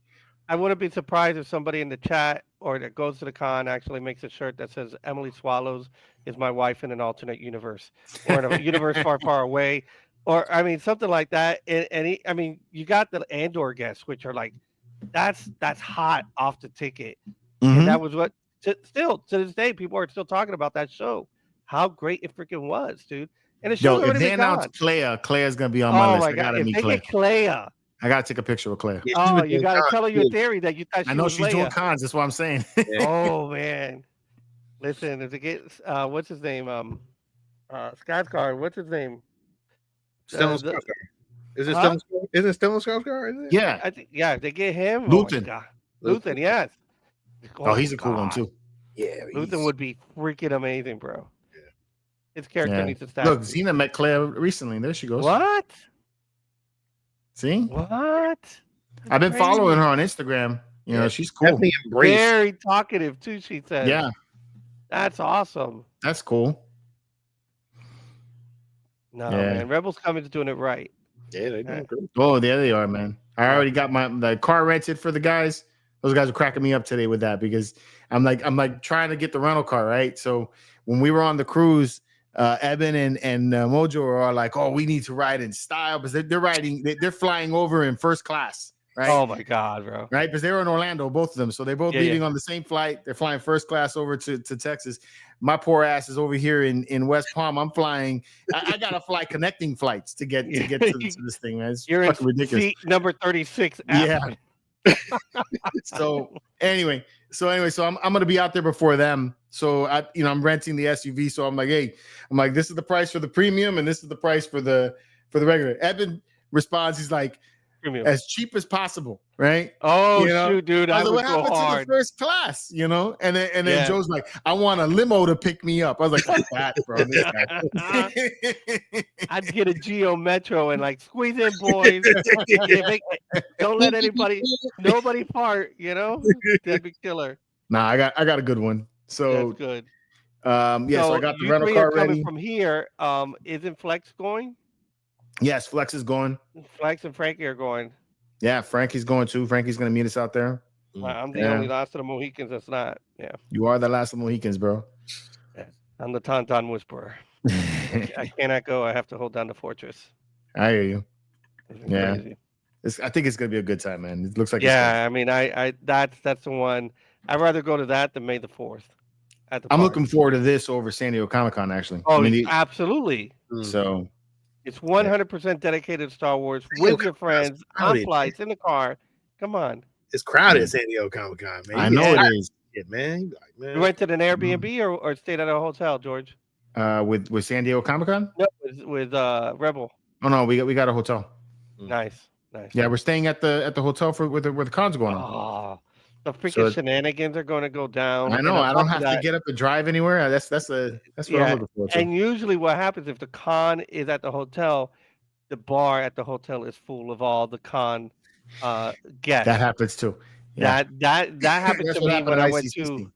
I wouldn't be surprised if somebody in the chat or that goes to the con actually makes a shirt that says Emily Swallows is my wife in an alternate universe or in a universe far, far away. Or I mean something like that. And I mean, you got the Andor guests, which are like that's hot off the ticket. Mm-hmm. And that was what still to this day people are still talking about that show. How great it freaking was, dude. And the show if they announce Clea's gonna be on my list. My God. If they get Clea. I gotta take a picture with Clea. Yeah, you gotta tell her your theory that you thought she was I know she's Leia. doing cons, that's what I'm saying. Oh man. Listen, if it gets what's his name? Skarsgård, what's his name? Stellan Skarsgård. Is it Stellan? Is it Stellan Skarsgård? Yeah. I think if they get him. Luthen. Luthen, yes. Oh, he's a cool one too. Yeah. Luthen would be freaking amazing, bro. His character needs to stop. Look, Xena met Clea recently. There she goes. What? See? What? I've been following her on Instagram. You know, she's cool. Very talkative too, she said. Yeah. That's awesome. That's cool. No, man. Rebel Scum is doing it right. Yeah, they're doing good. Oh, there they are, man. I already got the car rented for the guys. Those guys are cracking me up today with that because I'm like trying to get the rental car, right? So when we were on the cruise, Eben and Mojo are all like, "Oh, we need to ride in style," because they're flying over in first class, right? Oh my God, bro! Right, because they were in Orlando, both of them, so they're both leaving on the same flight. They're flying first class over to Texas. My poor ass is over here in West Palm. I'm flying. I gotta fly connecting flights to get to this thing, man. It's You're fucking ridiculous. Seat number 36. Yeah. So I'm gonna be out there before them. So I'm renting the SUV. So I'm like, this is the price for the premium, and this is the price for the regular. Evan responds, he's like, premium. As cheap as possible, right? Oh, shoot, dude, I would go hard. To the first class, and then Joe's like, I want a limo to pick me up. I was like, fuck that, bro. This guy. I'd get a Geo Metro and like squeeze in, boys. Don't let nobody part. That'd be killer. Nah, I got a good one. So that's good. So I got the rental car ready. From here, isn't Flex going? Yes, Flex is going. Flex and Frankie are going. Yeah, Frankie's going too. Frankie's going to meet us out there. I'm the only last of the Mohicans that's not. Yeah. You are the last of the Mohicans, bro. Yeah. I'm the Tauntaun Whisperer. I cannot go. I have to hold down the fortress. I hear you. Yeah. Crazy. I think it's going to be a good time, man. It looks like I mean, that's the one. I'd rather go to that than May the 4th. I'm looking forward to this over San Diego Comic-Con, actually. Oh, absolutely. So it's 100% dedicated to Star Wars with your friends on flights in the car. Come on. It's crowded at San Diego Comic-Con, man. I know it is. Man. You rented an Airbnb or stayed at a hotel, George? With San Diego Comic-Con? No, with Rebel. Oh no, we got a hotel. Nice. Yeah, we're staying at the hotel for where the con's going on. Oh, the freaking shenanigans are going to go down. I know. I don't have to get up and drive anywhere. That's what I'm looking forward to. And usually, what happens if the con is at the hotel, the bar at the hotel is full of all the con guests. That happens too. Yeah. That happened to me when I went to.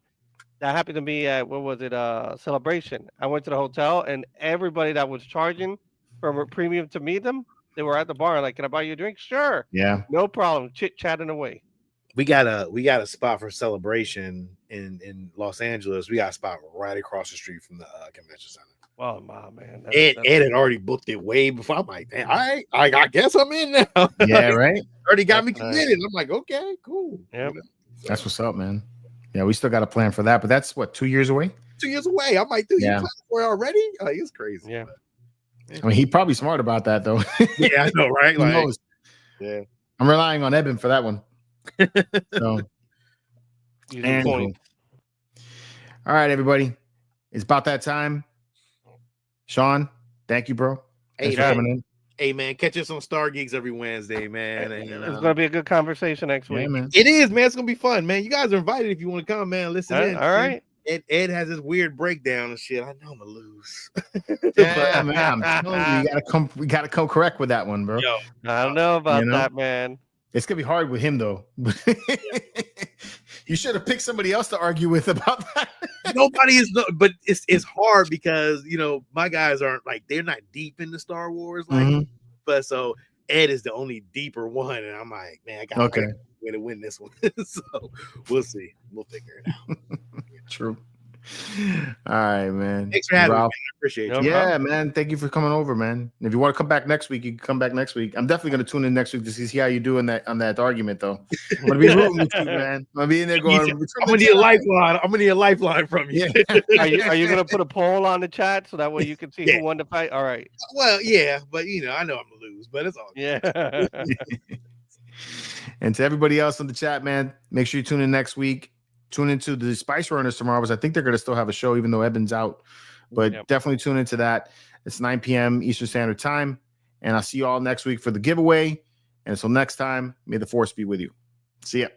That happened to me at what was it? Celebration. I went to the hotel and everybody that was charging from a premium to meet them, they were at the bar. Like, can I buy you a drink? Sure. Yeah. No problem. Chit chatting away. We got a spot for Celebration in Los Angeles. We got a spot right across the street from the convention center. Oh my man. Ed had already booked it way before. I'm like, damn, all right, I guess I'm in now. Yeah, right. Already got me committed. I'm like, okay, cool. Yep. That's what's up, man. Yeah, we still got a plan for that, but that's what, 2 years away? 2 years away. I'm like, dude, you planned for it already? Like, it's crazy. Yeah. I mean, he's probably smart about that, though. Yeah, I know, right? Who knows? Yeah. I'm relying on Eben for that one. So, point. All right, everybody. It's about that time. Sean, thank you, bro. Hey, for coming in. Hey, man, catch us on Star Geeks every Wednesday, man. And, it's going to be a good conversation next week. Man. It is, man. It's going to be fun, man. You guys are invited if you want to come, man. Listen in. All right. Ed has this weird breakdown and shit. I know I'm going to lose. Yeah, man. I'm telling you, we gotta come correct with that one, bro. Yo, I don't know about that, man. It's going to be hard with him, though. You should have picked somebody else to argue with about that. Nobody is, but it's hard because, you know, my guys aren't like, they're not deep into Star Wars. Like, but so Ed is the only deeper one. And I'm like, man, I got a way to win this one. So we'll see. We'll figure it out. True. All right, man. Thanks for having me. Man. I appreciate you. Yeah, man. Thank you for coming over, man. If you want to come back next week, you can come back next week. I'm definitely going to tune in next week to see how you do on that argument, though. I'm going to be rooting with you, man. I'm going to be in there going. I'm going to need a lifeline. I'm going to need a lifeline from you. Are you going to put a poll on the chat so that way you can see who won the fight? All right. Well, yeah, but you know, I know I'm going to lose, but it's all good. Yeah. And to everybody else in the chat, man, make sure you tune in next week. Tune into the Spice Runners tomorrow, because I think they're going to still have a show, even though Eben's out. But definitely tune into that. It's 9 p.m. Eastern Standard Time. And I'll see you all next week for the giveaway. And until next time, may the force be with you. See ya.